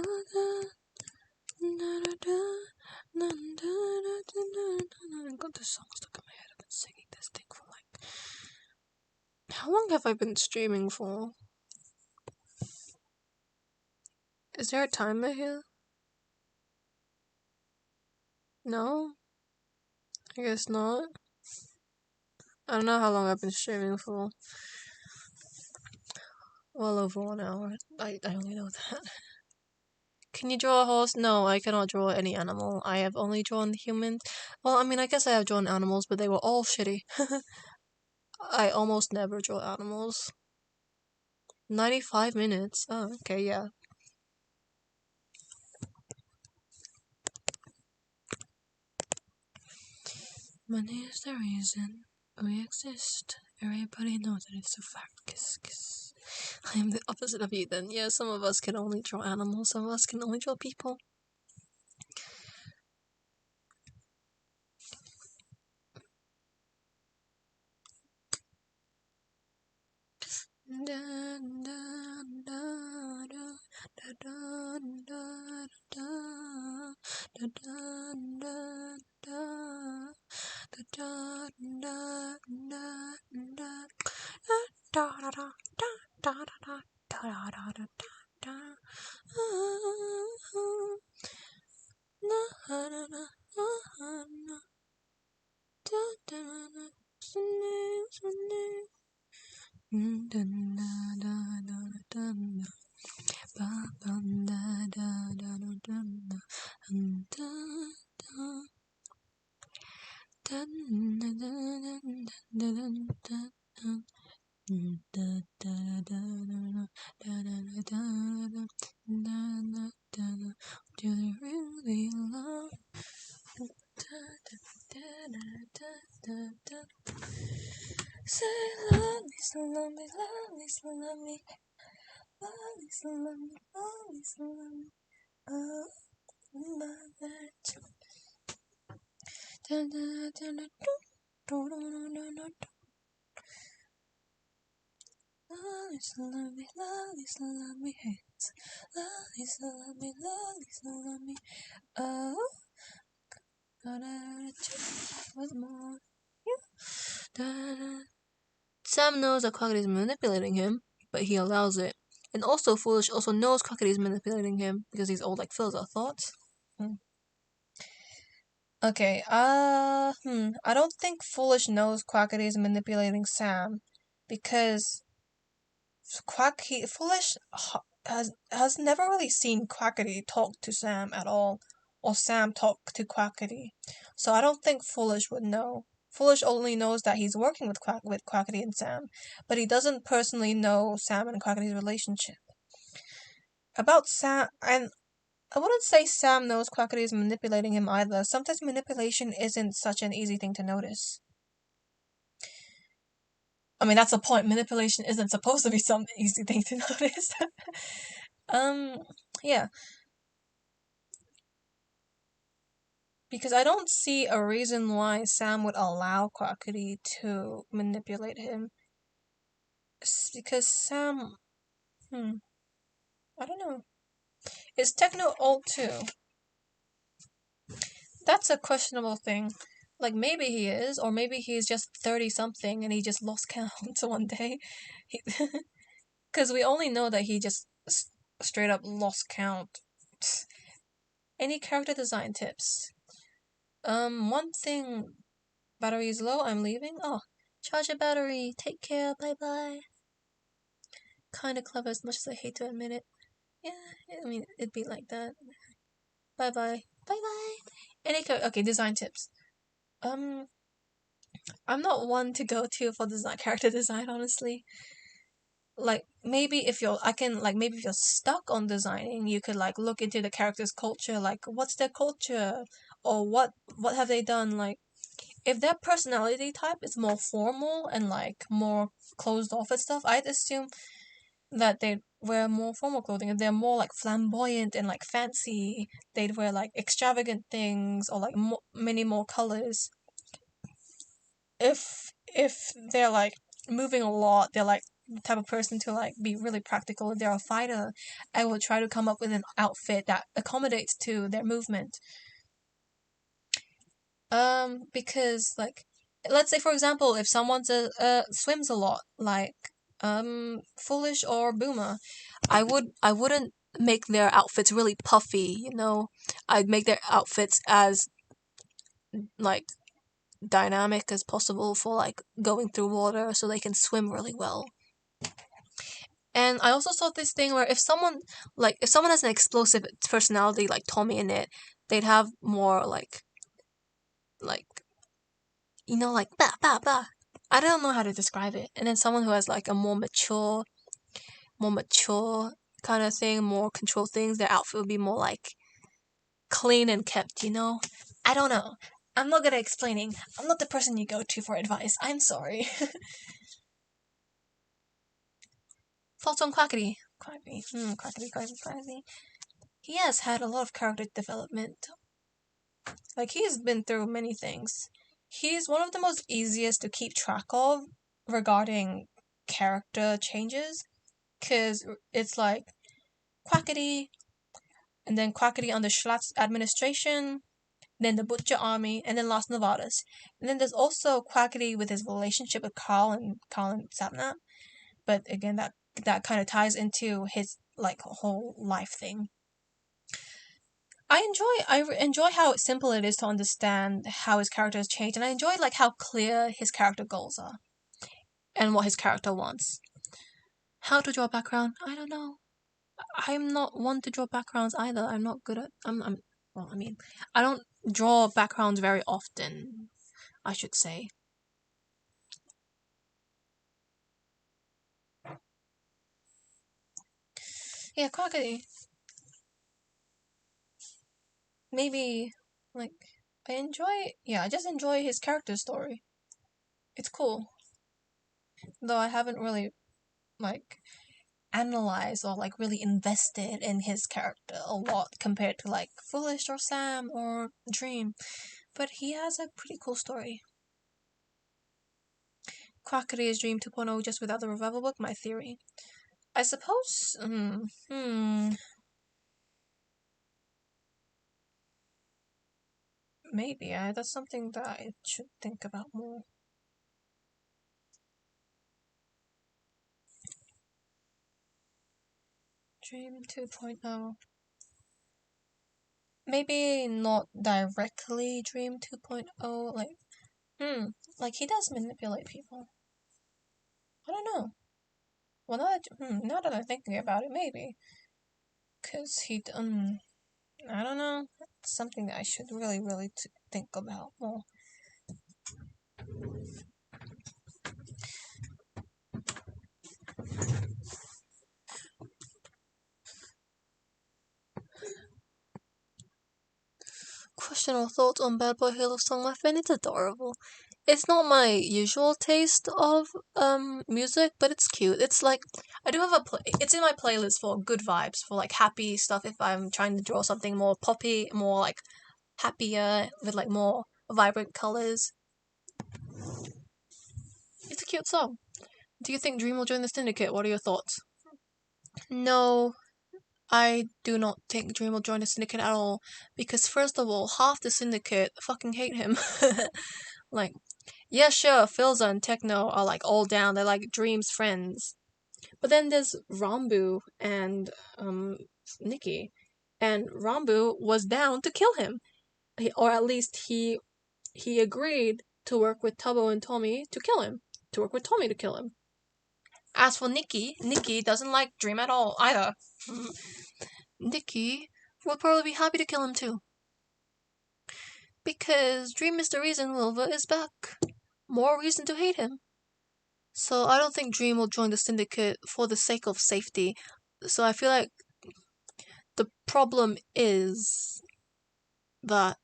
Speaker 2: got this song stuck in my head. I've been singing this thing for like... How long have I been streaming for? Is there a timer here? No? I guess not. I don't know how long I've been streaming for. Well over 1 hour. I only know that. Can you draw a horse? No, I cannot draw any animal. I have only drawn humans. Well, I mean, I guess I have drawn animals, but they were all shitty. I almost never draw animals. 95 minutes. Oh, okay, yeah. Money is the reason we exist. Everybody knows that it's a fact. Kiss, kiss. I am the opposite of you then. Yeah, some of us can only draw animals, some of us can only draw people. Say love me, so love me, love me, so love me, love me, so love me, love me, so love me. Oh, love that. Love me, so love me, love me, so love me, hey. Love me, so love me, love me, so love me. Oh, gotta check with more. Sam knows that Crockett is manipulating him, but he allows it. And also, Foolish also knows Crockett is manipulating him because he's all like fills our thoughts. Okay, I don't think Foolish knows Crockett is manipulating Sam because Foolish has never really seen Quackity talk to Sam at all, or Sam talk to Quackity. So I don't think Foolish would know. Foolish only knows that he's working with Quackity and Sam, but he doesn't personally know Sam and Quackity's relationship. About Sam, and I wouldn't say Sam knows Quackity is manipulating him either. Sometimes manipulation isn't such an easy thing to notice. I mean, that's the point. Manipulation isn't supposed to be some easy thing to notice. Yeah. Because I don't see a reason why Sam would allow Quackity to manipulate him. Because Sam... I don't know. Is Techno old too? That's a questionable thing. Like, maybe he is, or maybe he's just 30-something and he just lost count one day. Because we only know that he just straight up lost count. Any character design tips? One thing... Battery is low, I'm leaving. Oh, charge your battery. Take care, bye-bye. Kinda clever as much as I hate to admit it. Yeah, I mean, it'd be like that. Bye-bye. Bye-bye. Okay, design tips. I'm not one to go to for character design, honestly. Like, maybe if you're stuck on designing, you could, like, look into the character's culture, like, what's their culture? Or what have they done, like, if their personality type is more formal and, like, more closed off and stuff, I'd assume that they'd wear more formal clothing. If they're more, like, flamboyant and, like, fancy, they'd wear, like, extravagant things or, like, many more colors. If they're, like, moving a lot, they're, like, the type of person to, like, be really practical. If they're a fighter, I will try to come up with an outfit that accommodates to their movement. Because, like, let's say, for example, if someone's swims a lot, like, Foolish or Boomer, I wouldn't make their outfits really puffy, you know? I'd make their outfits as, like, dynamic as possible for, like, going through water so they can swim really well. And I also saw this thing where if someone has an explosive personality like Tommy in it, they'd have more like like bah bah bah. I don't know how to describe it. And then someone who has like a more mature kind of thing, more control things, their outfit would be more like clean and kept, I don't know. I'm not good at explaining. I'm not the person you go to for advice. I'm sorry. Thoughts on Quackity? Quackity. He has had a lot of character development. Like, he's been through many things. He's one of the most easiest to keep track of regarding character changes. Because it's like Quackity, and then Quackity under Schlatt's administration, then the Butcher Army, and then Las Nevadas. And then there's also Quackity with his relationship with Carl and Sapnap. But again, that kind of ties into his like whole life thing. I enjoy how simple it is to understand how his character has changed, and I enjoy like how clear his character goals are and what his character wants. How to draw background? I don't know. I'm not one to draw backgrounds either. I'm not good at. I don't draw backgrounds very often, I should say. Yeah, Quackity. Maybe, like, I just enjoy his character story. It's cool. Though I haven't really, like, analyzed or, like, really invested in his character a lot compared to, like, Foolish or Sam or Dream. But he has a pretty cool story. Quackity is Dream 2.0 just without the revival book, my theory. I suppose, maybe. That's something that I should think about more. Dream 2.0. Maybe not directly Dream 2.0. Like he does manipulate people. I don't know. Well, now that I'm thinking about it, maybe. Because I don't know. It's something that I should really think about more. Question or thoughts on Bad Boy Halo Song My Fan? It's adorable. It's not my usual taste of music, but it's cute. It's like I do have it's in my playlist for good vibes, for like happy stuff if I'm trying to draw something more poppy, more like happier with like more vibrant colors. It's a cute song. Do you think Dream will join the syndicate? What are your thoughts? No, I do not think Dream will join the syndicate at all. Because first of all, half the syndicate fucking hate him. Like, yeah, sure, Philza and Techno are like all down. They're like Dream's friends. But then there's Rambu and Nikki. And Rambu was down to kill him. Or at least he agreed to work with Tubbo and Tommy to kill him. To work with Tommy to kill him. As for Nikki doesn't like Dream at all either. Nikki will probably be happy to kill him too. Because Dream is the reason Wilbur is back. More reason to hate him. So I don't think Dream will join the syndicate for the sake of safety. So I feel like the problem is that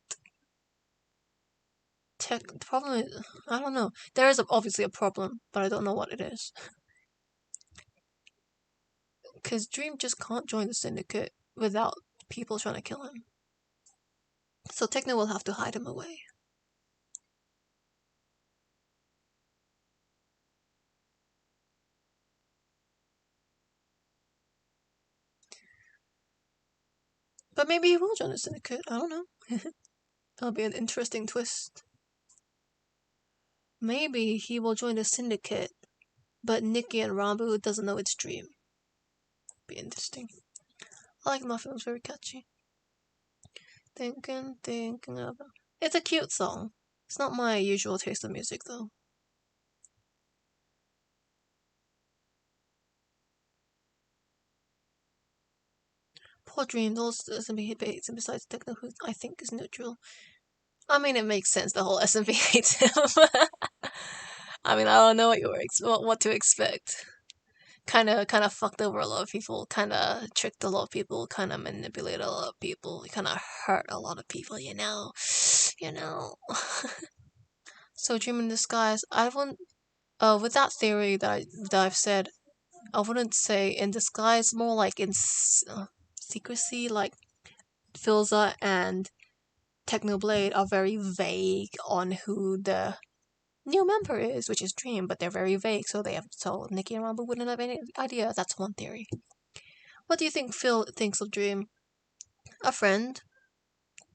Speaker 2: the problem is, I don't know. There is obviously a problem, but I don't know what it is. Because Dream just can't join the syndicate without people trying to kill him. So Techno will have to hide him away. But maybe he will join the syndicate. I don't know. That'll be an interesting twist. Maybe he will join the syndicate, but Nikki and Rambu doesn't know it's Dream. Be interesting. I like Muffin, it's very catchy. Thinking about. It's a cute song. It's not my usual taste of music though. for dreams, all SMP hates him besides Techno, who I think is neutral. I mean, it makes sense. The whole SMP hates him. I mean, I don't know what to expect. Kind of fucked over a lot of people. Kind of tricked a lot of people. Kind of manipulated a lot of people. Kind of hurt a lot of people. You know. So dream in disguise. I wouldn't. With that theory that I've said, I wouldn't say in disguise. More like in secrecy. Like Filza and Technoblade are very vague on who the new member is, which is Dream, but they're very vague, so Nikki and Rambo wouldn't have any idea. That's one theory. What do you think Phil thinks of Dream? A friend?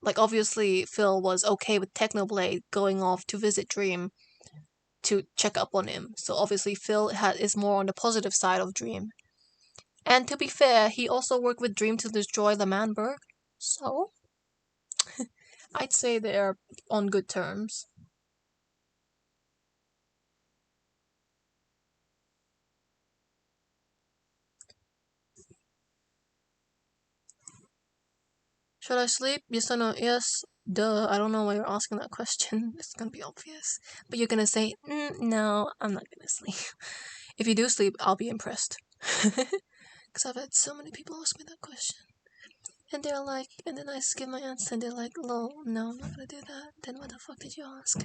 Speaker 2: Like, obviously, Phil was okay with Technoblade going off to visit Dream to check up on him, so obviously Phil is more on the positive side of Dream. And to be fair, he also worked with Dream to destroy the Manberg, so I'd say they're on good terms. Should I sleep? Yes or no? Yes. Duh. I don't know why you're asking that question. It's gonna be obvious. But you're gonna say, no, I'm not gonna sleep. If you do sleep, I'll be impressed. Because I've had so many people ask me that question. And they're like, and then I skip my answer and they're like, lol, no, I'm not gonna do that. Then what the fuck did you ask?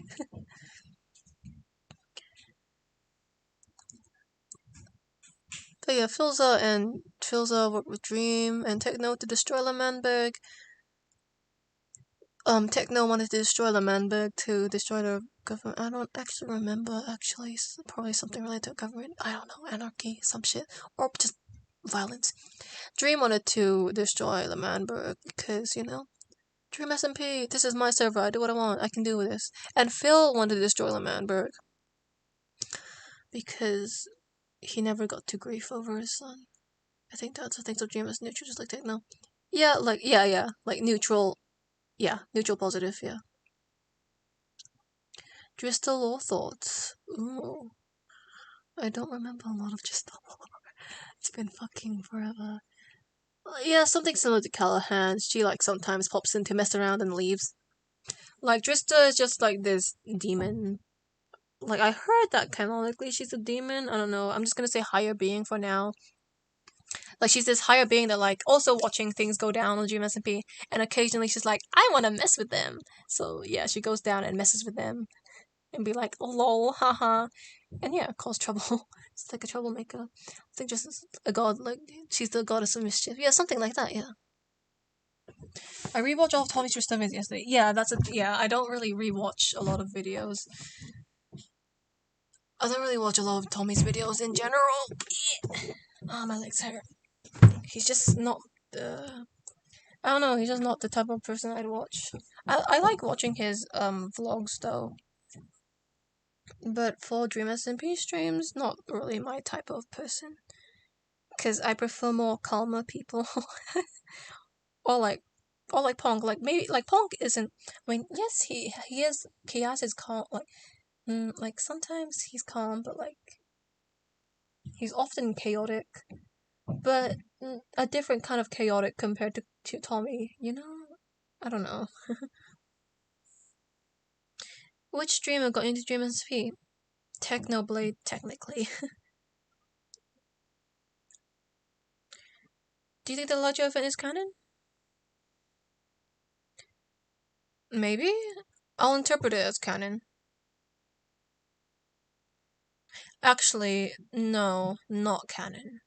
Speaker 2: But yeah, Filza worked with Dream and Techno to destroy Lamanberg. Techno wanted to destroy Lamanberg to destroy the government. I don't actually remember, actually. It's probably something related to government. I don't know, anarchy, some shit. Or just violence. Dream wanted to destroy Lamanberg because, Dream SMP, this is my server, I do what I want, I can do this. And Phil wanted to destroy Lamanberg because he never got to grief over his son. I think so Dream is neutral, just like Techno. Yeah, like neutral. Yeah, neutral positive, yeah. Dristal Law thoughts. Ooh. I don't remember a lot of Dristal Law. It's been fucking forever. Yeah, something similar to Callahan. She sometimes pops in to mess around and leaves. Like Drista is just this demon. I heard that canonically she's a demon. I don't know. I'm just gonna say higher being for now. She's this higher being that also watching things go down on GMSMP, and occasionally she's like, I wanna mess with them. So yeah, she goes down and messes with them. And be like, oh lol, haha. And yeah, cause trouble. It's like a troublemaker. I think just a god, she's the goddess of mischief. Yeah, something like that, yeah. I rewatched all of Tommy's stuff yesterday. Yeah, I don't really rewatch a lot of videos. I don't really watch a lot of Tommy's videos in general. My legs hurt. He's just not the... I don't know, he's just not the type of person I'd watch. I like watching his vlogs though. But for Dream SMP streams, not really my type of person. Because I prefer more calmer people. or like Pong. Maybe Pong isn't. I mean, yes, he has his calm. Sometimes he's calm, but he's often chaotic. But a different kind of chaotic compared to Tommy. I don't know. Which streamer got into Dream SP? Technoblade, technically. Do you think the Ledger event is canon? Maybe? I'll interpret it as canon. Actually, no, not canon.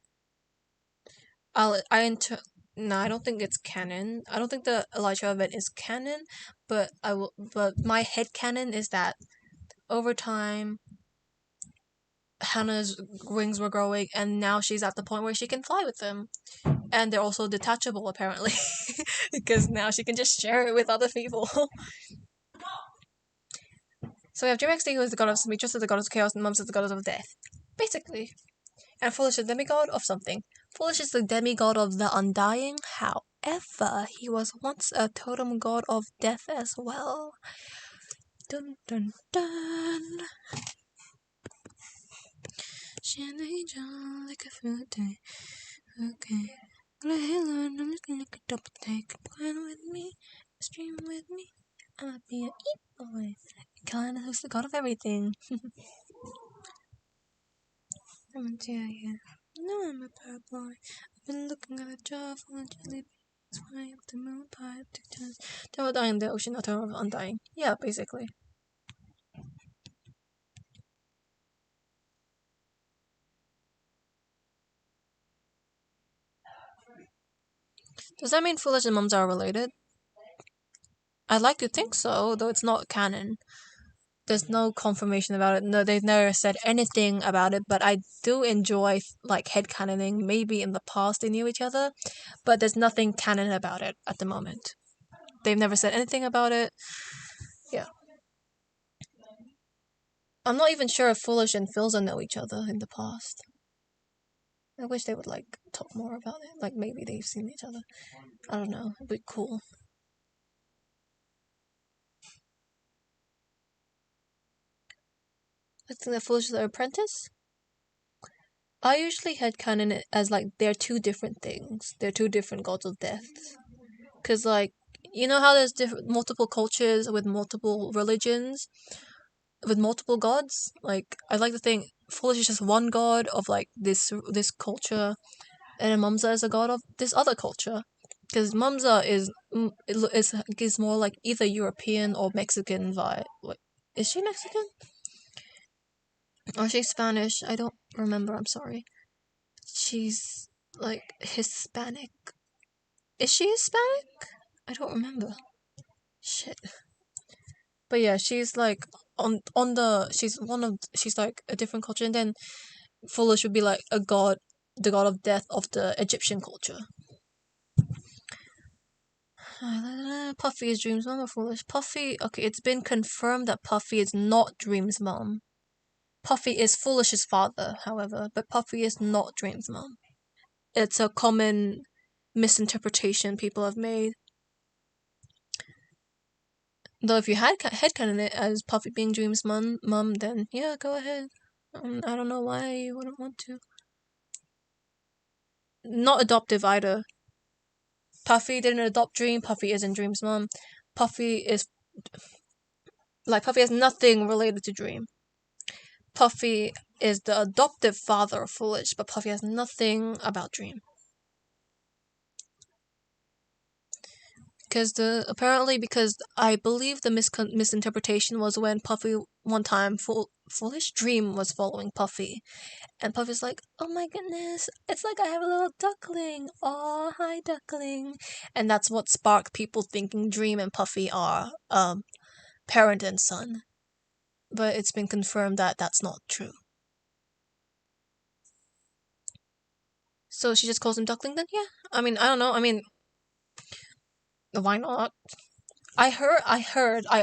Speaker 2: No, I don't think it's canon. I don't think the Elijah event is canon, but my head canon is that over time Hannah's wings were growing and now she's at the point where she can fly with them. And they're also detachable apparently. Because now she can just share it with other people. So we have Dream XD, who is the goddess of Demetrius, is the goddess of chaos, and Mums is the goddess of death. Basically. And Foolish is the demigod of something. Foolish is the demigod of the undying. However, he was once a totem god of death as well. Dun dun dun. Like a fruit day. Okay. Got a halo and I'm looking like a double take. Going with me, stream with me. I might be a eat boy. Kinda who's the god of everything. I'm gonna tell you. No, I'm a bad boy. I've been looking at a jar full of jelly beans. Flying up the moon pie up 2 times. Tower dying in the ocean, a tower of undying. Yeah, basically. Does that mean Foolish and Mums are related? I'd like to think so, though it's not canon. There's no confirmation about it. No, they've never said anything about it, but I do enjoy like headcanoning. Maybe in the past they knew each other, but there's nothing canon about it at the moment. They've never said anything about it. Yeah. I'm not even sure if Foolish and Philza know each other in the past. I wish they would like talk more about it. Like maybe they've seen each other. I don't know. It'd be cool. I think that Foolish is their apprentice. I usually headcanon it as like they're two different things. They're two different gods of death. Cause like you know how there's multiple cultures with multiple religions, with multiple gods. Like I like to think Foolish is just one god of like this culture, and then Mumza is a god of this other culture. Because Mumza is more like either European or Mexican vibe. Like, is she Mexican? Or she's Spanish? I don't remember. I'm sorry. She's like Hispanic. Is she Hispanic? I don't remember. Shit. But yeah, she's like she's like a different culture, and then Foolish would be like a god, the god of death of the Egyptian culture. Puffy is Dream's mom or Foolish? Puffy, okay, it's been confirmed that Puffy is not Dream's mom. Puffy is Foolish's father, however, but Puffy is not Dream's mom. It's a common misinterpretation people have made. Though if you had headcanon it as Puffy being Dream's mom, then yeah, go ahead. I don't know why you wouldn't want to. Not adoptive either. Puffy didn't adopt Dream. Puffy isn't Dream's mom. Puffy has nothing related to Dream. Puffy is the adoptive father of Foolish, but Puffy has nothing about Dream. Because I believe the misinterpretation was when Puffy one time Foolish Dream was following Puffy, and Puffy's like, oh my goodness, it's like I have a little duckling. Oh, hi duckling, and that's what sparked people thinking Dream and Puffy are parent and son, but it's been confirmed that that's not true. So she just calls him duckling then? Yeah. I mean, I don't know. I mean, why not? I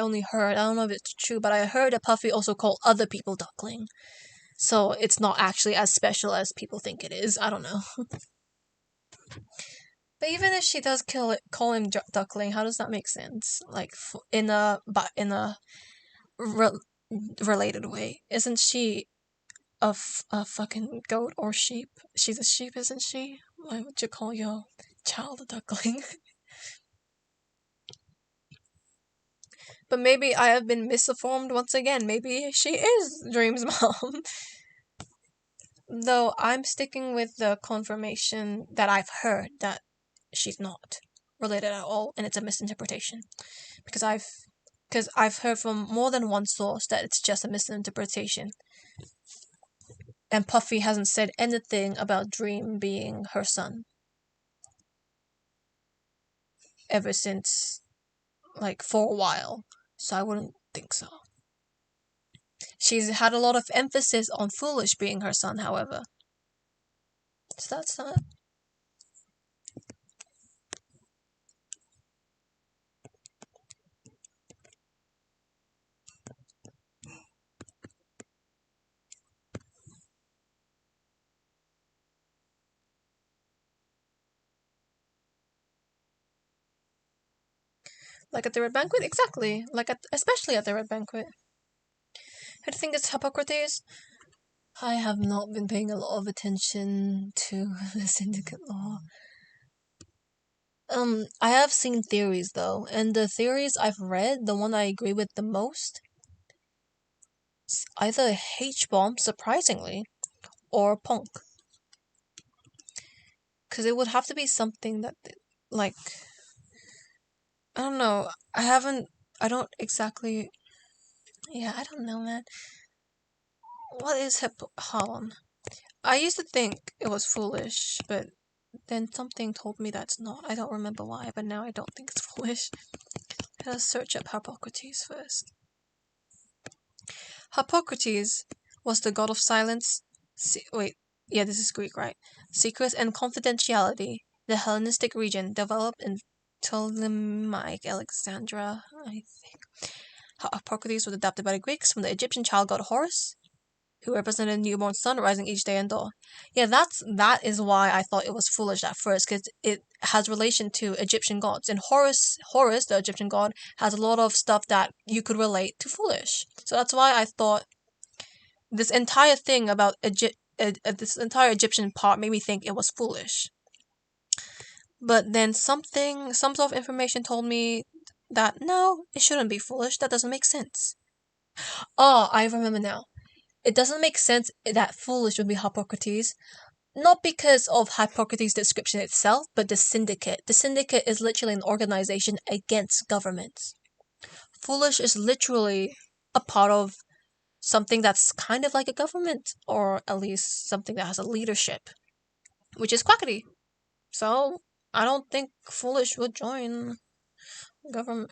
Speaker 2: only heard, I don't know if it's true, but I heard that Puffy also called other people duckling. So it's not actually as special as people think it is. I don't know. But even if she does call him duckling, how does that make sense? Like in a related way, isn't she a fucking goat or sheep? She's a sheep, isn't she? Why would you call your child a duckling? But maybe I have been misinformed once again. Maybe she is Dream's mom. Though I'm sticking with the confirmation that I've heard that she's not related at all, and it's a misinterpretation. Because I've heard from more than one source that it's just a misinterpretation. And Puffy hasn't said anything about Dream being her son. Ever since, like, for a while. So I wouldn't think so. She's had a lot of emphasis on Foolish being her son, however. So that's that. Like at the Red Banquet? Exactly. Especially at the Red Banquet. I think it's Hippocrates. I have not been paying a lot of attention to the syndicate law. I have seen theories though, and the theories I've read, the one I agree with the most, is either H-bomb, surprisingly, or punk. Because it would have to be something that, like, I don't know. I don't exactly. Yeah, I don't know, man. What is hold on. I used to think it was foolish, but then something told me that's not. I don't remember why, but now I don't think it's foolish. Let's search up Hippocrates first. Hippocrates was the god of silence. This is Greek, right? Secrets and confidentiality. The Hellenistic region developed in Ptolemaic Alexandria, I think. Hippocrates was adopted by the Greeks from the Egyptian child god Horus, who represented a newborn sun rising each day and dawn. Yeah, that is why I thought it was foolish at first, because it has relation to Egyptian gods, and Horus, the Egyptian god, has a lot of stuff that you could relate to foolish. So that's why I thought this entire thing about this entire Egyptian part made me think it was foolish. But then some sort of information told me that no, it shouldn't be foolish. That doesn't make sense. Oh, I remember now. It doesn't make sense that foolish would be Hippocrates, not because of Hippocrates' description itself, but the syndicate. The syndicate is literally an organization against governments. Foolish is literally a part of something that's kind of like a government, or at least something that has a leadership, which is quackity. So I don't think foolish would join government.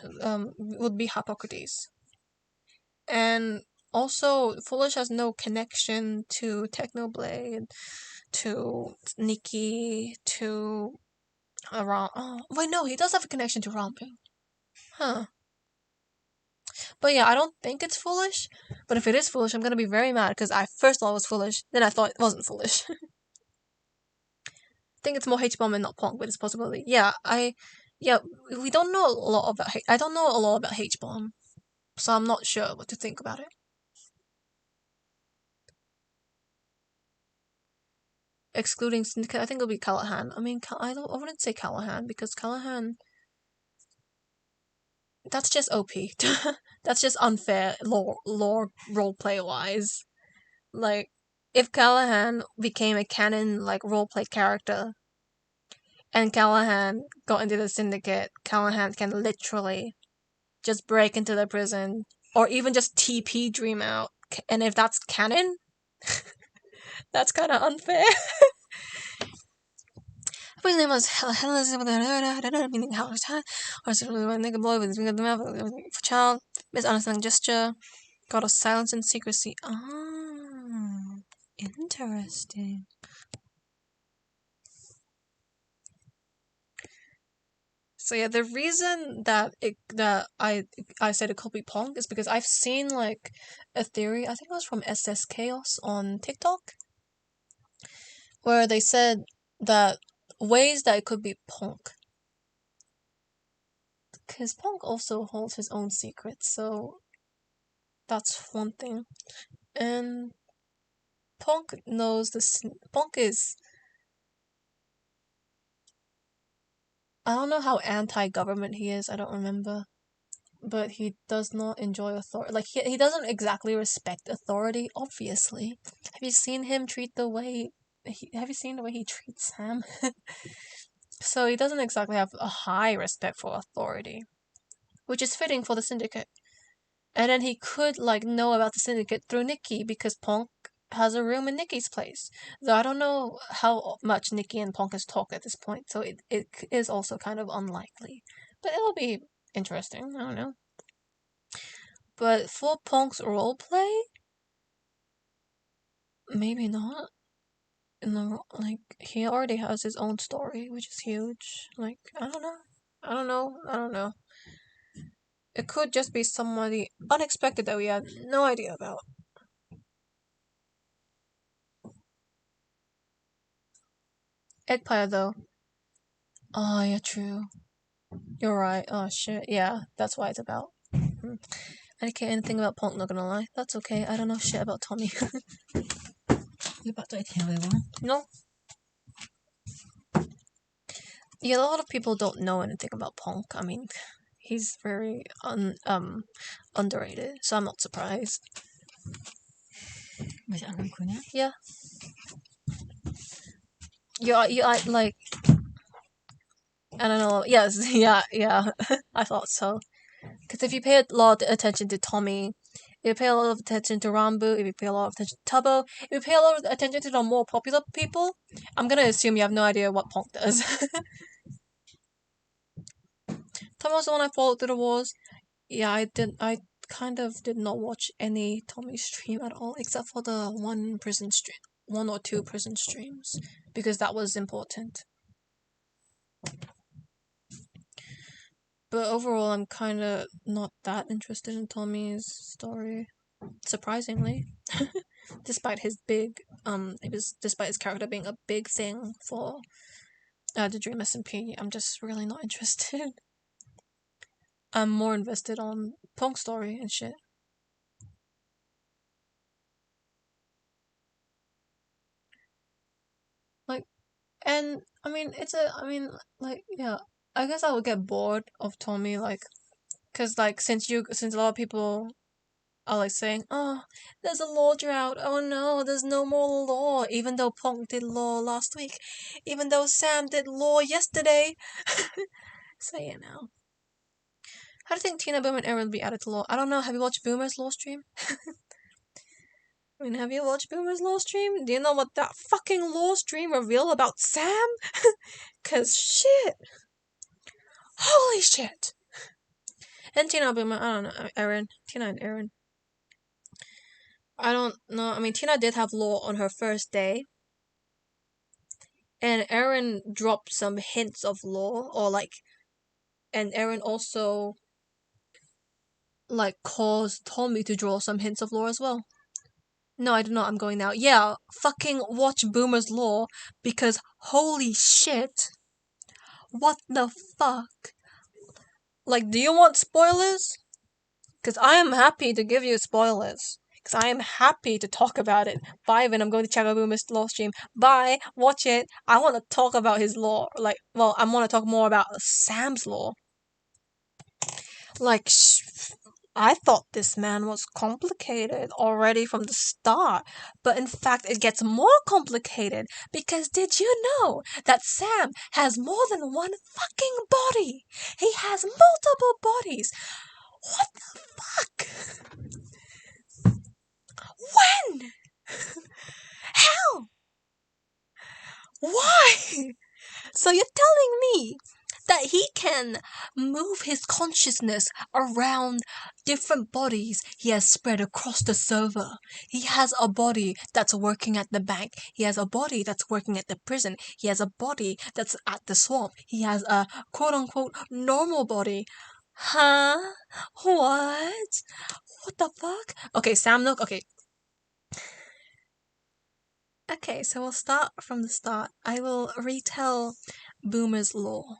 Speaker 2: Would be Hippocrates, and also foolish has no connection to Technoblade, to Nikki, to around. Oh wait, no, he does have a connection to romping, huh? But yeah, I don't think it's foolish. But if it is foolish, I'm gonna be very mad because I first thought it was foolish, then I thought it wasn't foolish. I think it's more H-bomb and not punk, but it's a possibility. Yeah, we don't know a lot about. I don't know a lot about H-bomb, so I'm not sure what to think about it. Excluding Syndicate, I think it'll be Callahan. I mean, I wouldn't say Callahan because Callahan. That's just OP. That's just unfair lore roleplay wise. Like, if Callahan became a canon like roleplay character, and Callahan got into the syndicate, Callahan can literally just break into the prison, or even just TP Dream out. And if that's canon, that's kind of unfair. His name was meaning Howard's hat, or nigga boy with his mouth child, misunderstanding gesture, god of silence and secrecy. Ah, interesting. So yeah, the reason that I said it could be punk is because I've seen like a theory. I think it was from SS Chaos on TikTok, where they said that ways that it could be punk, because punk also holds his own secrets. So that's one thing, and punk knows this. Punk is. I don't know how anti-government he is. I don't remember. But he does not enjoy authority. Like, he doesn't exactly respect authority, obviously. Have you seen him treat the way... have you seen the way he treats Sam? So he doesn't exactly have a high respect for authority, which is fitting for the Syndicate. And then he could, like, know about the Syndicate through Nikki, because Punk has a room in Nikki's place. Though I don't know how much Nikki and Punk has talked at this point, so it is also kind of unlikely. But it'll be interesting, I don't know. But for Punk's roleplay, maybe not. Like, he already has his own story, which is huge. Like, I don't know. I don't know. It could just be somebody unexpected that we had no idea about. Eggpire, though. Oh, yeah, true. You're right. Oh, shit. Yeah, that's why it's about. I didn't care anything about Punk, not gonna lie. That's okay. I don't know shit about Tommy.
Speaker 1: Il pas toi être rêvant.
Speaker 2: Non. Yeah, a lot of people don't know anything about Punk. I mean, he's very underrated, so I'm not surprised.
Speaker 1: Masih akan kunyah.
Speaker 2: Yeah. Like, I don't know. Yes, yeah. I thought so. Because if you pay a lot of attention to Tommy, if you pay a lot of attention to Rambu, if you pay a lot of attention to Tubbo, if you pay a lot of attention to the more popular people, I'm gonna assume you have no idea what Punk does. Tommy was the one I followed through the wars. Yeah, I kind of did not watch any Tommy stream at all, except for the one or two prison streams, because that was important. But overall, I'm kind of not that interested in Tommy's story, surprisingly. Despite his despite his character being a big thing for the Dream SMP, I'm just really not interested. I'm more invested on Punk's story and shit. Like, and I mean, yeah. I guess I would get bored of Tommy, like, cause like since a lot of people are like saying, "Oh, there's a law drought. Oh no, there's no more law." Even though Punk did law last week, even though Sam did law yesterday. So you know. How do you think Tina, Boom, and Aaron will be added to law? I don't know. Have you watched Boomer's law stream? I mean, have you watched Boomer's law stream? Do you know what that fucking law stream revealed about Sam? Cause shit. Holy shit. And Tina, Boomer, I don't know. Aaron. Tina and Aaron. I don't know. I mean, Tina did have law on her first day. And Aaron dropped some hints of law, or like, and Aaron also like caused Tommy to draw some hints of law as well. No, I do not. I'm going now. Yeah, fucking watch Boomer's Law because holy shit. What the fuck? Like, do you want spoilers? Because I am happy to give you spoilers. Because I am happy to talk about it. Bye, Vin. I'm going to check out Boomer's Law stream. Bye. Watch it. I want to talk about his law. Like, well, I want to talk more about Sam's law. Like, I thought this man was complicated already from the start, but in fact, it gets more complicated because did you know that Sam has more than one fucking body? He has multiple bodies. What the fuck? When? How? Why? So you're telling me that he can move his consciousness around different bodies he has spread across the server. He has a body that's working at the bank. He has a body that's working at the prison. He has a body that's at the swamp. He has a quote-unquote normal body. Huh? What? What the fuck? Okay, Sam Nook, okay. Okay, so we'll start from the start. I will retell Boomer's Law.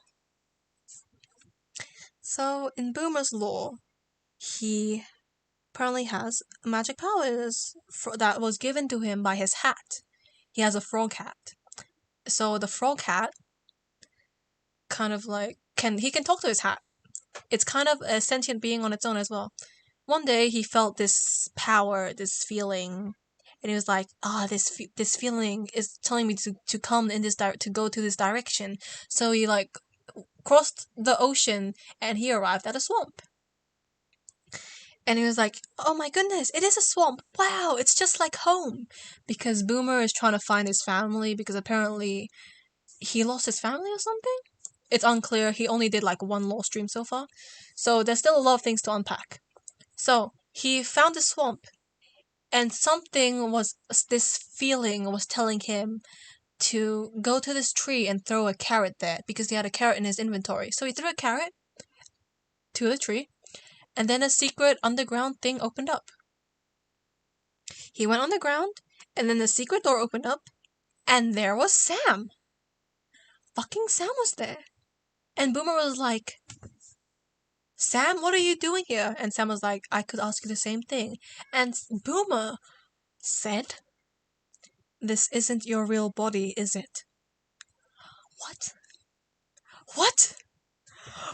Speaker 2: So, in Boomer's Law, he apparently has magic powers that was given to him by his hat. He has a frog hat. So the frog hat kind of like he can talk to his hat. It's kind of a sentient being on its own as well. One day he felt this power, this feeling, and he was like, this feeling is telling me to come in to go to this direction. So he like crossed the ocean and he arrived at a swamp. And he was like, oh my goodness, it is a swamp. Wow, it's just like home. Because Boomer is trying to find his family because apparently he lost his family or something? It's unclear. He only did like one law stream so far. So there's still a lot of things to unpack. So he found the swamp and this feeling was telling him to go to this tree and throw a carrot there because he had a carrot in his inventory. So he threw a carrot to the tree. And then a secret underground thing opened up. He went underground, and then the secret door opened up, and there was Sam. Fucking Sam was there. And Boomer was like, Sam, what are you doing here? And Sam was like, I could ask you the same thing. And Boomer said, this isn't your real body, is it? What? What?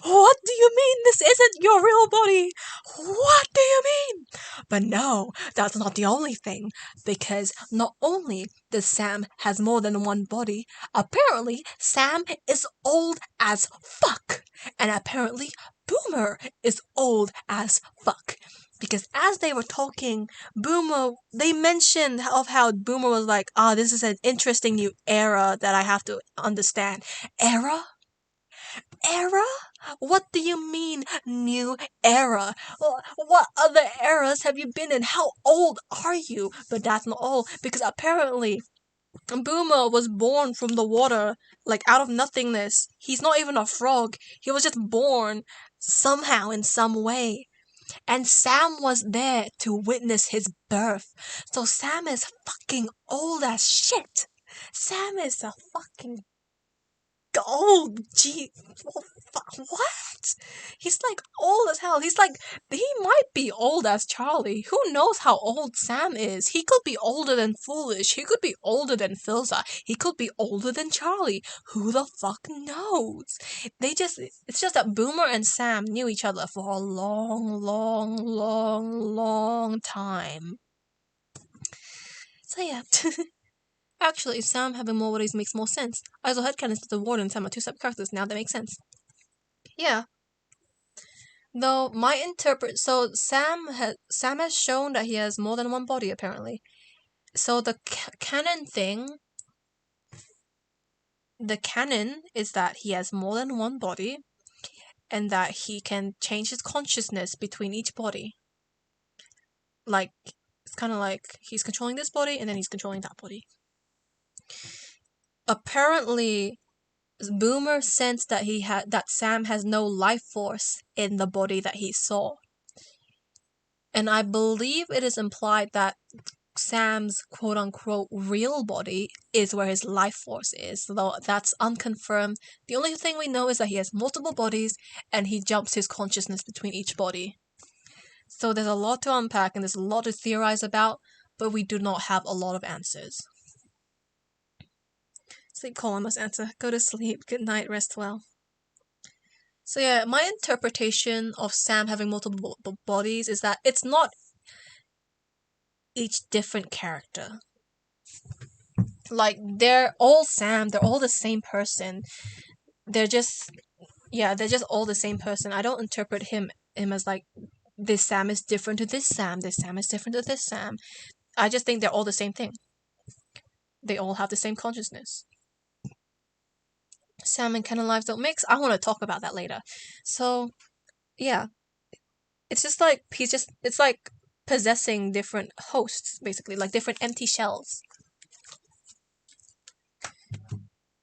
Speaker 2: What do you mean this isn't your real body? What do you mean? But no, that's not the only thing, because not only does Sam has more than one body, apparently Sam is old as fuck, and apparently Boomer is old as fuck. Because as they were talking, they mentioned of how Boomer was like, this is an interesting new era that I have to understand. Era? Era? What do you mean, new era? What other eras have you been in? How old are you? But that's not all, because apparently Boomer was born from the water, like out of nothingness. He's not even a frog. He was just born somehow, in some way. And Sam was there to witness his birth. So Sam is fucking old as shit. Sam is a fucking old. Gee, what? He's like old as hell. He might be old as Charlie. Who knows how old Sam is? He could be older than Foolish. He could be older than Filza. He could be older than Charlie. Who the fuck knows? It's just that Boomer and Sam knew each other for a long, long, long, long time. So yeah. Actually, Sam having more bodies makes more sense. I also headcanons that the Warden and Sam are two separate characters. Now that makes sense. Yeah. Though so Sam has shown that he has more than one body apparently. So the canon is that he has more than one body, and that he can change his consciousness between each body. Like, it's kind of like he's controlling this body and then he's controlling that body. Apparently, Boomer sensed that Sam has no life force in the body that he saw. And I believe it is implied that Sam's quote-unquote real body is where his life force is, though that's unconfirmed. The only thing we know is that he has multiple bodies and he jumps his consciousness between each body. So there's a lot to unpack and there's a lot to theorize about, but we do not have a lot of answers. Sleep colon must answer. Go to sleep. Good night. Rest well. So yeah, my interpretation of Sam having multiple bodies is that it's not each different character. Like, they're all Sam, they're all the same person. They're just all the same person. I don't interpret him as like, this Sam is different to this Sam, this Sam is different to this Sam. I just think they're all the same thing. They all have the same consciousness. Sam and canon lives don't mix. I want to talk about that later. So, yeah. It's just like, it's like possessing different hosts, basically, like different empty shells.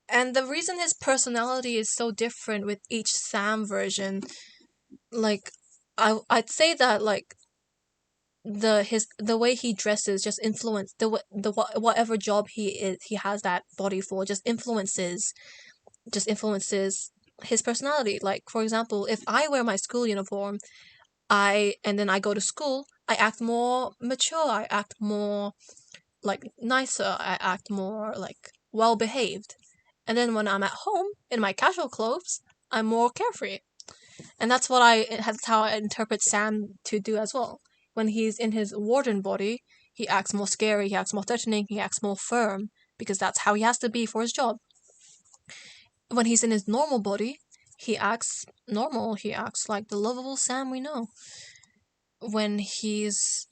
Speaker 2: And the reason his personality is so different with each Sam version, like, I'd say that, like, the way he dresses just influence whatever job he has that body for, just influences his personality. Like, for example, if I wear my school uniform, and then I go to school, I act more mature, I act more, like, nicer, I act more, like, well-behaved. And then when I'm at home, in my casual clothes, I'm more carefree. And that's how I interpret Sam to do as well. When he's in his warden body, he acts more scary, he acts more threatening, he acts more firm, because that's how he has to be for his job. When he's in his normal body, he acts normal, he acts like the lovable Sam we know. When he's...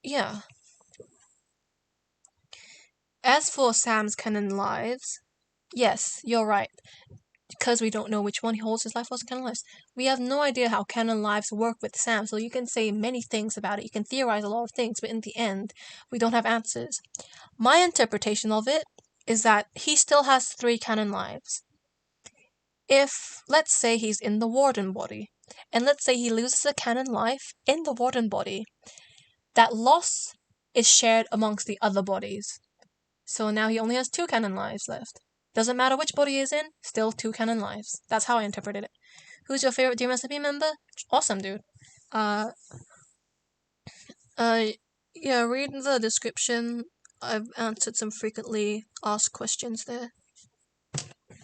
Speaker 2: yeah. As for Sam's canon lives, yes, you're right. Because we don't know which one he holds his life force in canon lives. We have no idea how canon lives work with Sam, so you can say many things about it. You can theorize a lot of things, but in the end, we don't have answers. My interpretation of it is that he still has 3 canon lives. If, let's say, he's in the warden body, and let's say he loses a canon life in the warden body, that loss is shared amongst the other bodies. So now he only has 2 canon lives left. Doesn't matter which body he's in, still 2 canon lives. That's how I interpreted it. Who's your favorite Dear SMP member? Awesome, dude. Yeah, read the description. I've answered some frequently asked questions there.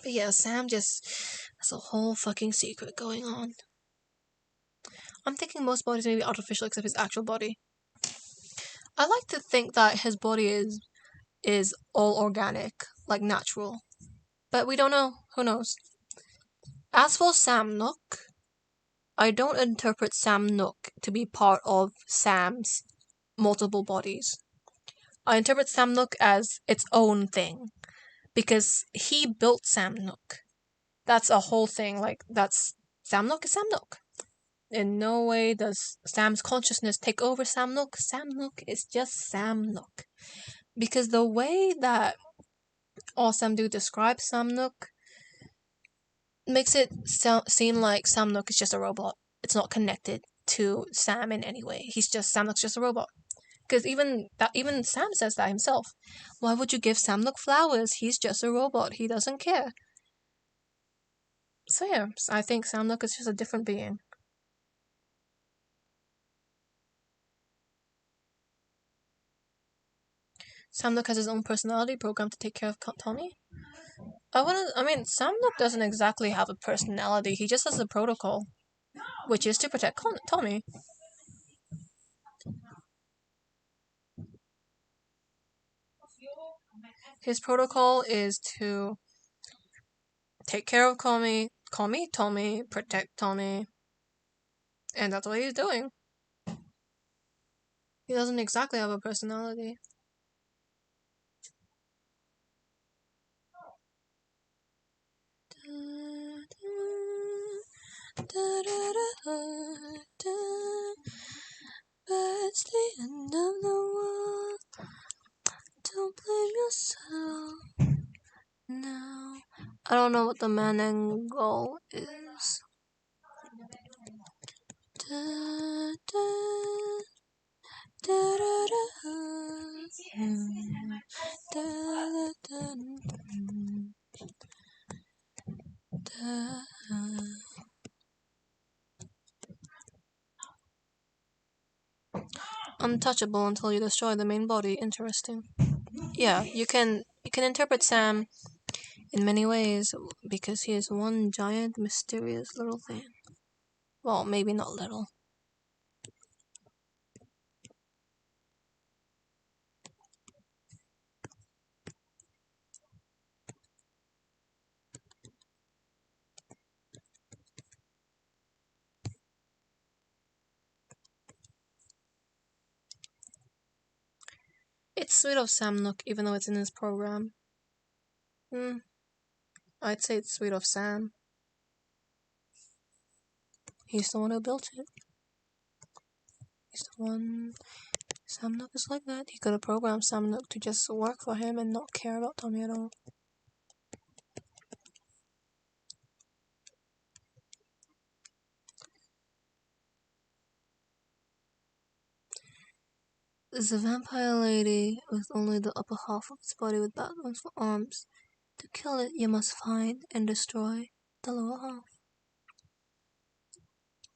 Speaker 2: But yeah, Sam just has a whole fucking secret going on. I'm thinking most bodies may be artificial except his actual body. I like to think that his body is all organic, like natural. But we don't know. Who knows? As for Sam Nook, I don't interpret Sam Nook to be part of Sam's multiple bodies. I interpret Sam Nook as its own thing. Because he built Sam Nook. That's a whole thing. Like, that's Sam Nook is Sam Nook. In no way does Sam's consciousness take over Sam Nook. Sam Nook is just Sam Nook. Because the way that Awesome Dude describes Sam Nook makes it seem like Sam Nook is just a robot. It's not connected to Sam in any way. Sam Nook's just a robot. Because even Sam says that himself. Why would you give Sam Nook flowers? He's just a robot. He doesn't care. So yeah, I think Sam Nook is just a different being. Sam Nook has his own personality programmed to take care of Tommy. Sam Nook doesn't exactly have a personality. He just has a protocol, which is to protect Tommy. His protocol is to take care of Tommy, protect Tommy, and that's what he's doing. He doesn't exactly have a personality. But it's the end of the world. Don't blame yourself now. I don't know what the manangle is. Da, da, da, da, da, da, da, da. Untouchable until you destroy the main body. Interesting. Yeah, you can interpret Sam in many ways because he is one giant mysterious little thing. Well, maybe not little. It's sweet of Sam Nook, even though it's in his program. I'd say it's sweet of Sam. He's the one who built it. He's the one. Sam Nook is like that. He could have programmed Sam Nook to just work for him and not care about Tommy at all. The vampire lady with only the upper half of its body with backbones for arms. To kill it, you must find and destroy the lower half.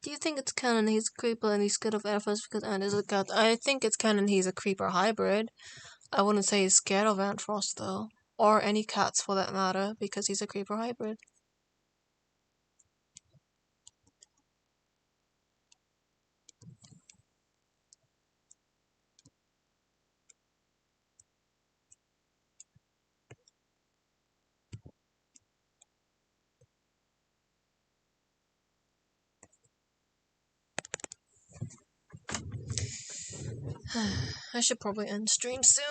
Speaker 2: Do you think it's canon he's a creeper and he's scared of Air Frost because Ant is a cat? I think it's canon he's a creeper hybrid. I wouldn't say he's scared of Ant Frost though. Or any cats for that matter, because he's a creeper hybrid. I should probably end stream soon.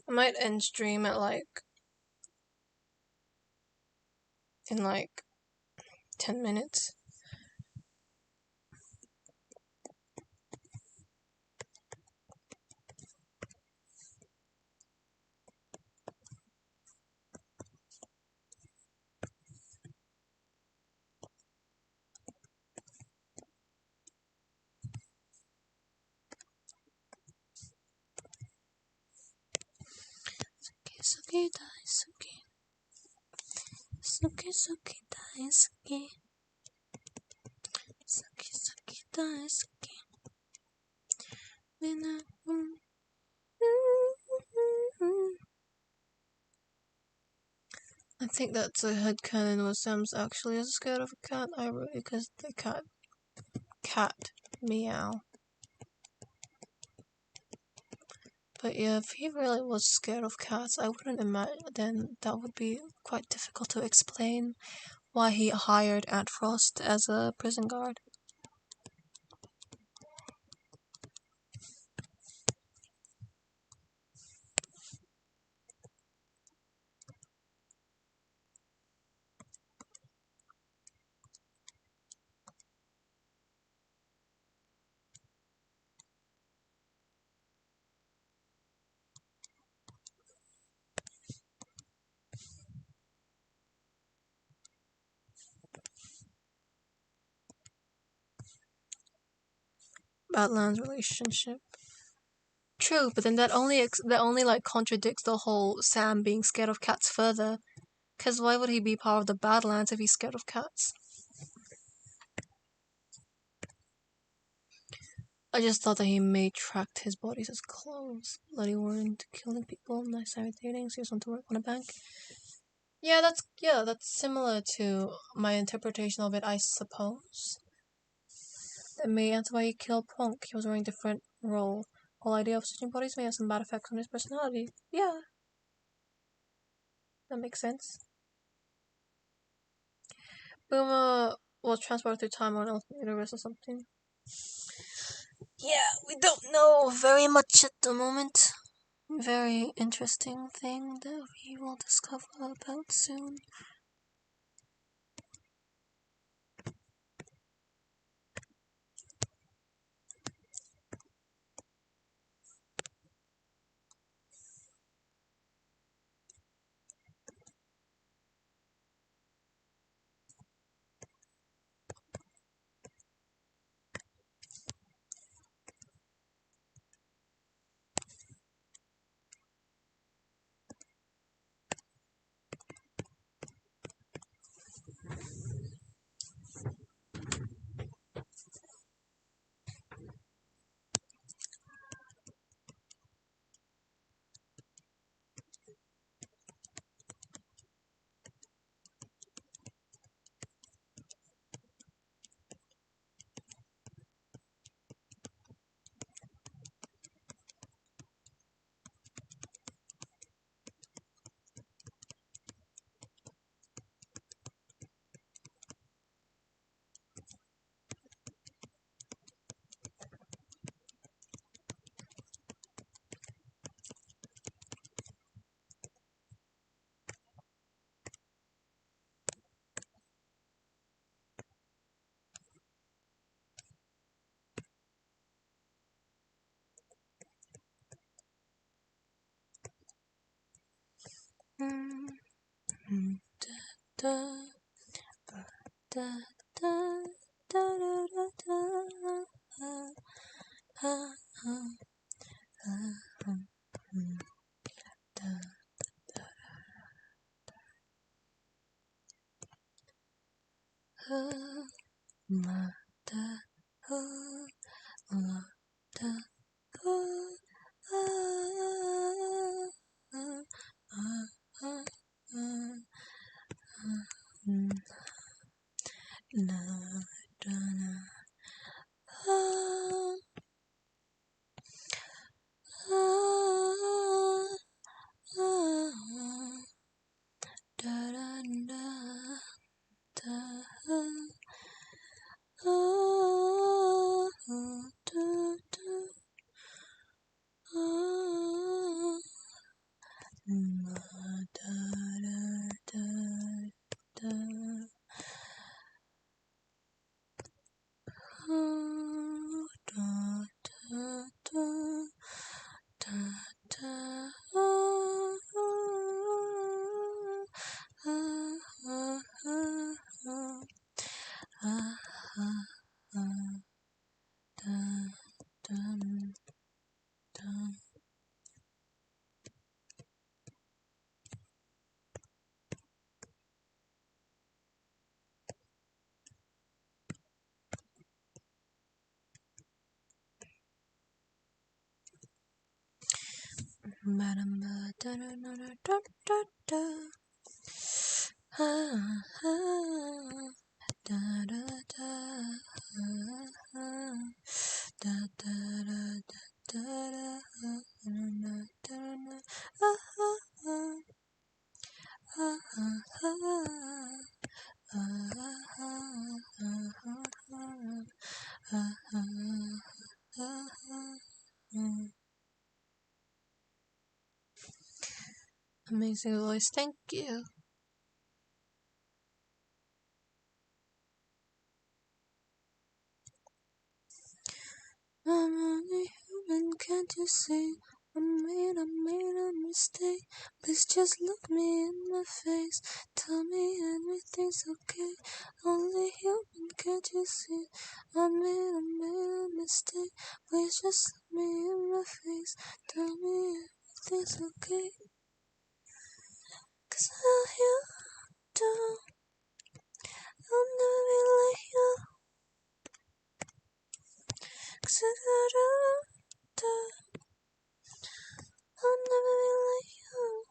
Speaker 2: I might end stream at in 10 minutes. Suki daisuki. Suki daisuki. Suki daisuki. I think that's a headcanon where Sam's actually scared of a cat. I wrote it because the cat meow. But yeah, if he really was scared of cats, I wouldn't imagine. Then that would be quite difficult to explain why he hired Aunt Frost as a prison guard. Badlands relationship. True, but then that only like contradicts the whole Sam being scared of cats further. Cause why would he be part of the Badlands if he's scared of cats? I just thought that he may tracked his bodies as clothes, that he weren't killing people, nice imitating, so he was want to work on a bank. Yeah, that's similar to my interpretation of it, I suppose. That may answer why he killed Punk. He was wearing a different role. Whole idea of switching bodies may have some bad effects on his personality. Yeah, that makes sense. Boomer was transported through time or an alternate universe or something. Yeah, we don't know very much at the moment. Very interesting thing that we will discover about soon. Amazing voice, thank you. I'm only human, can't you see? I made a mistake. Please just look me in the face. Tell me everything's okay. Only human, can't you see? I made a mistake. Please just look me in the face. Tell me everything's okay. 'Cause I'll you down. I'll never be like you. 'Cause I gotta I'll never be like you.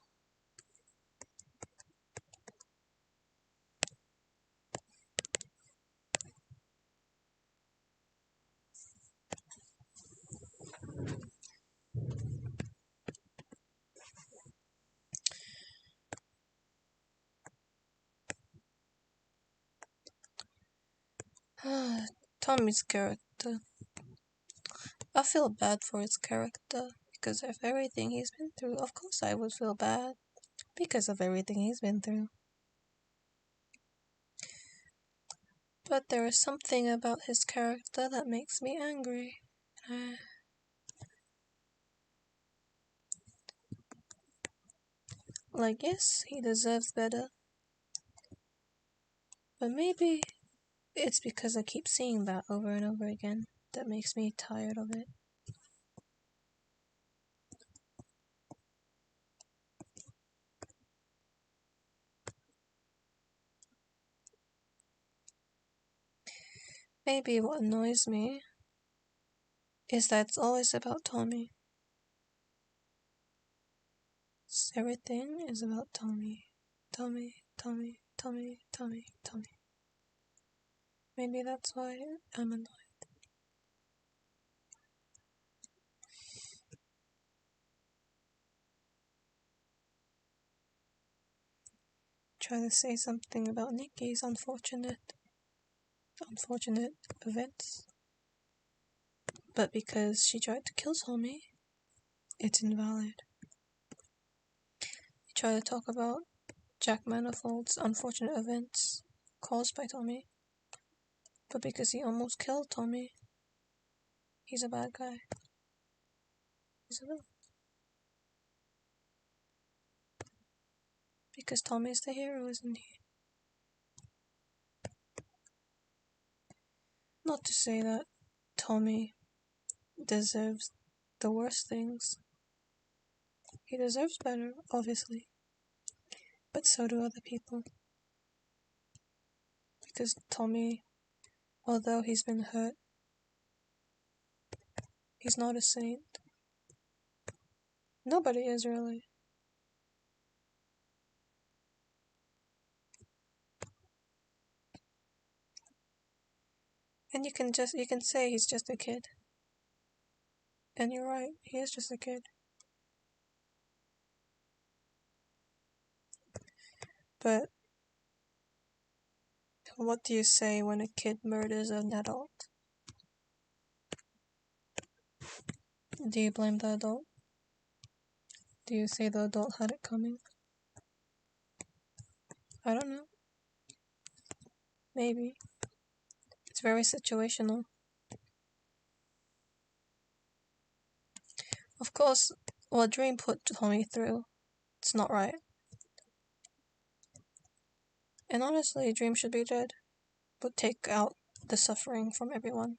Speaker 2: Tommy's character. I feel bad for his character because of everything he's been through. Of course, I would feel bad because of everything he's been through. But there is something about his character that makes me angry. Like, yes, he deserves better. But maybe it's because I keep seeing that over and over again that makes me tired of it. Maybe what annoys me is that it's always about Tommy. Everything is about Tommy. Tommy. Maybe that's why I'm annoyed. Try to say something about Nikki's unfortunate events. But because she tried to kill Tommy, it's invalid. You try to talk about Jack Manifold's unfortunate events caused by Tommy, but because he almost killed Tommy, he's a bad guy. He's a villain. Because Tommy's the hero, isn't he? Not to say that Tommy deserves the worst things. He deserves better, obviously. But so do other people. Because Tommy, although he's been hurt, he's not a saint. Nobody is really. And you can say he's just a kid. And you're right, he is just a kid. But what do you say when a kid murders an adult? Do you blame the adult? Do you say the adult had it coming? I don't know. Maybe. It's very situational. Of course, what Dream put Tommy through, it's not right. And honestly, Dream should be dead. But take out the suffering from everyone.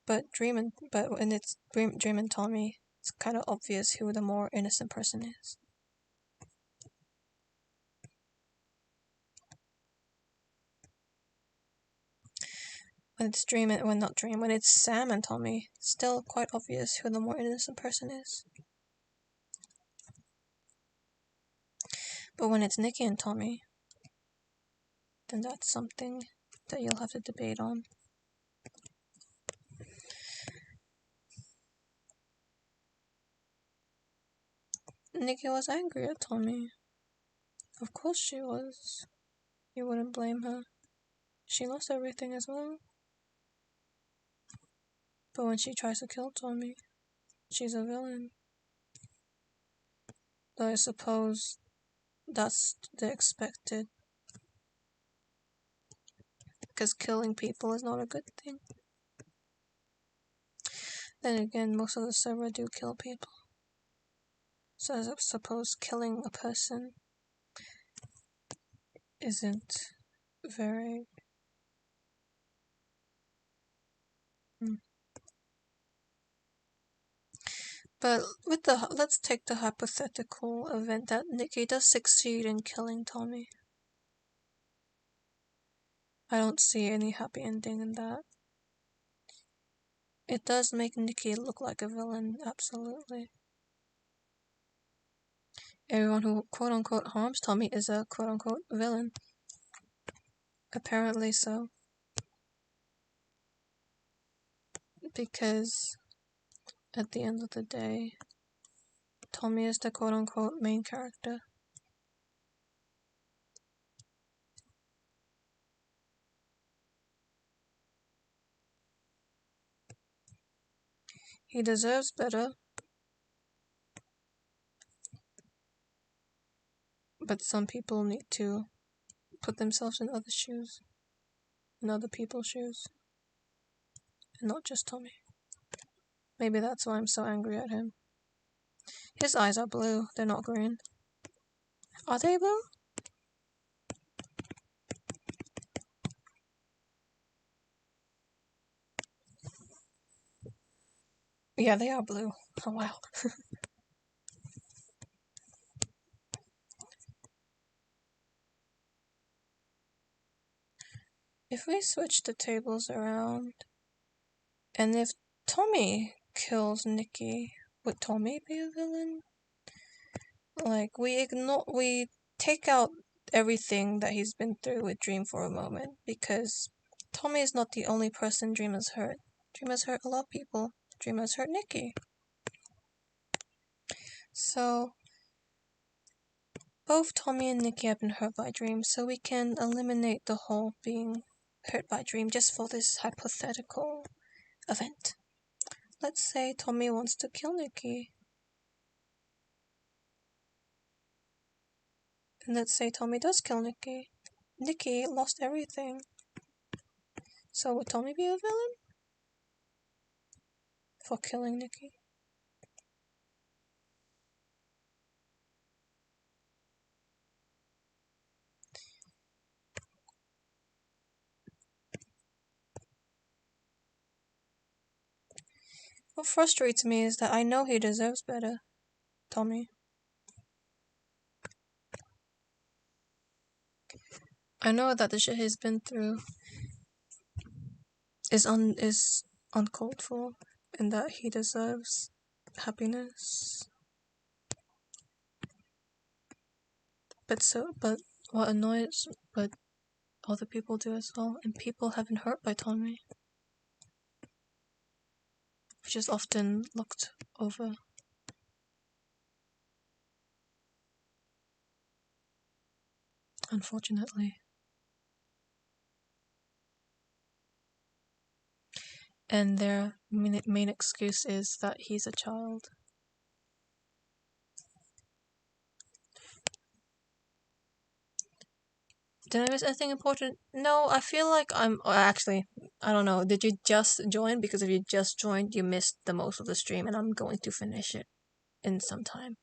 Speaker 2: But when it's Dream and Tommy, it's kind of obvious who the more innocent person is. When it's Dream and when it's Sam and Tommy, it's still quite obvious who the more innocent person is. But when it's Nikki and Tommy, then that's something that you'll have to debate on. Nikki was angry at Tommy. Of course she was. You wouldn't blame her. She lost everything as well. But when she tries to kill Tommy, she's a villain. Though I suppose that's the expected. Because killing people is not a good thing. Then again, most of the server do kill people. So I suppose killing a person isn't very... But let's take the hypothetical event that Nikki does succeed in killing Tommy. I don't see any happy ending in that. It does make Nikki look like a villain, absolutely. Everyone who quote-unquote harms Tommy is a quote-unquote villain. Apparently so. Because at the end of the day, Tommy is the quote-unquote main character. He deserves better. But some people need to put themselves in other shoes. In other people's shoes. And not just Tommy. Maybe that's why I'm so angry at him. His eyes are blue, they're not green. Are they blue? Yeah, they are blue. Oh wow. If we switch the tables around, and if Tommy kills Nikki, would Tommy be a villain? Like, we take out everything that he's been through with Dream for a moment, because Tommy is not the only person Dream has hurt. Dream has hurt a lot of people. Dream has hurt Nikki. So, both Tommy and Nikki have been hurt by Dream, so we can eliminate the whole being hurt by Dream just for this hypothetical event. Let's say Tommy wants to kill Nikki. And let's say Tommy does kill Nikki. Nikki lost everything. So would Tommy be a villain? For killing Nikki? What frustrates me is that I know he deserves better. Tommy. I know that the shit he's been through is uncalled for, and that he deserves happiness. But what annoys, but other people do as well, and people have been hurt by Tommy, which is often looked over. Unfortunately. And their main excuse is that he's a child. Did I miss anything important? No, I feel like actually, I don't know. Did you just join? Because if you just joined, you missed the most of the stream, and I'm going to finish it in some time.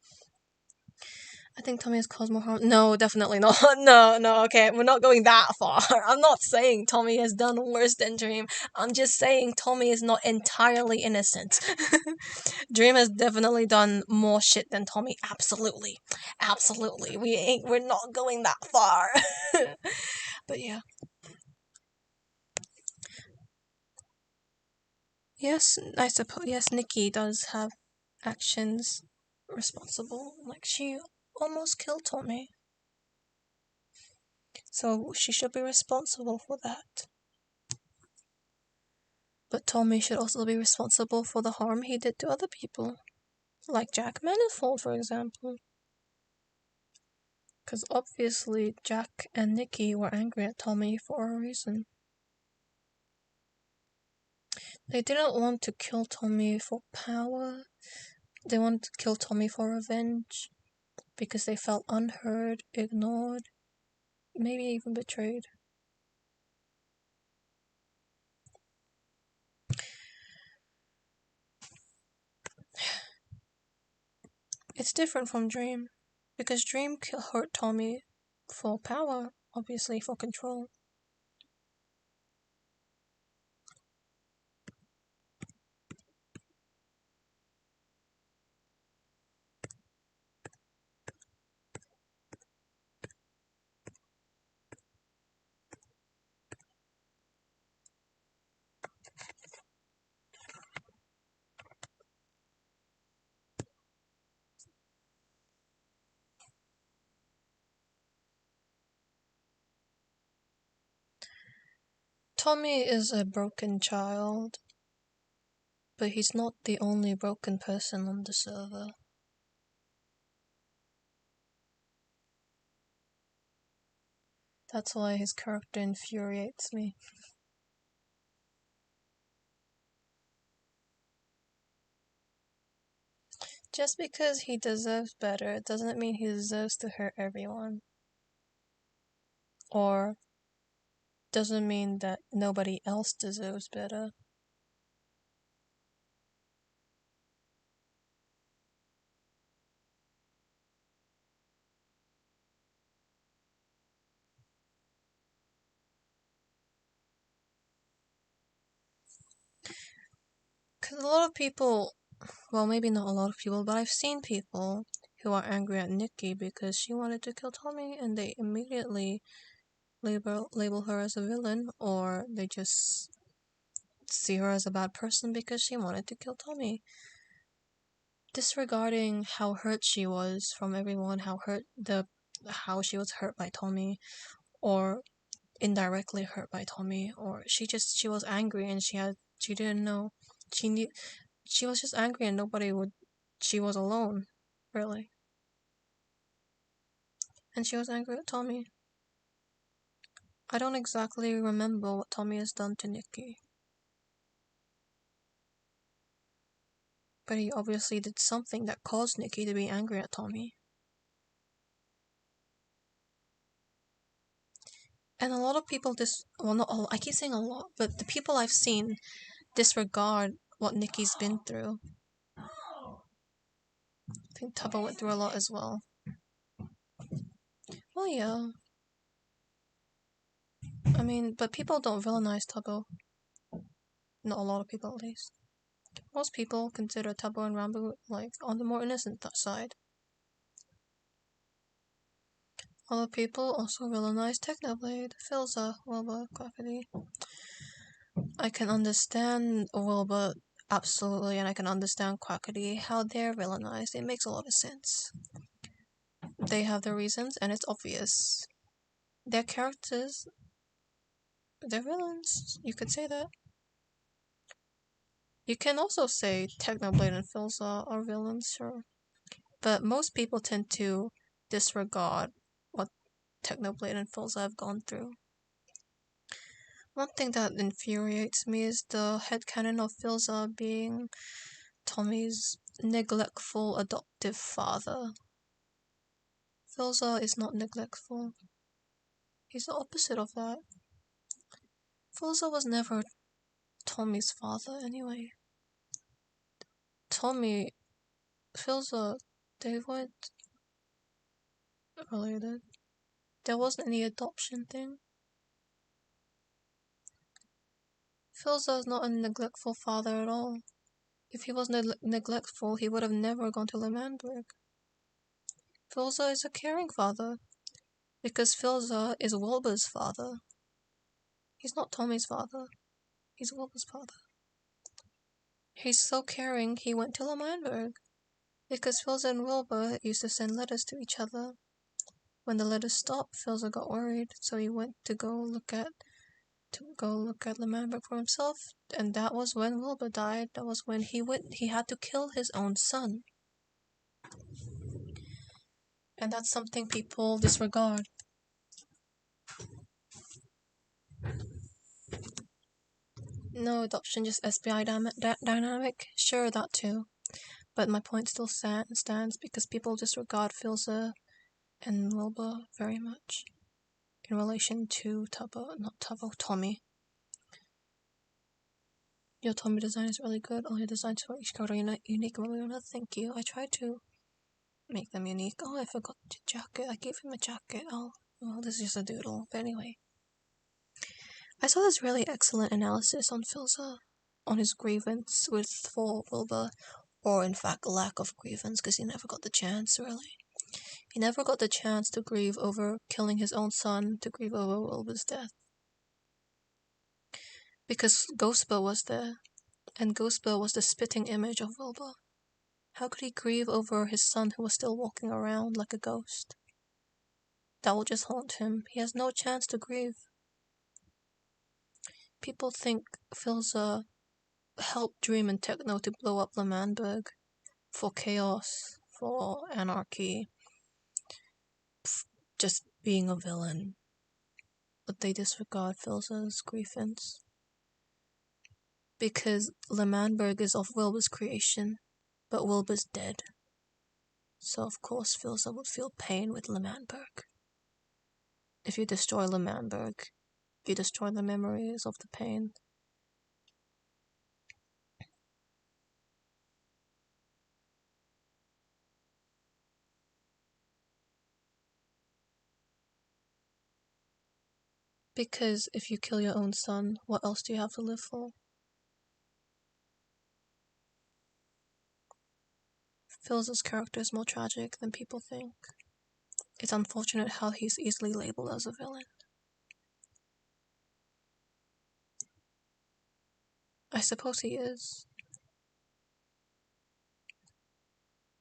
Speaker 2: I think Tommy has caused more harm. No, definitely not. No, okay, we're not going that far. I'm not saying Tommy has done worse than Dream. I'm just saying Tommy is not entirely innocent. Dream has definitely done more shit than Tommy. Absolutely. We're not going that far. But yeah. Yes, I suppose. Yes, Nikki does have actions responsible. Like, she almost killed Tommy. So she should be responsible for that. But Tommy should also be responsible for the harm he did to other people. Like Jack Manifold, for example. Because obviously Jack and Nikki were angry at Tommy for a reason. They didn't want to kill Tommy for power. They wanted to kill Tommy for revenge. Because they felt unheard, ignored, maybe even betrayed. It's different from Dream. Because Dream hurt Tommy for power, obviously for control. Tommy is a broken child, but he's not the only broken person on the server. That's why his character infuriates me. Just because he deserves better doesn't mean he deserves to hurt everyone. Or doesn't mean that nobody else deserves better. Because a lot of people, well, maybe not a lot of people, but I've seen people who are angry at Nikki because she wanted to kill Tommy, and they immediately label her as a villain, or they just see her as a bad person because she wanted to kill Tommy. Disregarding how hurt she was from everyone, how she was hurt by Tommy, or indirectly hurt by Tommy, or she was angry and she didn't know, she was just angry and she was alone, really. And she was angry at Tommy. I don't exactly remember what Tommy has done to Nikki. But he obviously did something that caused Nikki to be angry at Tommy. And a lot of people well, not all, I keep saying a lot, but the people I've seen disregard what Nikki's been through. I think Tubbo went through a lot as well. Well, yeah. I mean, but people don't villainize Tubbo. Not a lot of people, at least. Most people consider Tubbo and Rambo, like, on the more innocent side. Other people also villainize Technoblade, Filza, Wilbur, Quackity. I can understand Wilbur, absolutely, and I can understand Quackity, how they're villainized. It makes a lot of sense. They have their reasons, and it's obvious. Their characters, they're villains. You could say that. You can also say Technoblade and Filza are villains, sure. But most people tend to disregard what Technoblade and Filza have gone through. One thing that infuriates me is the headcanon of Filza being Tommy's neglectful adoptive father. Filza is not neglectful. He's the opposite of that. Filza was never Tommy's father anyway. Filza, they weren't related. There wasn't any adoption thing. Filza is not a neglectful father at all. If he was neglectful, he would have never gone to Lemandberg. Filza is a caring father, because Filza is Wilbur's father. He's not Tommy's father. He's Wilbur's father. He's so caring, he went to Lamanberg. Because Filza and Wilbur used to send letters to each other. When the letters stopped, Filza got worried, so he went to go look at Lamanberg for himself, and that was when Wilbur died. That was when he had to kill his own son. And that's something people disregard. No adoption, just SBI dynamic? Sure, that too. But my point still stands because people disregard Filza and Wilbur very much in relation to Tommy. Your Tommy design is really good. All your designs for each character are unique and really honest. Thank you. I tried to make them unique. Oh, I forgot the jacket. I gave him a jacket. Oh, well, this is just a doodle. But anyway. I saw this really excellent analysis on Filza, on his grievance for Wilbur, or in fact lack of grievance, because he never got the chance, really. He never got the chance to grieve over killing his own son, to grieve over Wilbur's death. Because Ghostbur was there, and Ghostbur was the spitting image of Wilbur. How could he grieve over his son who was still walking around like a ghost? That will just haunt him. He has no chance to grieve. People think Filza helped Dream and Techno to blow up Lamanberg for chaos, for anarchy, just being a villain. But they disregard Filza's grievance. Because Lamanberg is of Wilbur's creation, but Wilbur's dead. So of course Filza would feel pain with Lamanberg. If you destroy Lamanberg, you destroy the memories of the pain. Because if you kill your own son, what else do you have to live for? Filza's character is more tragic than people think. It's unfortunate how he's easily labeled as a villain. I suppose he is.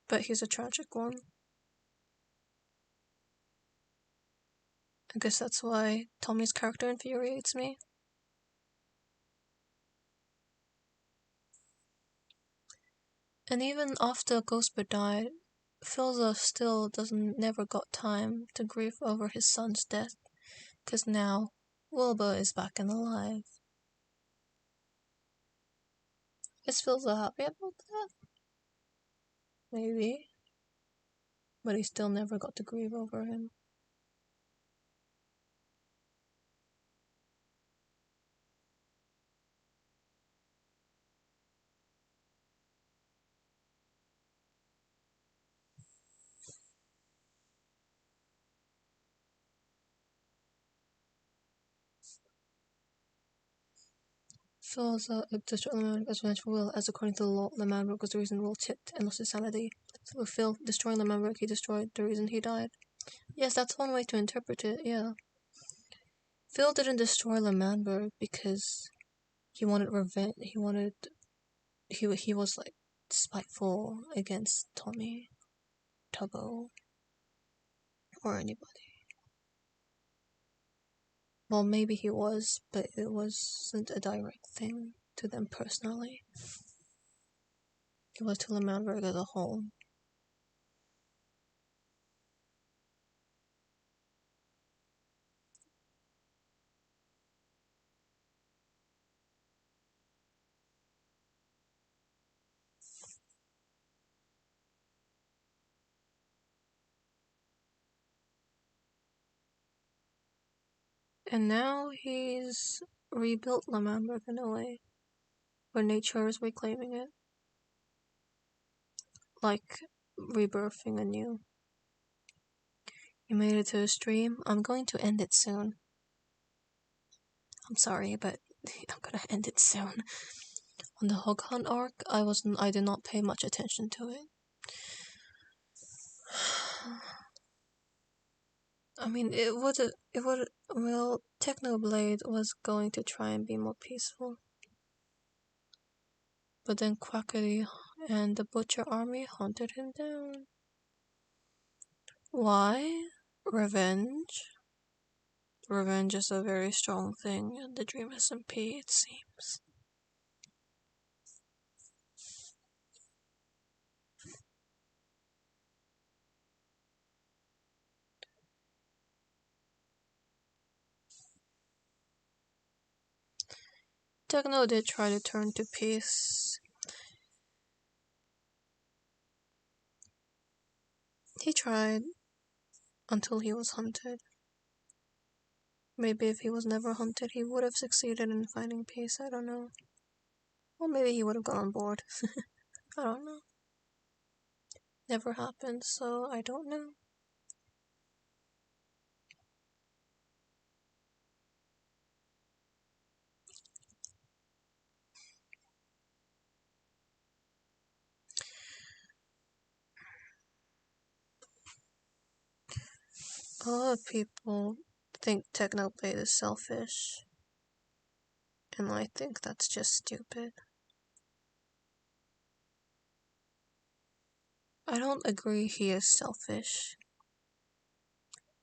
Speaker 2: But he's a tragic one. I guess that's why Tommy's character infuriates me. And even after Ghostbird died, Filza still never got time to grieve over his son's death, because now Wilbur is back and alive. Is Filza happy about that? Maybe. But he still never got to grieve over him. Filza destroyed Lamanberg as revenge for Will, as according to the law, Lamanberg was the reason Will tipped and lost his sanity. So with Phil destroying Lamanberg, he destroyed the reason he died. Yes, that's one way to interpret it, yeah. Phil didn't destroy Lamanberg because he wanted revenge. He was like spiteful against Tommy, Tubbo, or anybody. Well, maybe he was, but it wasn't a direct thing to them personally. It was to Lamanberg as a whole. And now he's rebuilt Lamanberg in a way, where nature is reclaiming it. Like rebirthing anew. You made it to a stream. I'm going to end it soon. I'm sorry, but I'm gonna end it soon. On the Hog Hunt arc, I did not pay much attention to it. I mean, Technoblade was going to try and be more peaceful. But then Quackity and the Butcher Army hunted him down. Why? Revenge? Revenge is a very strong thing in the Dream SMP, it seems. Techno did try to turn to peace. He tried until he was hunted. Maybe if he was never hunted, he would have succeeded in finding peace. I don't know. Or maybe he would have gone on board. I don't know. Never happened, so I don't know. A lot of people think Technoblade is selfish, and I think that's just stupid. I don't agree he is selfish,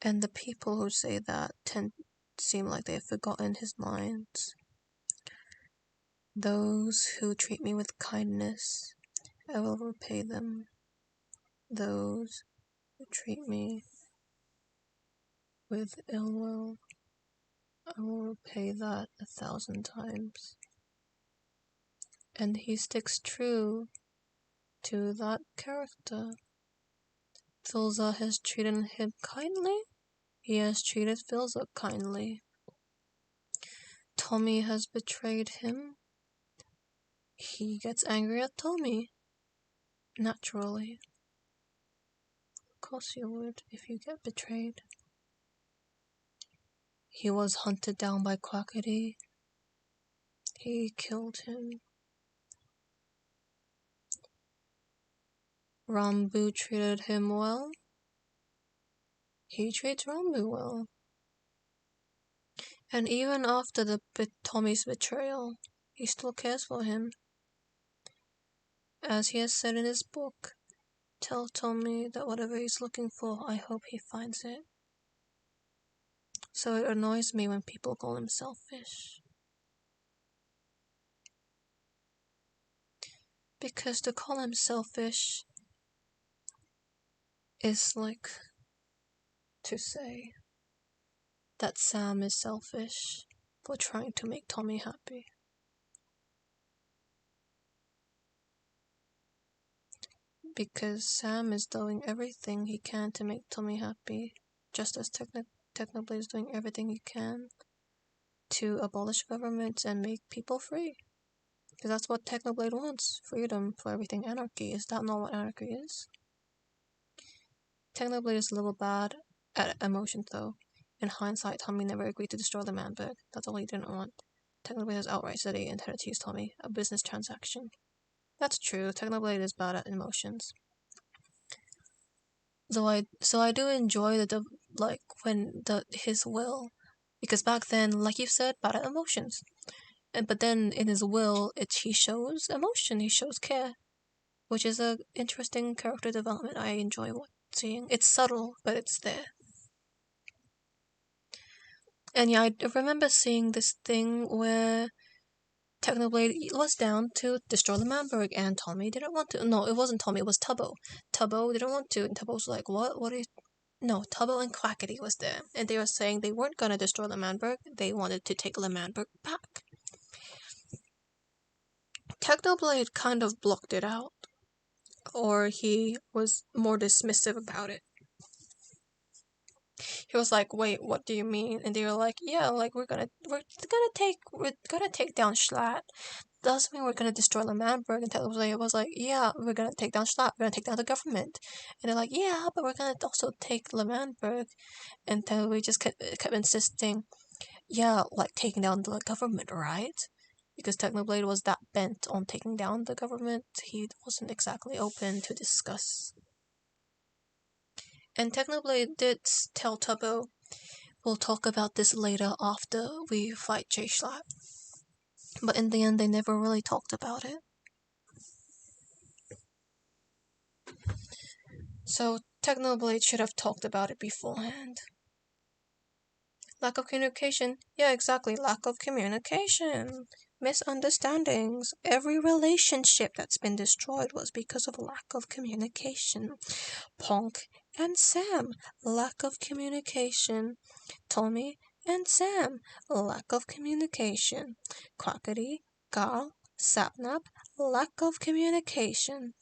Speaker 2: and the people who say that seem like they've forgotten his lines. Those who treat me with kindness, I will repay them. Those who treat me with ill will, I will repay that 1,000 times. And he sticks true to that character. Filza has treated him kindly. He has treated Filza kindly. Tommy has betrayed him. He gets angry at Tommy. Naturally. Of course you would if you get betrayed. He was hunted down by Quackity. He killed him. Rambu treated him well. He treats Rambu well. And even after Tommy's betrayal, he still cares for him. As he has said in his book, tell Tommy that whatever he's looking for, I hope he finds it. So it annoys me when people call him selfish. Because to call him selfish is like to say that Sam is selfish for trying to make Tommy happy. Because Sam is doing everything he can to make Tommy happy, just as Technoblade is doing everything he can to abolish governments and make people free. Because that's what Technoblade wants, freedom for everything. Anarchy. Is that not what anarchy is? Technoblade is a little bad at emotions though. In hindsight, Tommy never agreed to destroy the Manberg. That's all he didn't want. Technoblade has outright said he intended to use Tommy, a business transaction. That's true, Technoblade is bad at emotions. So I do enjoy his will, because back then, like you said, bad at emotions. But then in his will, he shows emotion, he shows care, which is a interesting character development I enjoy seeing. It's subtle, but it's there. And yeah, I remember seeing this thing where Technoblade was down to destroy the Manberg, and Tommy didn't want to. No, it wasn't Tommy, it was Tubbo. Tubbo didn't want to, and Tubbo was like, what are you... No, Tubbo and Quackity was there, and they were saying they weren't gonna destroy the Manberg, they wanted to take the Manberg back. Technoblade kind of blocked it out, or he was more dismissive about it. He was like, "Wait, what do you mean?" And they were like, "Yeah, like we're gonna take down Schlatt. Doesn't mean we're gonna destroy the Manberg." And Technoblade was like, "Yeah, we're gonna take down Schlatt. We're gonna take down the government." And they're like, "Yeah, but we're gonna also take the Manberg." And Technoblade just kept insisting, "Yeah, like taking down the government, right?" Because Technoblade was that bent on taking down the government, he wasn't exactly open to discuss. And Technoblade did tell Tubbo, "We'll talk about this later after we fight J-Schlatt." But in the end, they never really talked about it. So Technoblade should have talked about it beforehand. Lack of communication. Yeah, exactly. Lack of communication. Misunderstandings. Every relationship that's been destroyed was because of lack of communication. Ponk and Sam. Lack of communication. Tommy and Sam. Lack of communication. Quackity, Carl, Sapnap. Lack of communication.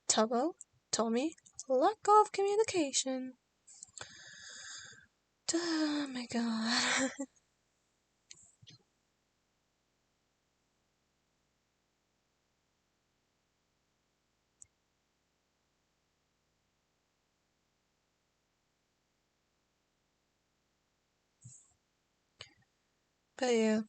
Speaker 2: Tubbo, Tommy. Lack of communication. Oh my god. But yeah,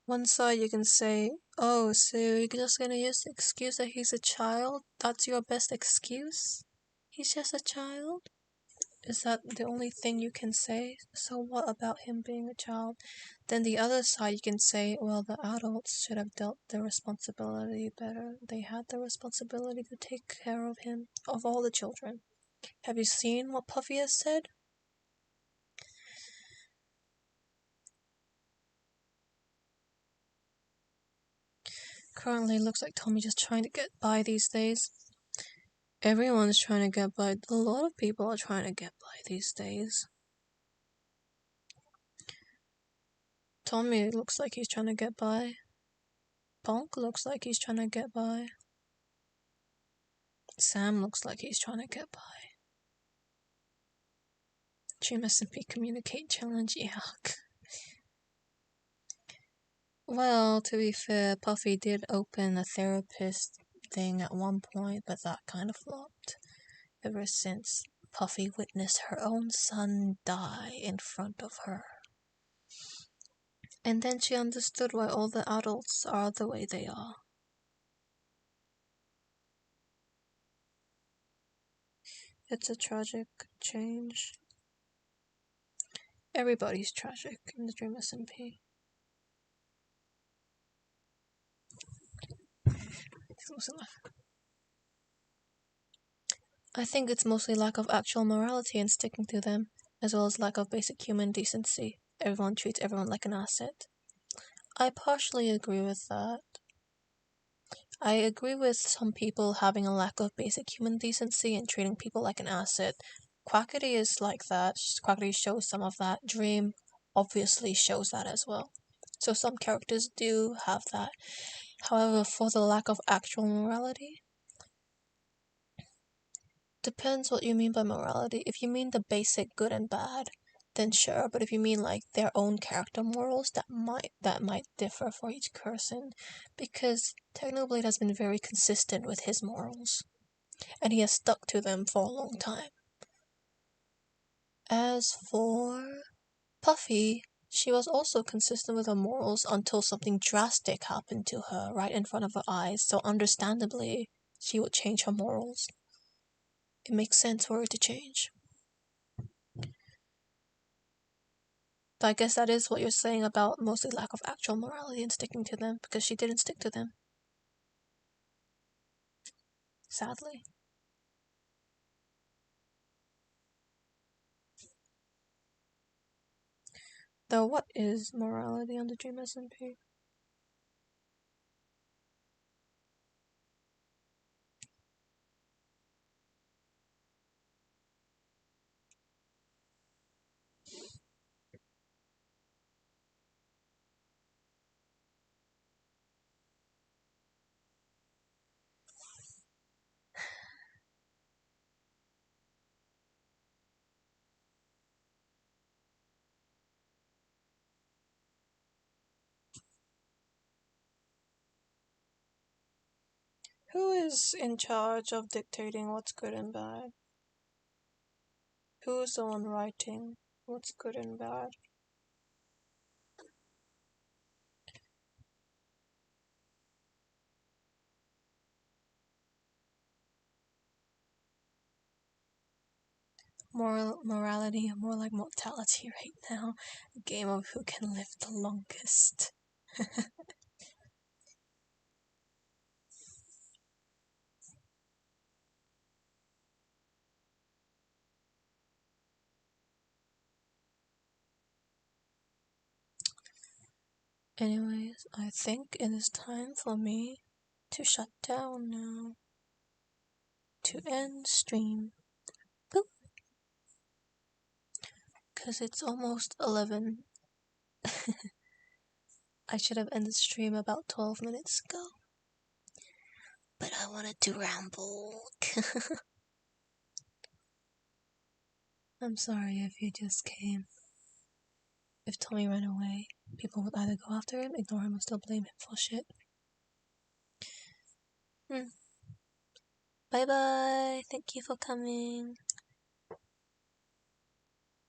Speaker 2: one side you can say, oh, so you're just gonna use the excuse that he's a child? That's your best excuse? He's just a child? Is that the only thing you can say? So what about him being a child? Then the other side you can say, well, the adults should have dealt their responsibility better. They had the responsibility to take care of him, of all the children. Have you seen what Puffy has said? Currently, looks like Tommy just trying to get by these days. Everyone's trying to get by. A lot of people are trying to get by these days. Tommy looks like he's trying to get by. Bonk looks like he's trying to get by. Sam looks like he's trying to get by. Dream SMP Communicate Challenge, yuck. Well, to be fair, Puffy did open a therapist thing at one point, but that kind of flopped. Ever since Puffy witnessed her own son die in front of her. And then she understood why all the adults are the way they are. It's a tragic change. Everybody's tragic in the Dream SMP. I think it's mostly lack of actual morality and sticking to them, as well as lack of basic human decency. Everyone treats everyone like an asset. I partially agree with that. I agree with some people having a lack of basic human decency and treating people like an asset. Quackity is like that. Quackity shows some of that. Dream obviously shows that as well. So some characters do have that. However, for the lack of actual morality, depends what you mean by morality. If you mean the basic good and bad, then sure. But if you mean like their own character morals, that might differ for each person, because Technoblade has been very consistent with his morals, and he has stuck to them for a long time. As for Puffy, she was also consistent with her morals until something drastic happened to her right in front of her eyes. So understandably, she would change her morals. It makes sense for her to change. But I guess that is what you're saying about mostly lack of actual morality and sticking to them, because she didn't stick to them. Sadly. Though what is morality on the Dream SMP? Who is in charge of dictating what's good and bad? Who's the one writing what's good and bad? Morality, more like mortality right now. A game of who can live the longest. Anyways, I think it is time for me to shut down now. To end stream. Boop. Cause it's almost 11. I should have ended stream about 12 minutes ago. But I wanted to ramble. I'm sorry if you just came. If Tommy ran away, people would either go after him, ignore him, or still blame him for shit. Bye bye. Thank you for coming.